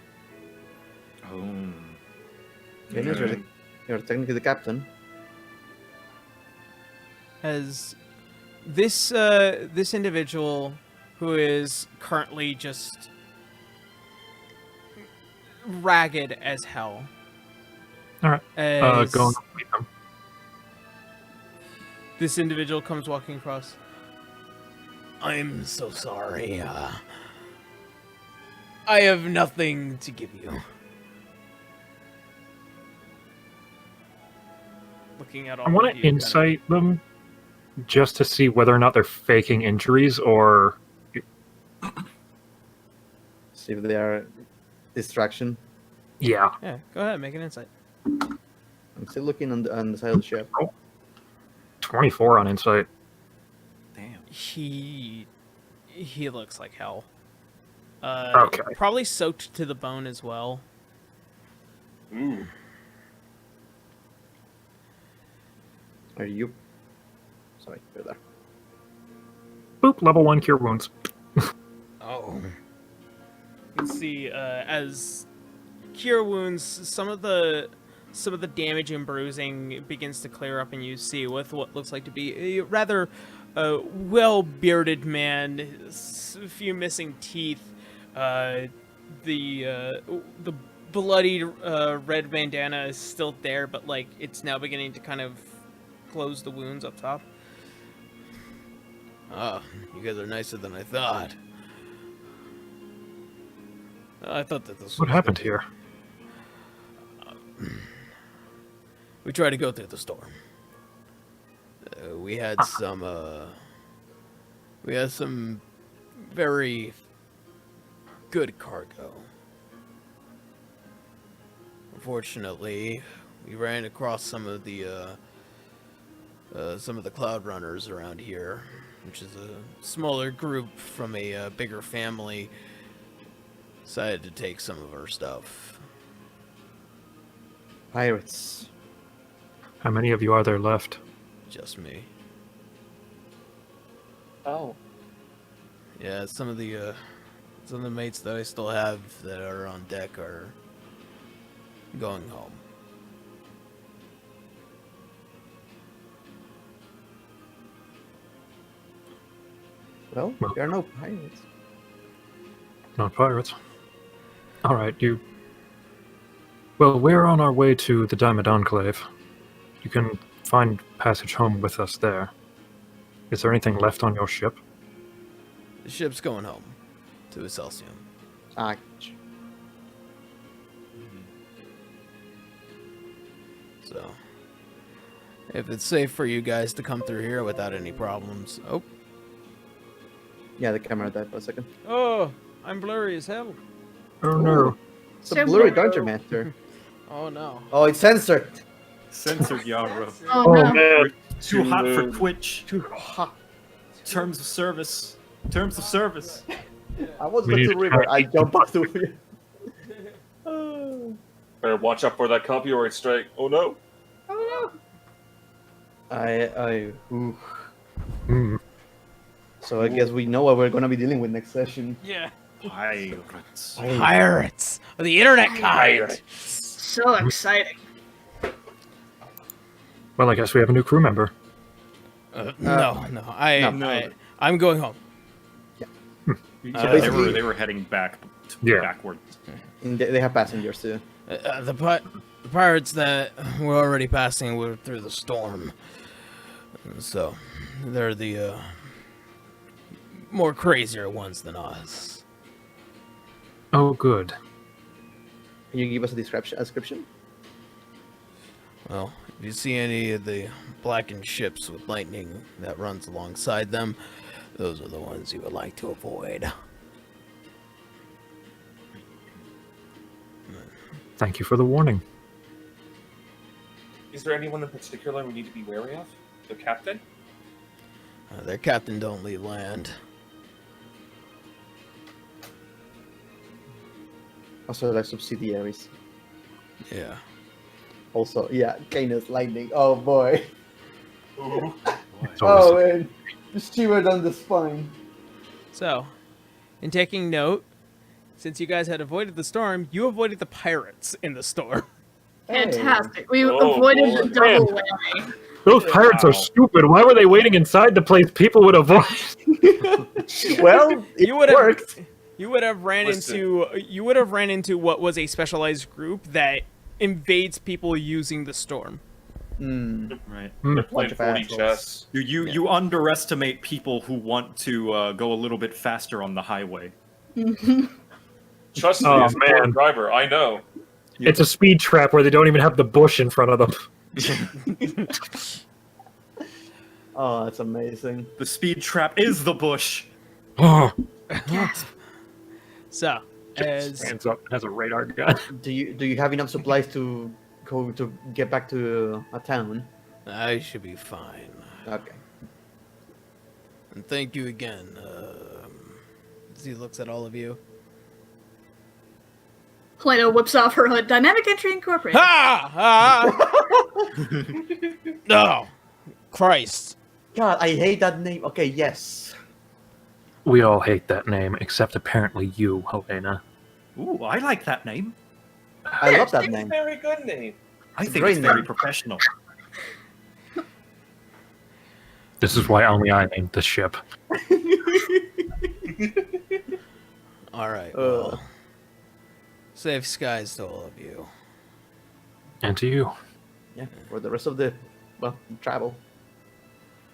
Oh. Dennis, you're technically the captain. As this individual, who is currently just ragged as hell. All right. As Go and meet them. this individual comes walking across. I'm so sorry. I have nothing to give you. Looking at all I want of to you, kind of- insight them just to see whether or not they're faking injuries or. See if they are distraction. Yeah. Yeah, go ahead, make an insight. I'm still looking on the side of the ship. 24 on insight. Damn. He looks like hell. Okay. Probably soaked to the bone as well. Ooh. Are you? Sorry, you're there. Boop. Level 1 cure wounds. Oh. You can see as cure wounds, some of the damage and bruising begins to clear up, and you see with what looks like to be a rather well-bearded man, a few missing teeth, the bloody red bandana is still there, but like it's now beginning to kind of close the wounds up top. Ah, you guys are nicer than I thought. I thought that this. What happened here? We tried to go through the storm. We had some very good cargo. Unfortunately, we ran across some of the cloud runners around here, which is a smaller group from a bigger family. Decided to take some of our stuff. Pirates. How many of you are there left? Just me. Oh. Yeah, some of the mates that I still have that are on deck are going home. Well, there are no pirates. Not pirates. Alright, Well, we're on our way to the Diamond Enclave. You can find passage home with us there. Is there anything left on your ship? The ship's going home to Excelsior. Ah, So, if it's safe for you guys to come through here without any problems. Oh. yeah, the camera died for a second. Oh, I'm blurry as hell. Oh no. It's a So blurry blurry. dungeon master. Oh no. Oh, it's censored. Censored Yara. Oh, no. man. Too hot for Twitch. Too hot. Terms of service. Terms of service. I was We going need to to river. try- I jumped off the Better watch out for that copyright strike. Oh no. Ooh. Hmm. So I guess we know what we're going to be dealing with next session. Yeah. Pirates. Pirates. The internet kind. So exciting. Well, I guess we have a new crew member. No. I'm going home. Yeah, basically- they were heading backwards. And they have passengers too. The pirates that were already passing were through the storm. So, they're the more crazier ones than us. Oh, good. Can you give us a description? Well, if you see any of the blackened ships with lightning that runs alongside them, those are the ones you would like to avoid. Thank you for the warning. Is there anyone in particular we need to be wary of? The captain? Their captain don't leave land. Also, like subsidiaries. Yeah. Also, yeah, Canis Lightning. Oh boy. It's Oh always- man. Just shivered on the spine. So, in taking note, since you guys had avoided the storm, you avoided the pirates in the storm. Fantastic. We Oh, avoided boy. the double whammy. Those pirates are stupid. Why were they waiting inside the place people would avoid? Well, it You would have worked. You would have ran into what was a specialized group that invades people using the storm. Right. They're playing Bunch of 40 assholes. chess. You underestimate people who want to go a little bit faster on the highway. Trust me, Oh, as a poor man. driver, I know. It's a speed trap where they don't even have the bush in front of them. Oh, that's amazing. The speed trap is the bush. Oh, So, as stands up, has a radar gun. Do you have enough supplies to go to get back to a town? I should be fine. Okay. And thank you again. As he looks at all of you. Helena whips off her hood. Dynamic Entry Incorporated. No, Christ. God, I hate that name. Okay, yes. We all hate that name, except apparently you, Helena. Ooh, I like that name. I love that It's a name. very good name. I think Great it's very name. professional. This is why only I named the ship. All right. Well, safe skies to all of you. And to you. Yeah, for the rest of the travel.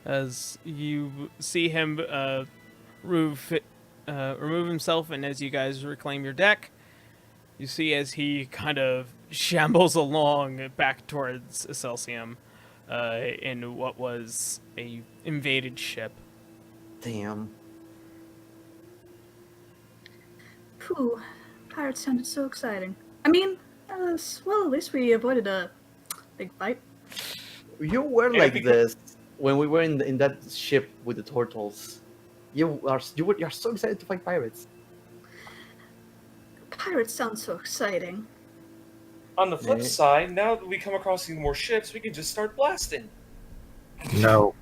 As you see him remove himself, and as you guys reclaim your deck, you see as he kind of shambles along back towards Excelsium in what was a invaded ship. Damn. Phew. Pirates sounded so exciting. I mean, well, at least we avoided a big fight. You were Yeah, like because- this when we were in that ship with the turtles. You're so excited to fight pirates. Pirates sound so exciting. On the flip Yeah. side, now that we come across even more ships, we can just start blasting. No.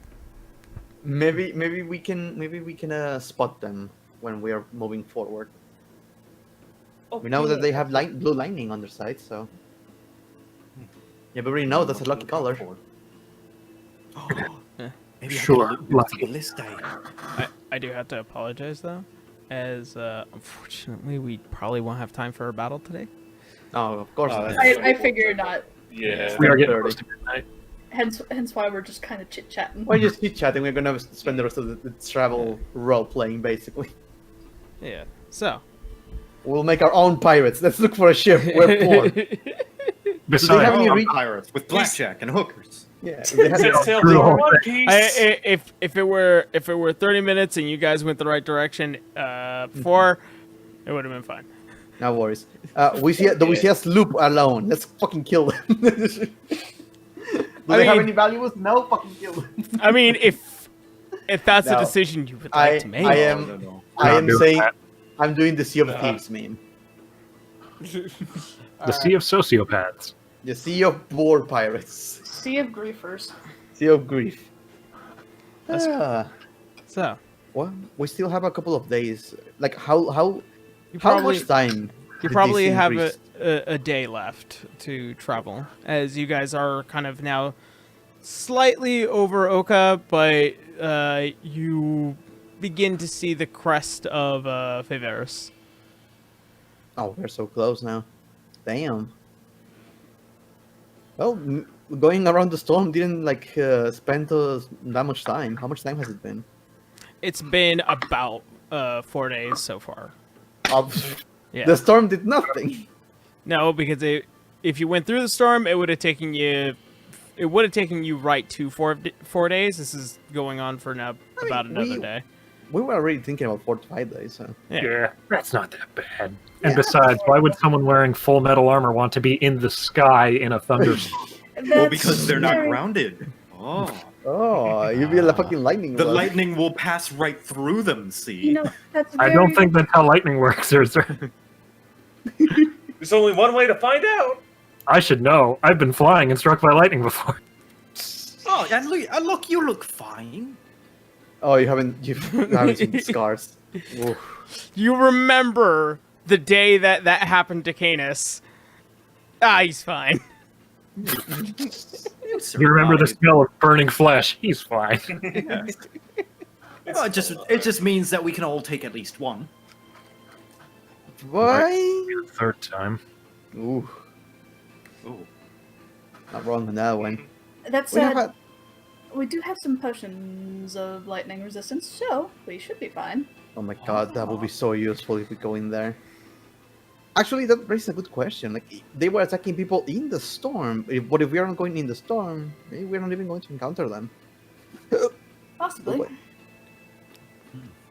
Maybe we can spot them when we are moving forward. Oh, We know that yeah. they have blue lining on their side, so yeah, but we already know that's a lucky color. Maybe Sure, I can lucky. take a list day. I do have to apologize though, as unfortunately we probably won't have time for a battle today. Oh, of course. Oh, not. that's- I figured not. Yeah. We are getting 30. close to midnight. Hence why we're just kind of chit chatting. We're just chit chatting. We're gonna spend the rest of the travel role playing, basically. Yeah. So. We'll make our own pirates. Let's look for a ship. We're poor. Besides, have any Oh, re- pirates with blackjack and hookers. Yeah. They have Set sail Through to the whole One thing. Piece. If it were 30 minutes and you guys went the right direction before, it would have been fine. No worries. We see a sloop alone. Let's fucking kill them. Do I they have mean- any valuables? No, fucking kill them. I mean, if that's a No. decision you would like to make. I am No. I Not am doing saying that. I'm doing the Sea of Thieves meme. The Sea of Sociopaths. The Sea of War Pirates. Sea of Griefers. Sea of Grief. That's- Ah, So well, we still have a couple of days. Like how you how probably much time? you did probably this have increase? a day left to travel, as you guys are kind of now slightly over Oka, but you begin to see the crest of Faveras. Oh, we're so close now. Damn. Well, going around the storm didn't spend that much time. How much time has it been? It's been about 4 days so far. Yeah. The storm did nothing. No, because if you went through the storm, it would have taken you right to 4 days. This is going on for now about another day. We were already thinking about 4 to 5 days. So. Yeah. That's not that bad. And besides, why would someone wearing full metal armor want to be in the sky in a thunderstorm? Well, because they're not grounded. Oh. Oh, you'd be a fucking lightning. The bug. lightning will pass right through them, see? You know, that's I very... don't think that's how lightning works, sir. There's only one way to find out. I should know. I've been flying and struck by lightning before. Oh, and look, you look fine. Oh, you haven't seen the scars. Oof. You remember the day that happened to Canis. He's fine. You remember the smell of burning flesh. He's fine. Well, it just means that we can all take at least one. Why? Third time. Ooh, Ooh. not wrong on that one. That We have said, a- we do have some potions of lightning resistance, so we should be fine. Oh my god, that would be so useful if we go in there. Actually, that raises a good question. Like, they were attacking people in the storm. What if we aren't going in the storm? Maybe we're not even going to encounter them. Possibly. What?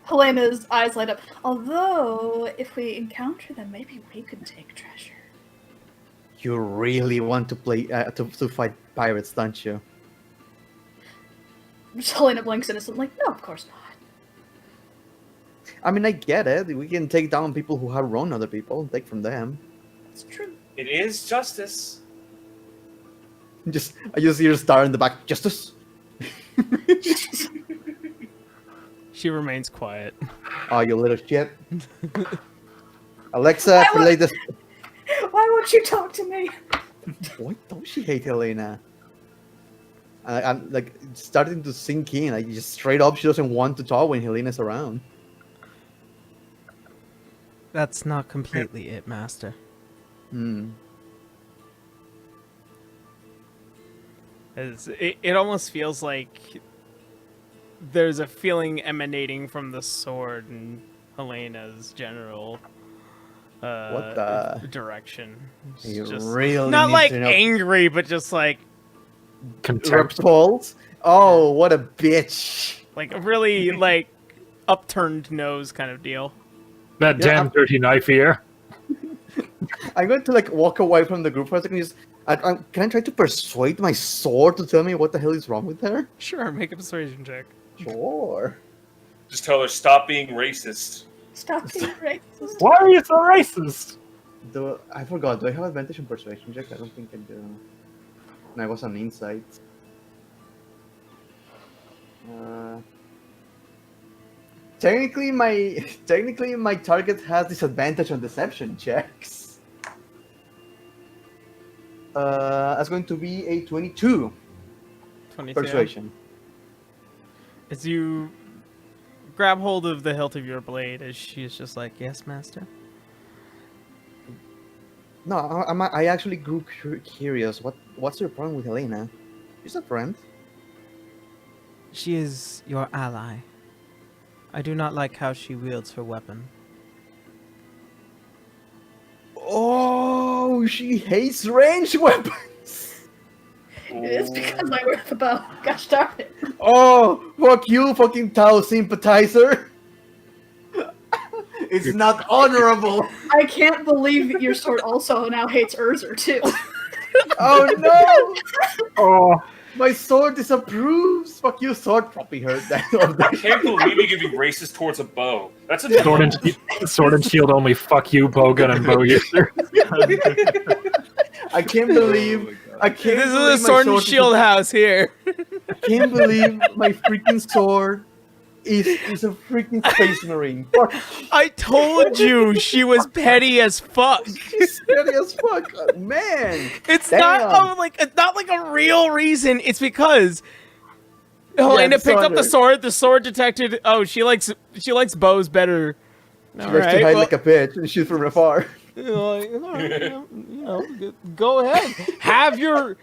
Helena's eyes light up. Although, if we encounter them, maybe we could take treasure. You really want to play to fight pirates, don't you? Helena blinks innocently. No, of course not. I mean, I get it. We can take down people who have wronged other people. Take from them. It's true. It is justice. I just hear a star in the back. Justice. She remains quiet. Oh, you little shit. Alexa, play this. Why won't you talk to me? Why don't she hate Helena? I'm like starting to sink in. Like just straight up, she doesn't want to talk when Helena's around. That's not completely it, Master. Hmm. It almost feels like there's a feeling emanating from the sword and Helena's general What the? direction. It's You just really not need like to know. angry, but just like Contempt. Repulse? Oh, what a bitch! a really like upturned nose kind of deal. That Yeah, damn dirty knife here. I'm going to like walk away from the group for a second. Can I try to persuade my sword to tell me what the hell is wrong with her? Sure, make a persuasion check. Sure. Just tell her stop being racist. Stop being racist. Why are you so racist? I forgot. Do I have advantage on persuasion check? I don't think I do. No, I was on insight. Technically, my target has disadvantage on deception checks. That's going to be a 22 22. persuasion. As you grab hold of the hilt of your blade, as she is just like, "Yes, master." No, I actually grew curious. What's your problem with Helena? She's a friend. She is your ally. I do not like how she wields her weapon. Oh, she hates ranged weapons. It is because I wear the bow. Gosh darn it. Oh, fuck you, fucking Tao sympathizer. It's not honorable. I can't believe your sword also now hates Urzer too. Oh no! Oh, My sword disapproves. Fuck you, sword. Probably heard that. I can't believe you can be racist towards a bow. That's a sword and shield only. Fuck you, bowgun and bow user. I can't believe. I can't. This is believe a my sword and shield house here. I can't believe my freaking sword is a freaking space marine. Fuck. I told you she was petty as fuck. She's petty as fuck, man. It's Damn. not like a real reason. It's because Helena picked up the sword. The sword detected. Oh, she likes bows better. She likes to hide like a bitch and shoot from afar. Go ahead. Have your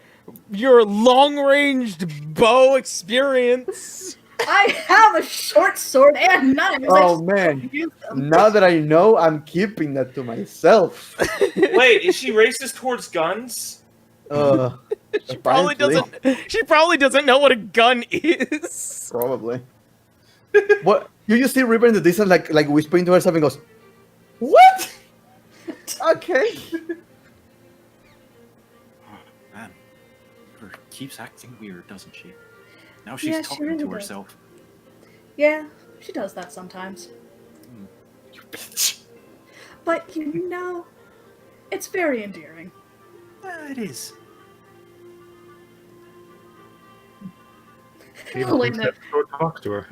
long-ranged bow experience. I have a short sword and none. Oh man! Now that I know, I'm keeping that to myself. Wait, is she racist towards guns? She probably doesn't know what a gun is. Probably. What you just see River in the distance, like whispering to herself, and goes, "What?" Okay. Man, her keeps acting weird, doesn't she? Now she's Yeah, she talking really to does. herself. Yeah, she does that sometimes. You bitch. But it's very endearing. It is. Even Helena, to go talk to her.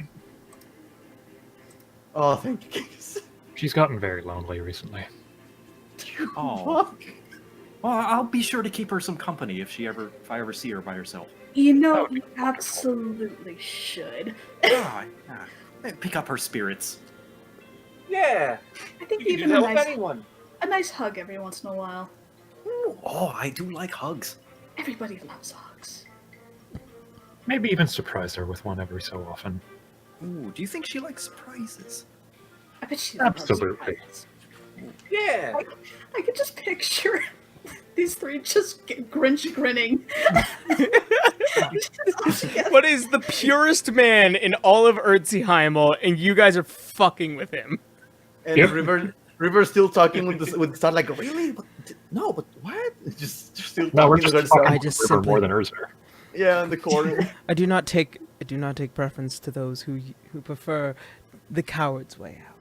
Oh, thank you, Kings. She's gotten very lonely recently. Oh. Fuck. Well, I'll be sure to keep her some company if I ever see her by herself. you absolutely should. Yeah. Pick up her spirits. Yeah, I think you can do even that with anyone. a nice hug every once in a while. Oh, I do like hugs. Everybody loves hugs. Maybe even surprise her with one every so often. Ooh, do you think she likes surprises? I bet she Absolutely. loves surprises. Yeah. I could just picture these three just Grinch grinning. What is the purest man in all of Erziheimel, and you guys are fucking with him? And Yep. River's still talking with the star, like, really? No, but what? Just still No, we're talking just to herself. I talking just to River simply- more than Urzer. Yeah, in the corner. I do not take preference to those who prefer the coward's way out.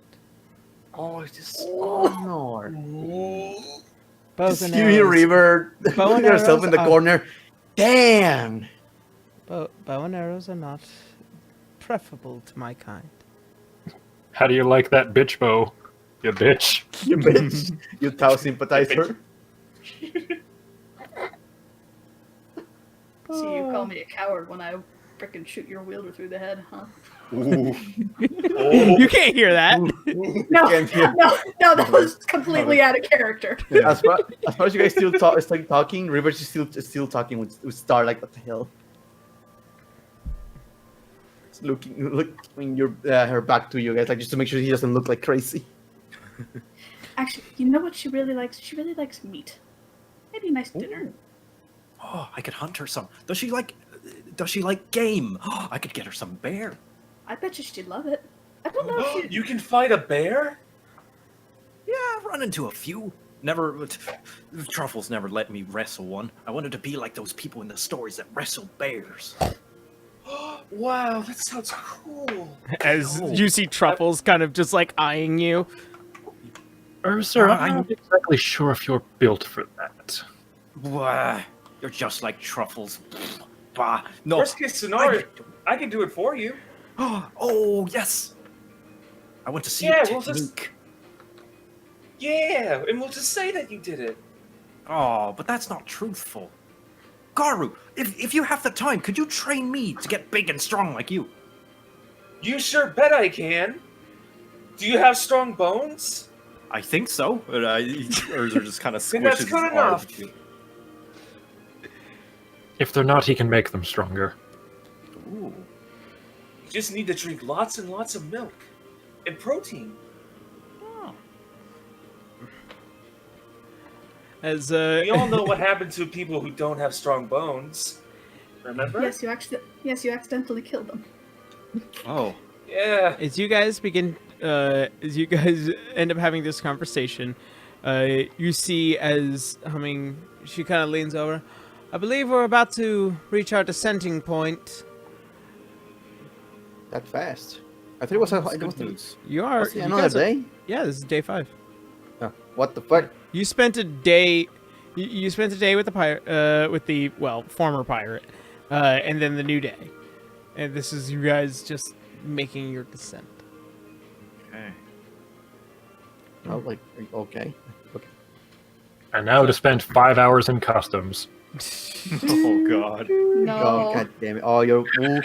Oh, it's just no. Bows Just and hear arrows. River Bow and herself in the arrows are- corner. Damn. Bow and arrows are not preferable to my kind. How do you like that bitch bow? You bitch. You bitch. You Tao sympathizer. So you call me a coward when I frickin' shoot your wielder through the head, huh? You can't hear that. No, Can't hear. no, that was completely out of character. As far as you guys still talking, River's is still talking with Star, like, what the hell? It's looking your her back to you guys, like, just to make sure he doesn't look like crazy. Actually, you know what she really likes? She really likes meat. Maybe a nice dinner. Oh, I could hunt her some. Does she like game? Oh, I could get her some bear. I bet you she'd love it. I don't know if she... You can fight a bear? Yeah, I've run into a few. Never, Truffles never let me wrestle one. I wanted to be like those people in the stories that wrestle bears. Wow, that sounds cool. As you see Truffles kind of just like eyeing you. Urzer, I'm not exactly sure if you're built for that. Wah, you're just like Truffles. Bah, no. Worst case scenario, I can do it for you. Oh, yes. I want to see Yeah, your we'll just- technique. Yeah, and we'll just say that you did it. Oh, but that's not truthful. Garu, if you have the time, could you train me to get big and strong like you? You sure bet I can. Do you have strong bones? I think so. But Urzer just kind of Then that's squishes good his arm. enough. If they're not, he can make them stronger. Ooh. You just need to drink lots and lots of milk and protein. As We all know what happens to people who don't have strong bones. Remember? Yes, you accidentally killed them. Oh. Yeah. as you guys end up having this conversation, you see as she kind of leans over. I believe we're about to reach our descending point. That fast? I thought it was Good news. You are. Was it you another guys are- day? Yeah, this is day 5. Oh, what the fuck? You spent a day. You spent a day with the pirate, with the former pirate, and then the new day, and this is you guys just making your descent. Okay. Oh, like, okay. And now to spend 5 hours in customs. Oh god. No. Oh, god damn it. Oh, you're... Ooh.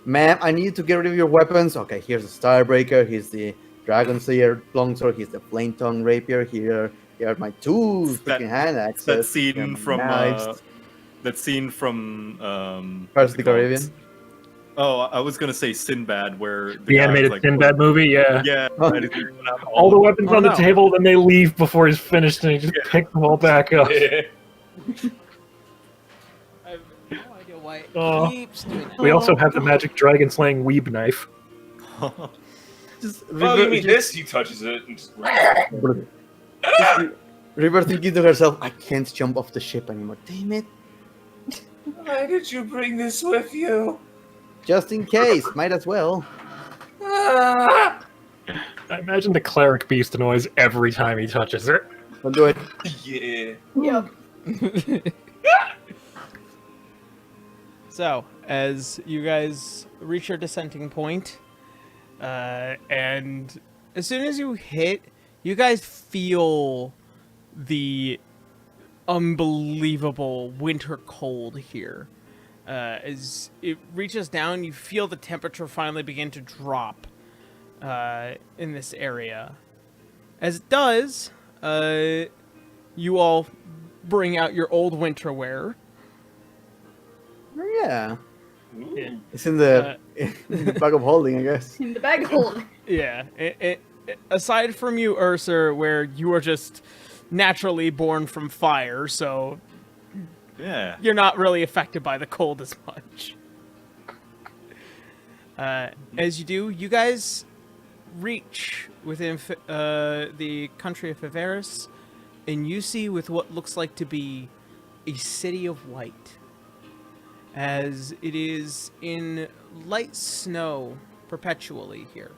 Ma'am, I need to get rid of your weapons. Okay, here's the Starbreaker, here's the Dragon Slayer longsword, here's the Flame Tongue Rapier, here are my two That- freaking hand axes. That here are scene my from knives. Pirates Pirates of the Caribbean. Oh, I was gonna say Sinbad, where The guy's animated like, Sinbad movie, yeah. Yeah, Oh. right, he's going out All the weapons Oh, on the no. table, then they leave before he's finished, and he just picks them all back up. I have no idea why it Oh. keeps doing that. We also have the magic dragon slaying weeb knife. Just Oh, River, you mean this? He touches it and just... River thinking to herself, I can't jump off the ship anymore. Damn it. Why did you bring this with you? Just in case, might as well. Ah! I imagine the cleric beast noise every time he touches it. Don't do it. Yeah. Yep. So, as you guys reach your descending point, and as soon as you hit, you guys feel the unbelievable winter cold here. As it reaches down, you feel the temperature finally begin to drop in this area. As it does, you all bring out your old winter wear. Oh, yeah. Yeah. It's in the, in the bag of holding, I guess. In the bag hold. Yeah. Aside from you, Ursa, where you are just naturally born from fire, so Yeah. you're not really affected by the cold as much. As you do, you guys reach within the country of Faveras, and you see with what looks like to be a city of light, as it is in light snow perpetually here.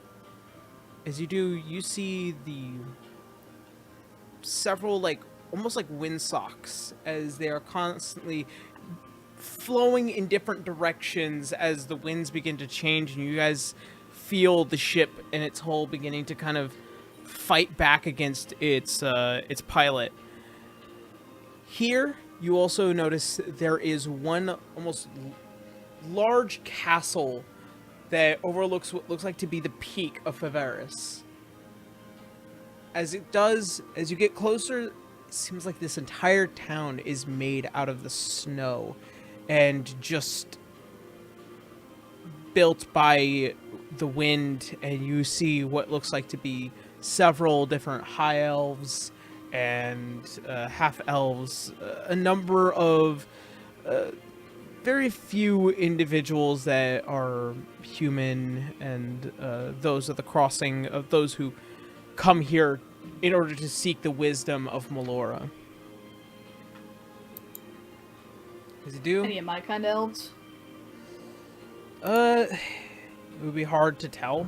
As you do, you see the several, like, almost like windsocks, as they are constantly flowing in different directions as the winds begin to change, and you guys feel the ship and its hull beginning to kind of fight back against its pilot. Here, you also notice there is one almost large castle that overlooks what looks like to be the peak of Faveras. As it does, as you get closer, it seems like this entire town is made out of the snow and just built by the wind, and you see what looks like to be several different high elves and half elves, a number of very few individuals that are human, and those of the crossing of those who come here in order to seek the wisdom of Melora. Does it do? Any of my kind of elves? It would be hard to tell,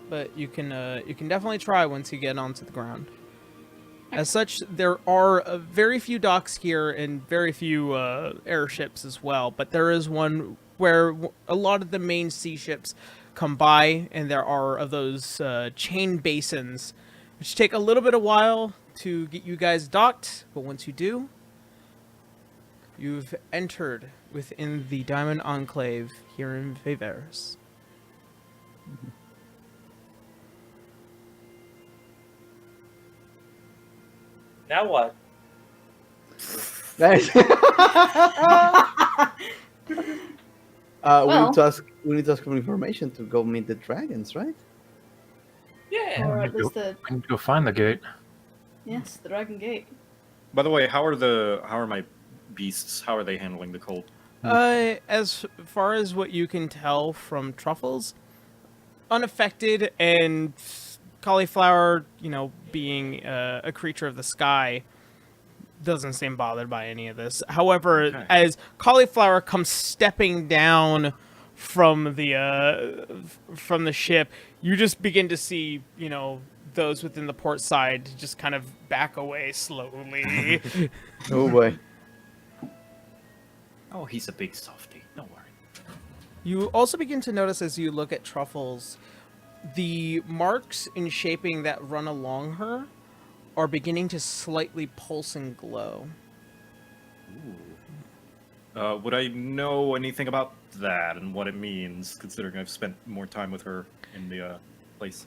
but you can definitely try once you get onto the ground. As such, there are very few docks here and very few airships as well, but there is one where a lot of the main sea ships come by, and there are of those chain basins, which take a little bit of while to get you guys docked, but once you do, you've entered within the Diamond Enclave here in Faveras. Now what? Nice. Well. We need to ask for information to go meet the dragons, right? Yeah. Or at least the I need to go find the gate. yes, the Dragon Gate. By the way, how are my beasts? How are they handling the cold? As far as what you can tell from Truffles, unaffected, and Cauliflower, being a creature of the sky, doesn't seem bothered by any of this. However, Okay. as Cauliflower comes stepping down from the ship, you just begin to see, those within the port side just kind of back away slowly. Oh boy. Oh, he's a big softie. Don't worry. You also begin to notice as you look at Truffles, the marks in shaping that run along her are beginning to slightly pulse and glow. Would I know anything about that and what it means, considering I've spent more time with her in the place?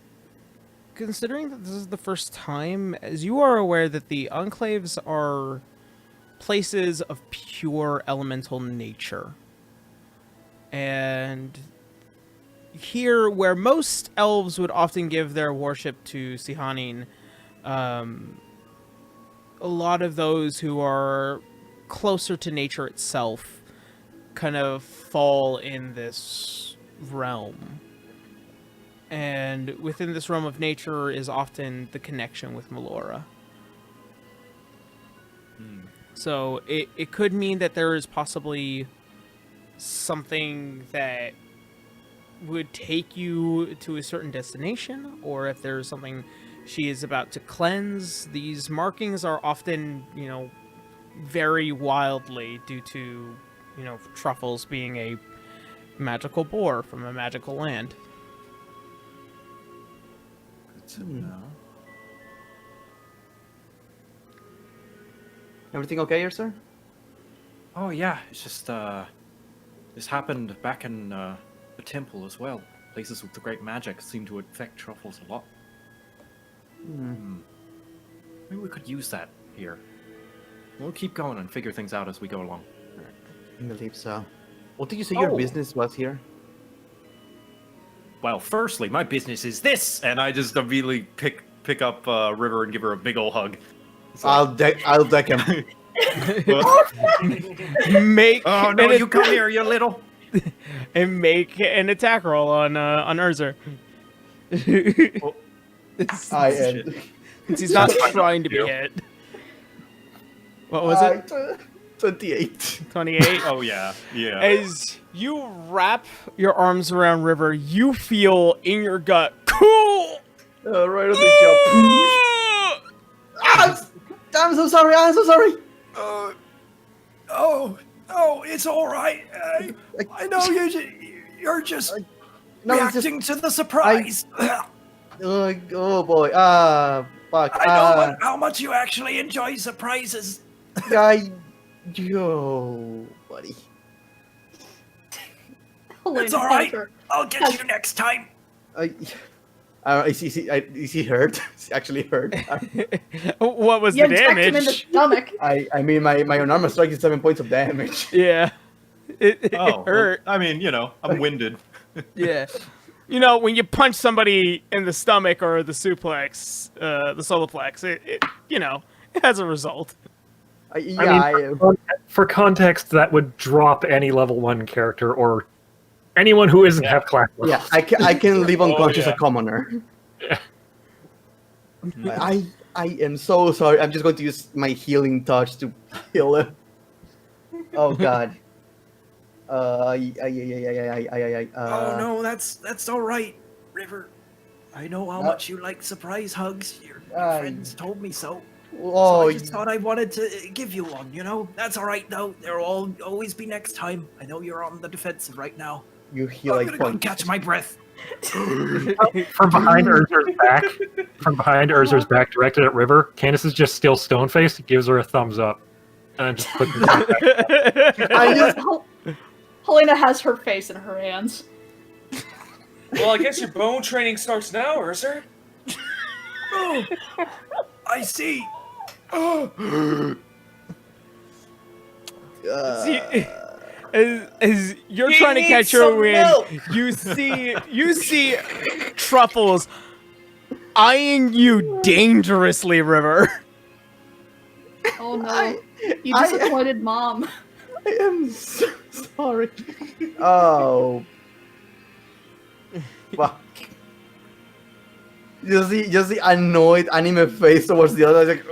Considering that this is the first time, as you are aware that the enclaves are places of pure elemental nature. And here, where most elves would often give their worship to Sihanin, a lot of those who are closer to nature itself kind of fall in this realm. And within this realm of nature is often the connection with Melora. So it could mean that there is possibly something that would take you to a certain destination, or if there's something she is about to cleanse. These markings are often, vary wildly due to, truffles being a magical boar from a magical land. Good to know. Everything okay here, sir? Oh yeah, it's just this happened back in the temple as well. Places with the great magic seem to affect truffles a lot. Maybe we could use that here. We'll keep going and figure things out as we go along. I believe so. What did you say your Oh. business was here? Well, firstly, my business is this. And I just immediately pick up River and give her a big ol' hug. It's I'll deck him. Make Oh no, you come here, you little. and make an attack roll on Urza. I am. Since he's not trying to be hit. What was it? 28. 28. Oh yeah. As you wrap your arms around River, you feel in your gut, cool. Right on the jump. I'm so sorry. I'm so sorry. Oh, it's all right. I know you're just No, it's reacting to the surprise. oh boy. Fuck. I know how much you actually enjoy surprises. Yo, buddy. It's all right. I'll get you next time. Is he hurt? Is he actually hurt? What was You the attacked him in the damage? stomach. I mean, my unarmed strike is 7 points of damage. Yeah. It Oh, hurt. I mean, I'm winded. Yeah. When you punch somebody in the stomach or the suplex, the soloplex, it has a result. For context, that would drop any level 1 character or anyone who isn't have class levels. Yeah, I can leave unconscious yeah. a commoner. I am so sorry. I'm just going to use my healing touch to heal him. Oh god. Oh no, that's all right, River. I know how much you like surprise hugs. Your friends told me so. Oh, So I just thought I wanted to give you one. That's all right though. There'll always be next time. I know you're on the defensive right now. you heal I'm like gonna go and point. catch my breath. From behind Urzer's back, directed at River, Candace is just still stone-faced, gives her a thumbs up, and then just puts her back. I just Helena has her face in her hands. Well, I guess your bone training starts now, Urza. Oh, I see. As you're He trying to needs catch your some wind, milk. you see Truffles eyeing you dangerously, River. Oh no. You disappointed mom. I am so sorry. Oh. Fuck. Just the annoyed anime face towards the other. Like,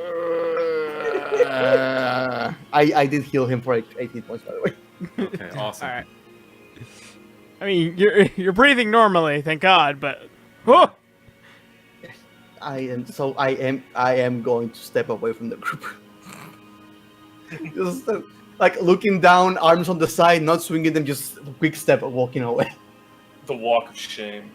I did heal him for 18 points, by the way. Okay, awesome. All right. I mean, you're breathing normally, thank God, but whoa! I am going to step away from the group. Just like looking down, arms on the side, not swinging them, just a quick step of walking away. The walk of shame.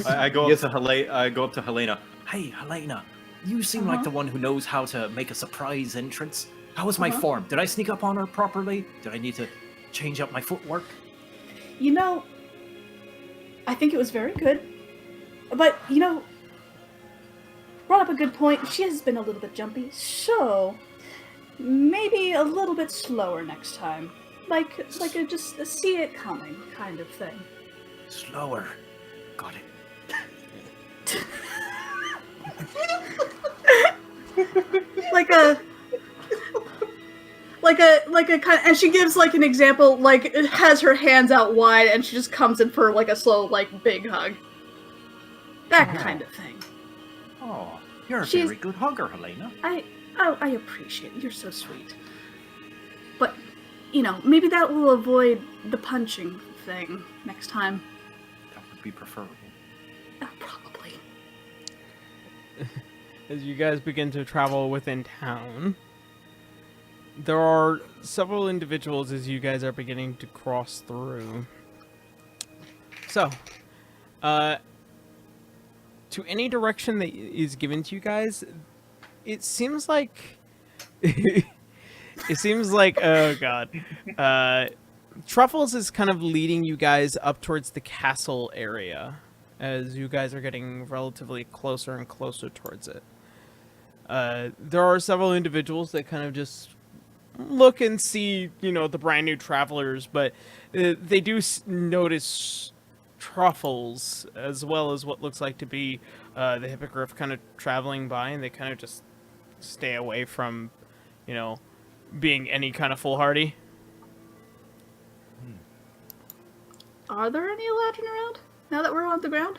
I go Yes. up to Helena. I go up to Helena. Hey, Helena. You seem like the one who knows how to make a surprise entrance. How was my form? Did I sneak up on her properly? Did I need to change up my footwork? I think it was very good. But, brought up a good point. She has been a little bit jumpy, so maybe a little bit slower next time. Like a just a see it coming kind of thing. Slower. Got it. like a kind, and she gives like an example, like it has her hands out wide, and she just comes in for like a slow, like big hug. That kind of thing. Oh, you're a She's- very good hugger, Helena. I appreciate it. You're so sweet. But maybe that will avoid the punching thing next time. That would be preferable. Probably. As you guys begin to travel within town, there are several individuals as you guys are beginning to cross through. So, to any direction that is given to you guys, it seems like oh god, Truffles is kind of leading you guys up towards the castle area as you guys are getting relatively closer and closer towards it. There are several individuals that kind of just look and see, the brand new travelers, but they do notice Truffles as well as what looks like to be the hippogriff kind of traveling by, and they kind of just stay away from, being any kind of foolhardy. Are there any Eladrin around now that we're on the ground?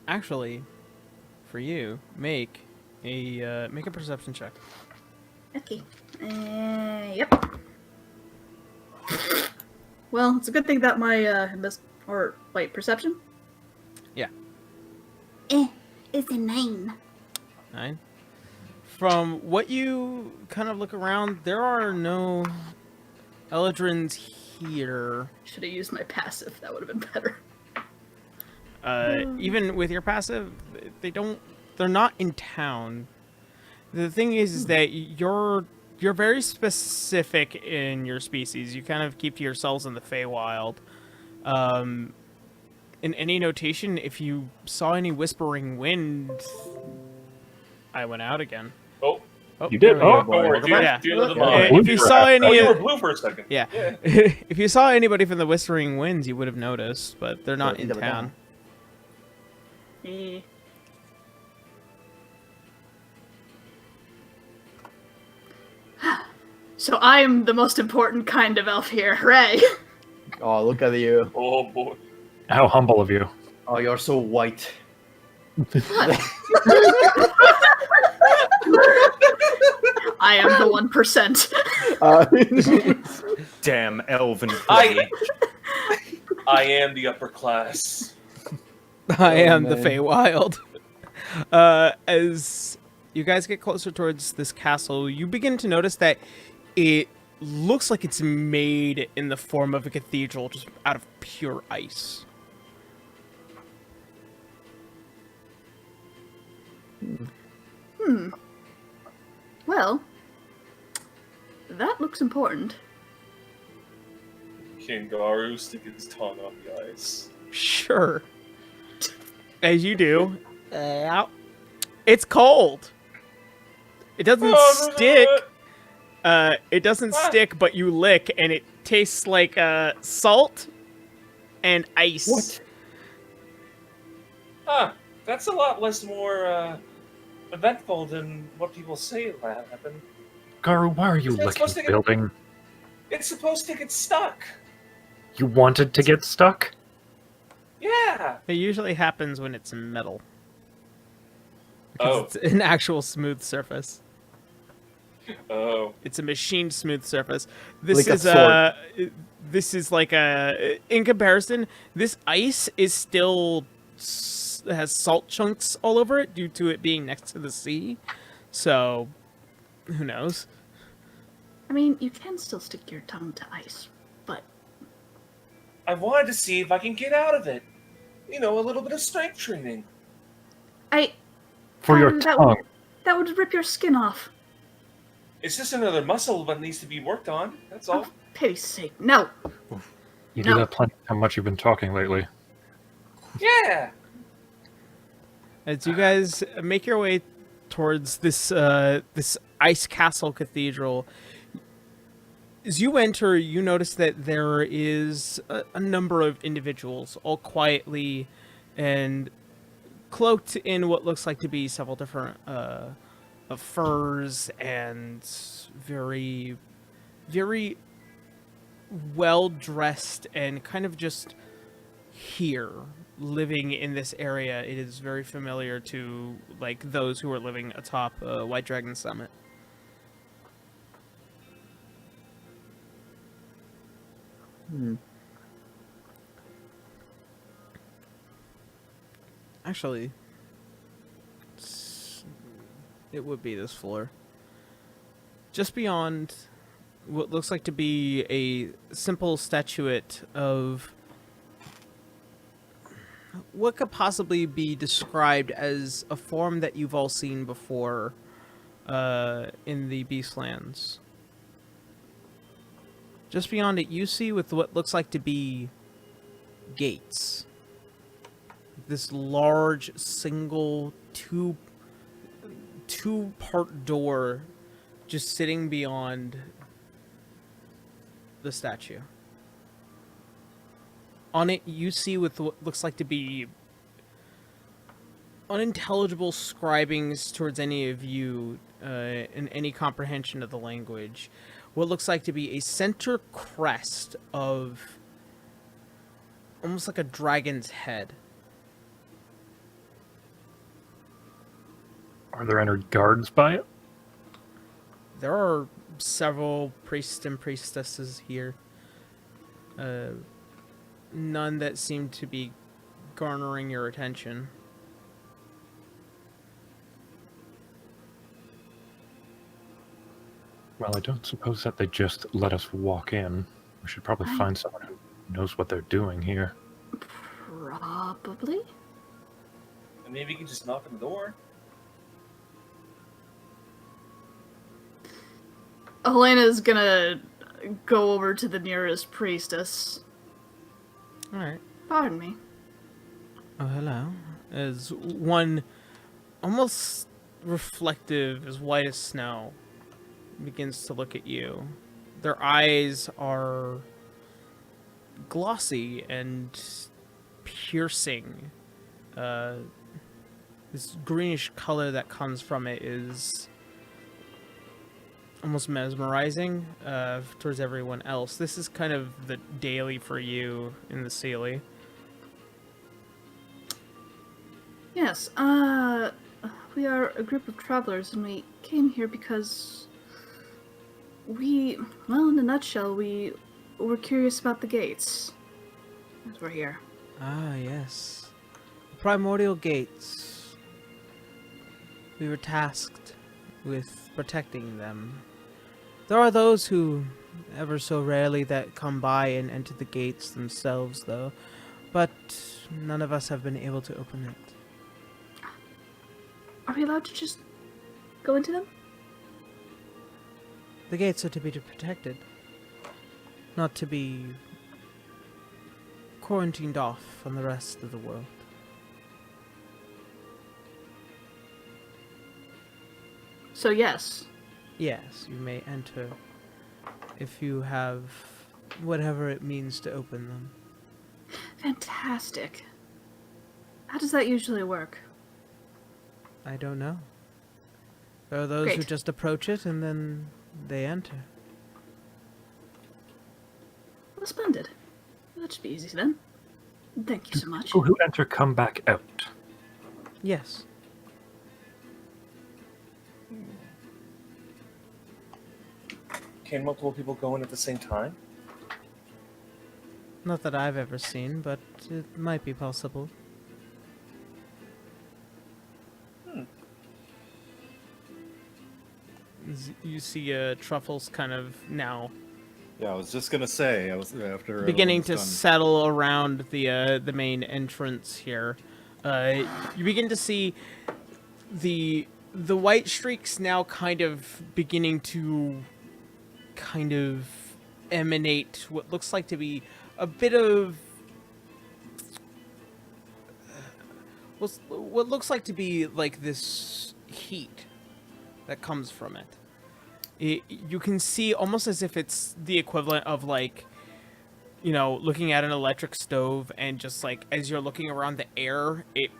Actually, for you, make a perception check. Okay. Yep. Well, it's a good thing that my perception. Yeah. It's a 9. 9. From what you kind of look around, there are no Eladrins here. Should have used my passive. That would have been better. Even with your passive, they're not in town. The thing is that you're very specific in your species. You kind of keep to yourselves in the Feywild. In any notation, if you saw any whispering wind, I went out again. Oh, You did? there we Oh, go. don't worry, dude. Yeah. Feel the Yeah, mind. if you saw any, Oh, you were blue for a second. yeah, if you saw anybody from the Whispering Winds, you would have noticed, but they're not in town. So I am the most important kind of elf here, Ray. Oh, look at you. Oh boy. How humble of you. Oh, you're so white. I am the 1%. Damn elven. I am the upper class. I am the man. Feywild. As you guys get closer towards this castle, you begin to notice that it looks like it's made in the form of a cathedral, just out of pure ice. Well, that looks important. Kangaroo stick his tongue on the ice. Sure. As you do. It's cold. It doesn't stick. It doesn't stick, but you lick, and it tastes like salt and ice. What? Huh. That's a lot more eventful than what people say will happen. Garu, why are you It's licking supposed to the get- building? It's supposed to get stuck. You wanted to get stuck? Yeah. It usually happens when it's metal. Because Oh. it's an actual smooth surface. Oh. It's a machined smooth surface. This Like a is sword. this is like in comparison, this ice is still has salt chunks all over it due to it being next to the sea. So, who knows? I mean, you can still stick your tongue to ice, but I wanted to see if I can get out of it. You know, a little bit of strength training. For your that tongue. that would rip your skin off. It's just another muscle that needs to be worked on. That's all. Oh, pity's sake, no. You do No. that plenty how much you've been talking lately. Yeah. As you guys make your way towards this this ice castle cathedral, as you enter, you notice that there is a number of individuals, all quietly and cloaked in what looks like to be several different furs, and very, very well dressed and kind of just here, living in this area. It is very familiar to like those who are living atop White Dragon Summit. Hmm. Actually, it would be this floor. Just beyond what looks like to be a simple statuette of what could possibly be described as a form that you've all seen before in the Beastlands. Just beyond it, you see with what looks like to be gates. This large, single, two-part door just sitting beyond the statue. On it, you see with what looks like to be unintelligible scribings towards any of you in any comprehension of the language. What looks like to be a center crest of almost like a dragon's head. Are there any guards by it? There are several priests and priestesses here. None that seem to be garnering your attention. Well, I don't suppose that they just let us walk in. We should probably find someone who knows what they're doing here. Probably. And maybe you can just knock on the door. Helena's gonna go over to the nearest priestess. Alright. Pardon me. Oh, hello. As one almost reflective, as white as snow, begins to look at you. Their eyes are glossy and piercing. This greenish color that comes from it is almost mesmerizing towards everyone else. This is kind of the daily for you in the Sealy. Yes, we are a group of travelers and we came here because well, in a nutshell, we were curious about the gates. And we're here. Ah, yes. Primordial gates. We were tasked with protecting them. There are those who, ever so rarely, that come by and enter the gates themselves, though. But none of us have been able to open it. Are we allowed to just go into them? The gates are to be protected. Not to be quarantined off from the rest of the world. So yes. Yes, you may enter if you have whatever it means to open them. Fantastic. How does that usually work? I don't know. There are those who Great. just approach it and then they enter. Well, splendid. That should be easy then. Thank you so much. People who enter come back out. Yes. Can multiple people go in at the same time? Not that I've ever seen, but it might be possible. You see Truffles kind of now Yeah, I was just gonna say. I was after beginning to everyone's done. settle around the main entrance here. You begin to see the white streaks now kind of beginning to kind of emanate what looks like to be a bit of what looks like to be like this heat that comes from it. You can see almost as if it's the equivalent of like, you know, looking at an electric stove and just like as you're looking around the air, it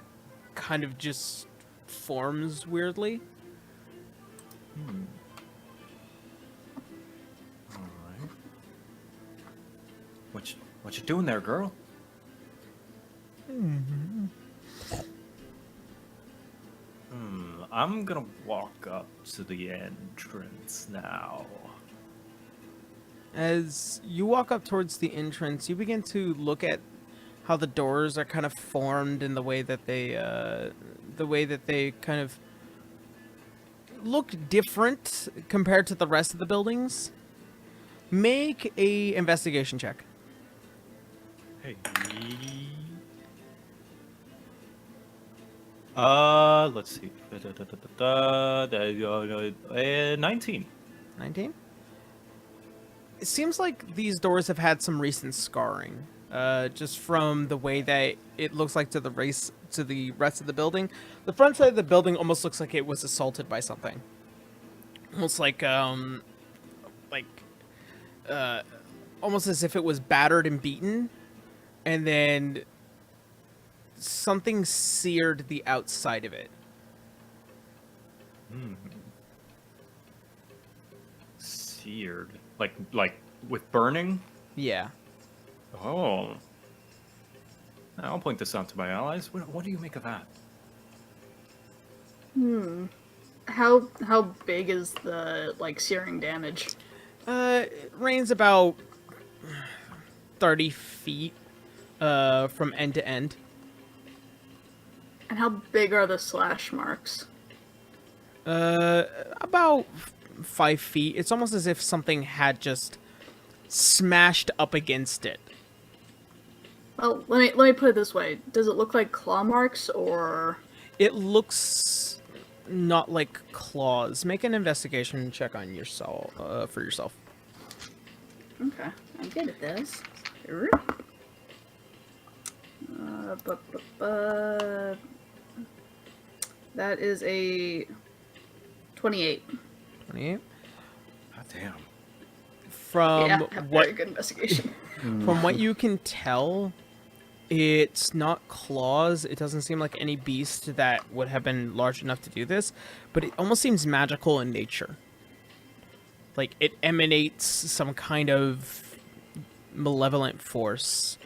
kind of just forms weirdly. All right. What you doing there, girl? I'm gonna walk up to the entrance now. As you walk up towards the entrance, you begin to look at how the doors are kind of formed in the way that they kind of look different compared to the rest of the buildings. Make a investigation check. Hey. Let's see. 19. 19? It seems like these doors have had some recent scarring. Just from the way that it looks like to the rest of the building. The front side of the building almost looks like it was assaulted by something. Almost almost as if it was battered and beaten, and then something seared the outside of it. Seared. Like with burning? Yeah. Oh. I'll point this out to my allies. What do you make of that? How big is the searing damage? It ranges about 30 feet from end to end. And how big are the slash marks? About 5 feet. It's almost as if something had just smashed up against it. Well, let me put it this way. Does it look like claw marks, or...? It looks not like claws. Make an investigation check on yourself, for yourself. Okay, I'm good at this. That is a 28. 28. God damn. From very good investigation. From what you can tell, it's not claws. It doesn't seem like any beast that would have been large enough to do this, but it almost seems magical in nature. Like it emanates some kind of malevolent force,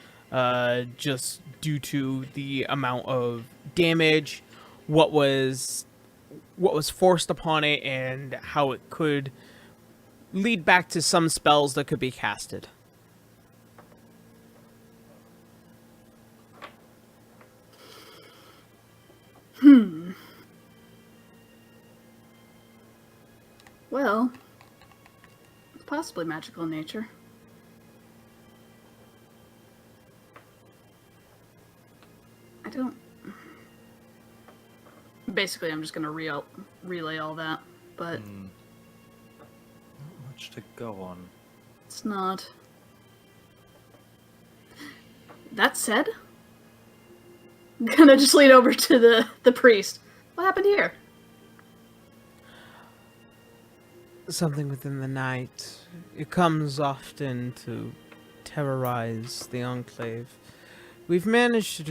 just due to the amount of damage, what was forced upon it, and how it could lead back to some spells that could be casted. Well, it's possibly magical in nature. I don't... Basically, I'm just gonna relay all that, but... Not much to go on. It's not. That said, I'm gonna just lean over to the priest. What happened here? Something within the night. It comes often to terrorize the Enclave. We've managed to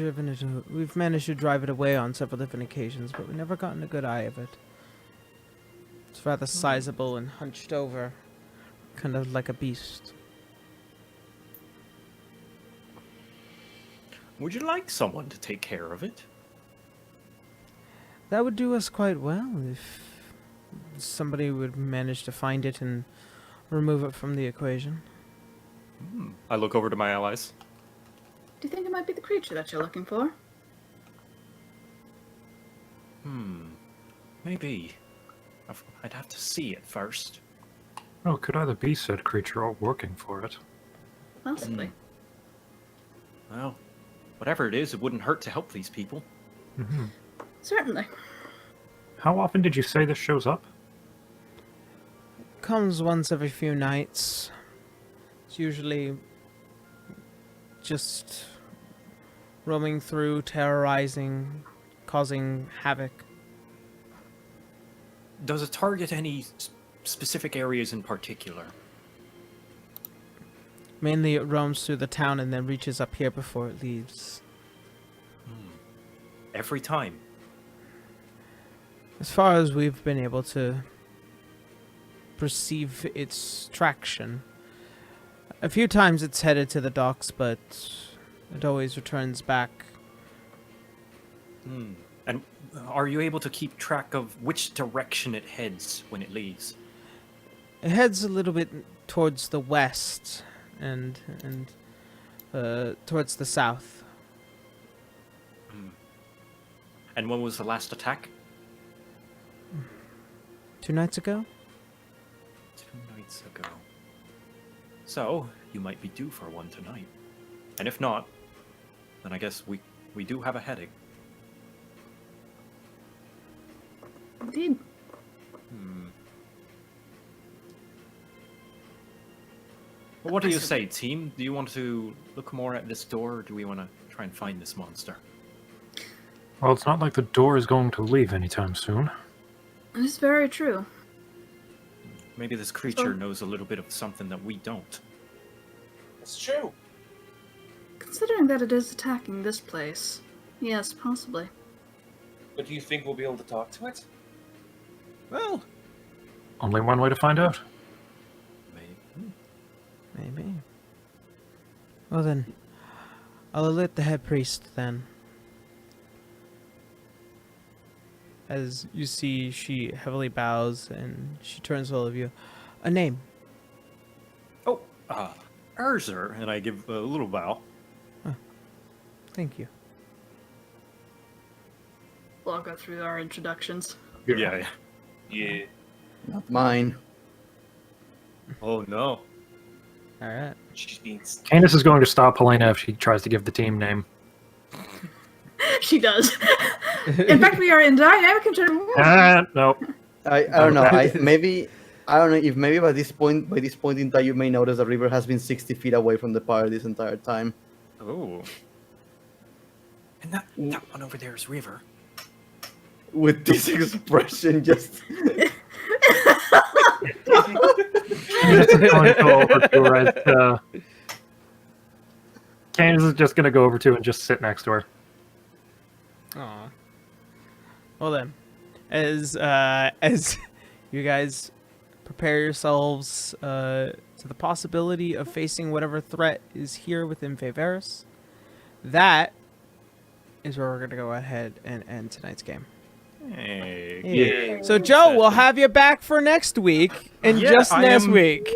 drive it away on several different occasions, but we've never gotten a good eye of it. It's rather sizable and hunched over, kind of like a beast. Would you like someone to take care of it? That would do us quite well if somebody would manage to find it and remove it from the equation. I look over to my allies. Do you think it might be the creature that you're looking for? Maybe. I'd have to see it first. Well, it could either be said creature or working for it. Possibly. Well, whatever it is, it wouldn't hurt to help these people. Certainly. How often did you say this shows up? Comes once every few nights. It's usually just roaming through, terrorizing, causing havoc. Does it target any specific areas in particular? Mainly it roams through the town and then reaches up here before it leaves. Every time? As far as we've been able to perceive its traction. A few times it's headed to the docks, but it always returns back. And are you able to keep track of which direction it heads when it leaves? It heads a little bit towards the west and towards the south. And when was the last attack? 2 nights ago? 2 nights ago. So, you might be due for one tonight. And if not, then I guess we do have a headache. Indeed. Well, what do you say, team? Do you want to look more at this door, or do we want to try and find this monster? Well, it's not like the door is going to leave anytime soon. It's very true. Maybe this creature knows a little bit of something that we don't. It's true. Considering that it is attacking this place, yes, possibly. But do you think we'll be able to talk to it? Well, Only one way to find out. Maybe. Well then, I'll alert the head priest then. As you see, she heavily bows and she turns to all of you. A name. Oh, Urzer, and I give a little bow. Thank you. We'll all go through our introductions. Yeah. Yeah. Not mine. Oh no. Alright. She's being... Candace is going to stop Helena if she tries to give the team name. She does. In fact, we are in dynamic and No. I don't know. I don't know if maybe by this point in time you may notice that River has been 60 feet away from the party this entire time. Oh. And that one over there is River. With this expression, just Candace is going to go over to her as, Candace is just going to go over to and just sit next to her. Aw. Well then, as you guys prepare yourselves to the possibility of facing whatever threat is here within Faveras, that is where we're gonna go ahead and end tonight's game. Hey. Yeah. So Joe, we'll have you back for next week and just next week.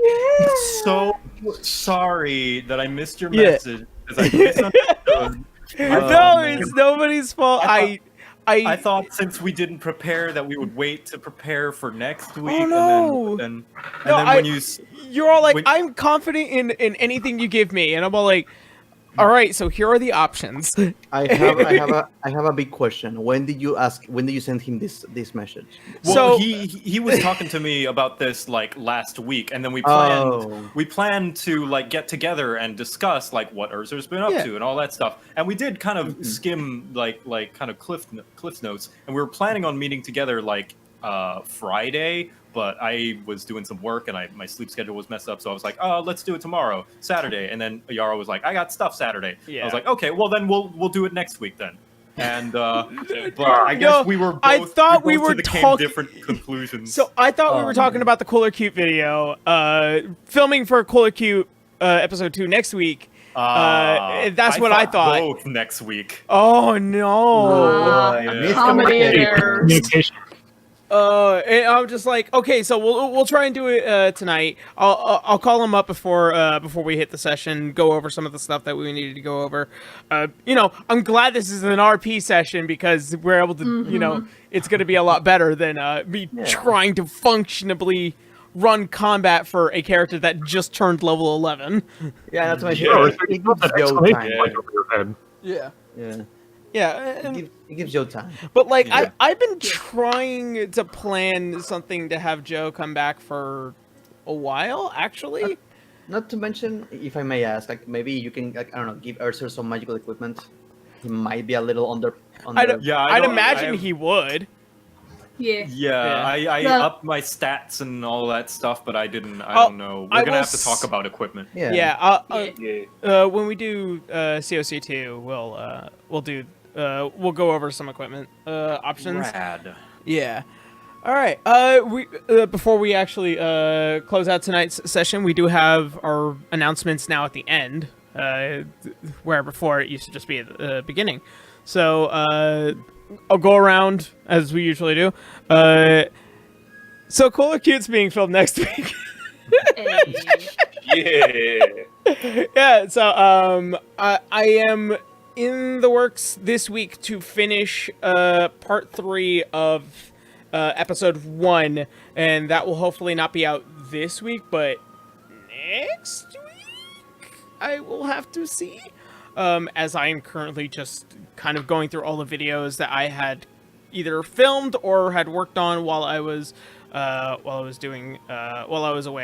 So sorry that I missed your Yeah. message because I misunderstood. No, it's nobody's fault. I thought since we didn't prepare that we would wait to prepare for next week. Oh, no. And No, then when you you're all like, when- I'm confident in anything you give me, and I'm all like, all right, so here are the options. I have a big question. When did you send him this message? Well, So- he was talking to me about this like last week, and then we planned to like get together and discuss like what Urzer's been up Yeah. to and all that stuff. And we did kind of skim like kind of cliff notes, and we were planning on meeting together like Friday, but I was doing some work and my sleep schedule was messed up, so I was like, oh, let's do it tomorrow, Saturday. And then Yara was like, I got stuff Saturday. Yeah. I was like, okay, well then we'll do it next week then. And but I guess we were both, I thought we were came talking- different conclusions. So I thought we were talking about the Cooler Cute video, filming for Cooler Cute episode 2 next week. That's what I thought. Both next week. Oh no! Comedy and errors. Communication. And I'm just like, okay, so we'll try and do it tonight. I'll call him up before we hit the session, go over some of the stuff that we needed to go over. I'm glad this is an RP session because we're able to, it's going to be a lot better than me trying to functionably run combat for a character that just turned level 11. Yeah, that's my shit. Oh, It gives Joe time. Over your head. Yeah. Yeah, Yeah, it gives Joe time. but like I've been trying to plan something to have Joe come back for a while, actually. Not to mention, if I may ask, like maybe you can, like, I don't know, give Urser some magical equipment. He might be a little under. I'd imagine he would. Yeah. Yeah, I No. upped my stats and all that stuff, but I don't know. We're gonna have to talk about equipment. Yeah. Yeah. When we do COC2, we'll go over some equipment options. Rad. Yeah. All right. Before we actually close out tonight's session, we do have our announcements now at the end, where before it used to just be at the beginning. So I'll go around as we usually do. So Cooler Cute's being filmed next week. Hey. Yeah. Yeah, so I am in the works this week to finish part 3 of episode 1, and that will hopefully not be out this week, but next week I will have to see. As I am currently just kind of going through all the videos that I had either filmed or had worked on while I was away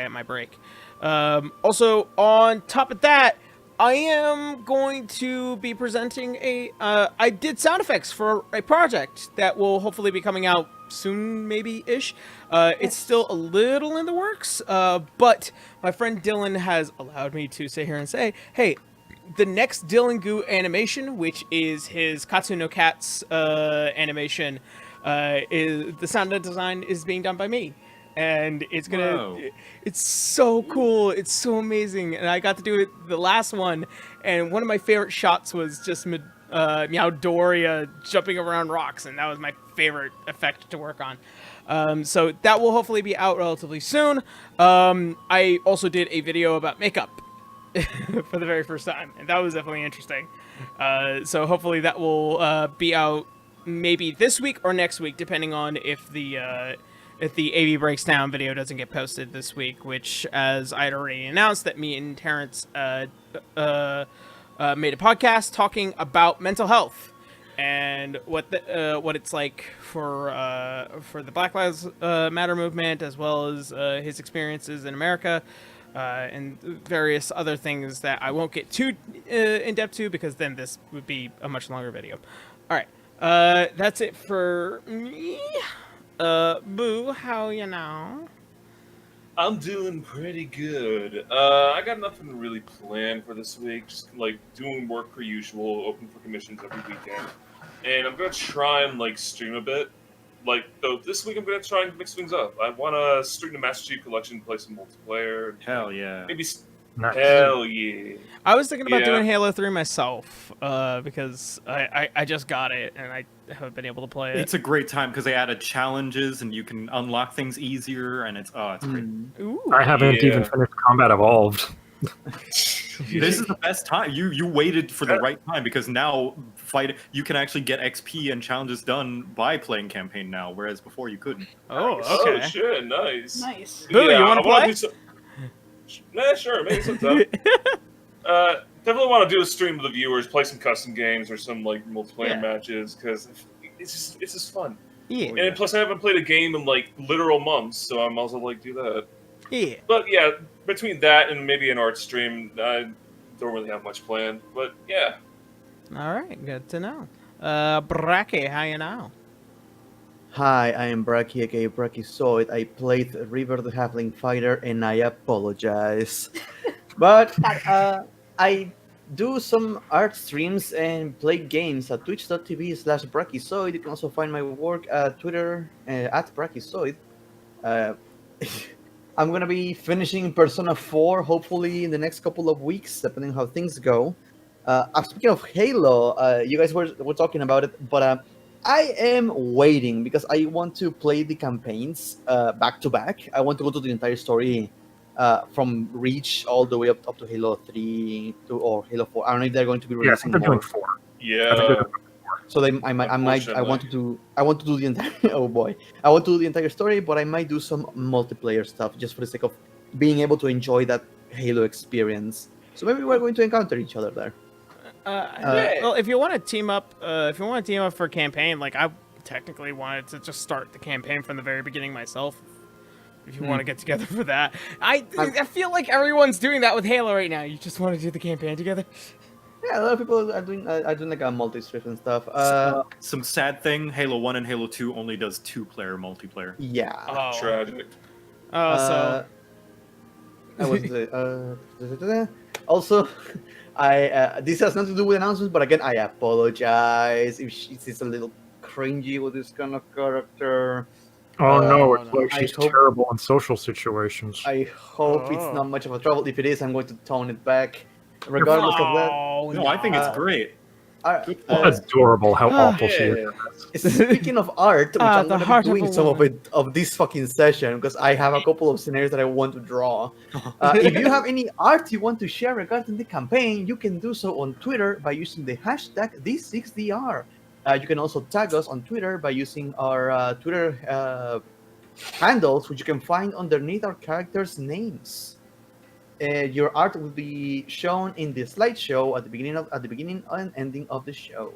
at my break. Also, on top of that, I am going to be presenting I did sound effects for a project that will hopefully be coming out soon, maybe-ish. It's still a little in the works, but my friend Dylan has allowed me to sit here and say, hey, the next Dylan Goo animation, which is his Katsu no Cats animation, is the sound design is being done by me. And it's so cool. It's so amazing. And I got to do it the last one. And one of my favorite shots was just Meowdoria jumping around rocks. And that was my favorite effect to work on. So that will hopefully be out relatively soon. I also did a video about makeup for the very first time. And that was definitely interesting. So hopefully that will be out maybe this week or next week, depending on if the AV Breaks Down video doesn't get posted this week, which, as I'd already announced, that me and Terrence made a podcast talking about mental health and what it's like for the Black Lives Matter movement, as well as his experiences in America, and various other things that I won't get too in depth to, because then this would be a much longer video. All right, that's it for me. Boo, how you know? I'm doing pretty good. I got nothing really planned for this week. Just like doing work per usual, open for commissions every weekend. And I'm gonna try and like stream a bit. Like though this week I'm gonna try and mix things up. I wanna stream the Master Chief Collection, play some multiplayer. Hell yeah. Maybe Nice. hell yeah. I was thinking about doing Halo 3 myself, because I just got it and I haven't been able to play it. It's a great time because they added challenges and you can unlock things easier, and it's great. Ooh. I haven't even finished Combat Evolved. This is the best time. You waited for the right time, because now you can actually get XP and challenges done by playing campaign now, whereas before you couldn't. Oh, Oh okay. shit, nice. Nice. Boo, you wanna I wanna play? do some... Nah, sure, maybe sometime. Definitely want to do a stream with the viewers, play some custom games or some like multiplayer matches, because it's just fun. Yeah. And plus, I haven't played a game in like literal months, so I'm also like do that. Yeah. But yeah, between that and maybe an art stream, I don't really have much planned. But yeah, All right, good to know. Bracky, how you know? Hi, I am Braki, aka Brachyzoid. I played River the Halfling Fighter, and I apologize. But I do some art streams and play games at twitch.tv/Brachyzoid. You can also find my work at Twitter at Brachyzoid. I'm gonna be finishing Persona 4 hopefully in the next couple of weeks, depending on how things go. Speaking of Halo, you guys were talking about it, but I am waiting because I want to play the campaigns back to back. I want to go to the entire story from Reach all the way up to Halo 3 or Halo 4. I don't know if they're going to be Yeah, I releasing think they're more. doing 4. yeah. So I want to do the entire oh boy, I want to do the entire story, but I might do some multiplayer stuff just for the sake of being able to enjoy that Halo experience. So maybe we're going to encounter each other there. Well, if you want to team up, for campaign, like I technically wanted to just start the campaign from the very beginning myself. If you want to get together for that, I feel like everyone's doing that with Halo right now. You just want to do the campaign together. Yeah, a lot of people are doing like a multi-strip and stuff. Some sad thing, Halo 1 and Halo 2 only does 2-player multiplayer. Yeah. Oh, Tragic. So I was also, I this has nothing to do with announcements, but again, I apologize if she's a little cringy with this kind of character. Oh no, it's like I she's hope- terrible in social situations. I hope it's Oh. not much of a trouble. If it is, I'm going to tone it back. Regardless of that, Oh, No, I think it's great. Adorable how awful she is. Speaking of art, which I'm the going heart to of be a doing some of woman. it of this fucking session because I have a couple of scenarios that I want to draw. If you have any art you want to share regarding the campaign, you can do so on Twitter by using the hashtag D6DR. You can also tag us on Twitter by using our Twitter handles, which you can find underneath our characters' names. Your art will be shown in the slideshow at the beginning and ending of the show.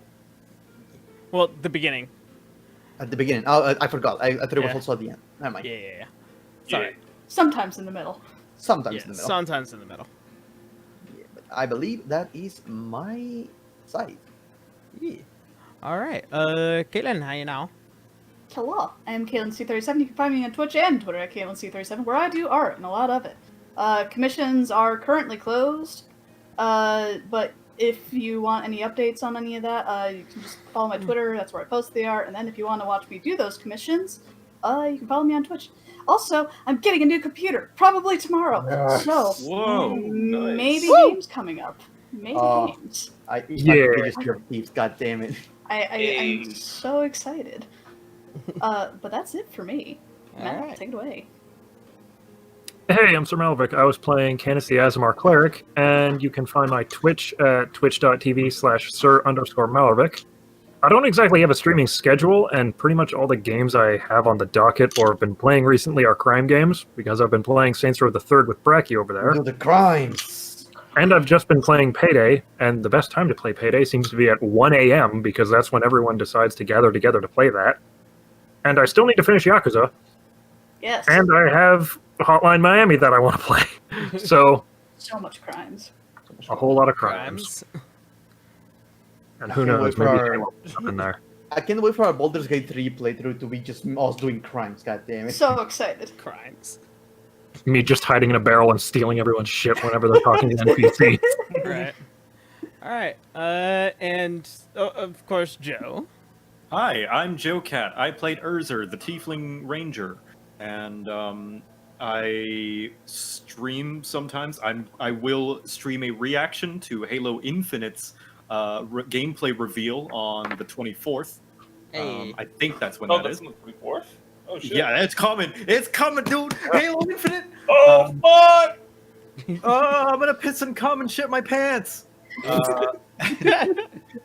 Well, the beginning. At the beginning. Oh, I forgot. I thought it was Yeah. also at the end. Never mind. Yeah. Sorry. Sometimes in the middle. Sometimes Yeah, in the middle. sometimes in the middle. Yeah, but I believe that is my side. Yeah. All right. Caitlin, how you now? Hello, I am KaelinC37. You can find me on Twitch and Twitter at KaelinC37, where I do art and a lot of it. Commissions are currently closed, but if you want any updates on any of that, you can just follow my Twitter. That's where I post the art. And then if you want to watch me do those commissions, you can follow me on Twitch. Also, I'm getting a new computer, probably tomorrow. So, Whoa, maybe Woo! games coming up. Maybe games. I Yeah. just your peeps, god damn it. I'm so excited. But that's it for me. Matt, Alright. take it away. Hey, I'm Sir Malvik. I was playing Canis the Azamar Cleric, and you can find my Twitch at twitch.tv/Sir_Malvik. I don't exactly have a streaming schedule, and pretty much all the games I have on the docket or have been playing recently are crime games, because I've been playing Saints Row the Third with Bracky over there. Do the crimes. And I've just been playing Payday, and the best time to play Payday seems to be at 1 a.m., because that's when everyone decides to gather together to play that. And I still need to finish Yakuza, Yes. and I have Hotline Miami that I want to play. So, So much crimes. a whole lot of crimes. And who I can't knows, wait for maybe our- Halo will up in there. I can't wait for our Baldur's Gate 3 playthrough to be just us doing crimes, god damn it. So excited. Crimes. Me just hiding in a barrel and stealing everyone's shit whenever they're talking to NPC. Right. All right. And of course, Joe. Hi, I'm Joe Cat. I played Urzer, the Tiefling Ranger, and I stream sometimes. I will stream a reaction to Halo Infinite's gameplay reveal on the 24th. Hey. I think that's when Oh, that that's is. on the 24th? Oh, shit. Yeah, it's coming. It's coming, dude. Halo Infinite. Oh, fuck! Oh, I'm gonna piss and cum and shit my pants.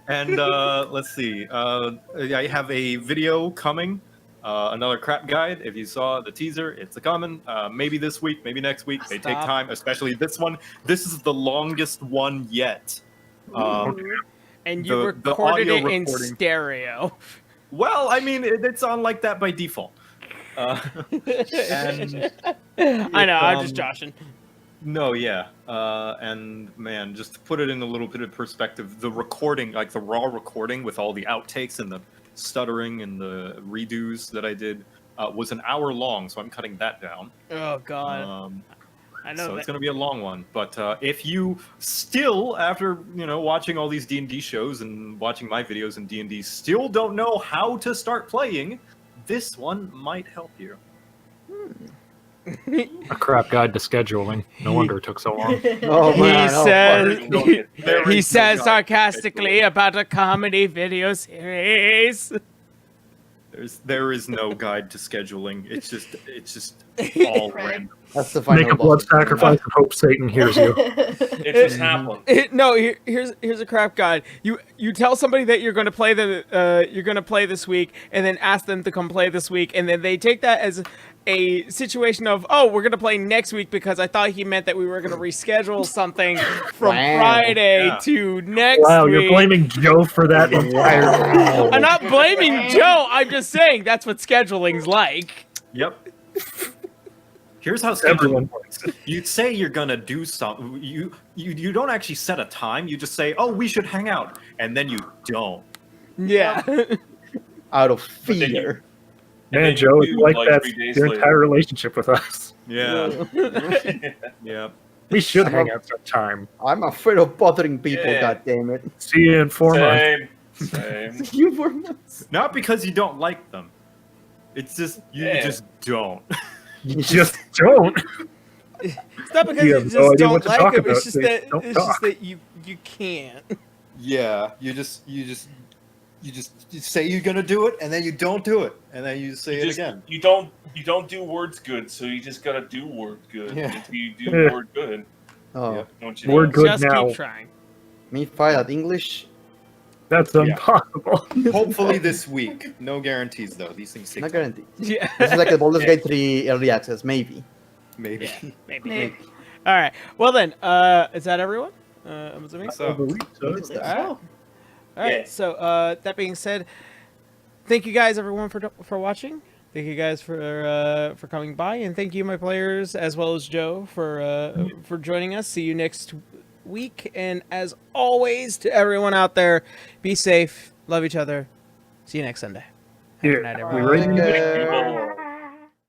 And let's see. I have a video coming. Another crap guide. If you saw the teaser, it's a coming. Maybe this week, maybe next week. They take Stop. time, especially this one. This is the longest one yet. And you the recorded audio it in recording. stereo. Well, I mean, it's on like that by default. And I know, I'm just joshing. no, yeah. And man, just to put it in a little bit of perspective, the recording, like the raw recording with all the outtakes and the stuttering and the redos that I did, was an hour long. So I'm cutting that down. Oh God, I know. So that. it's going to be a long one. But if you still, after watching all these D&D shows and watching my videos in D&D, still don't know how to start playing, this one might help you. A crap guide to scheduling. No wonder it took so long. Oh He man, oh, says, fuck. There he is says no sarcastically about a comedy video series. There is no guide to scheduling. It's just all Right. random. That's the final Make a blood boss. sacrifice and hope Satan hears you. It just happened. Here's a crap guide. You tell somebody that you're going to play this week, and then ask them to come play this week, and then they take that as a situation of, oh, we're going to play next week because I thought he meant that we were going to reschedule something from Wow. Friday Yeah. to next Wow, week. you're blaming Joe for that entire I'm not blaming Joe. I'm just saying that's what scheduling's like. Yep. Here's how Everyone scheduling works. You say you're gonna do something. You don't actually set a time. You just say, "Oh, we should hang out," and then you don't. Yeah. Out of But then fear. Man, Joe, it's do, like like, that's 3 days your later. entire relationship with us. Yeah. Yeah. We should hang out sometime. I'm afraid of bothering people, Yeah. god damn it. See you in 4 months. Same. You were Not because you don't like them. It's just you Yeah. just don't. You just don't. It's not because You you have just no idea don't what to like talk him. about, It's just so that don't it's just talk. that you can't. Yeah, you say you're gonna do it, and then you don't do it, and then you say it again. You don't do words good, so you just gotta do word good Yeah. until you do Yeah. word good. Oh, Yeah. Don't you Word know? good Just now. keep trying. me fight at English. That's impossible. Hopefully this week. No guarantees though. These things take Not time. guaranteed. Yeah. This is like a Baldur's Gate 3 early access, maybe. Maybe. Maybe. Maybe. All right. Well then, is that everyone? I'm assuming. So, All right. All right. Yeah. So that being said, thank you guys everyone for watching. Thank you guys for coming by, and thank you my players as well as Joe for joining us. See you next week, and as always to everyone out there, be safe, love each other. See you next Sunday. Have a Yeah, good night, we everyone. ready? Take care.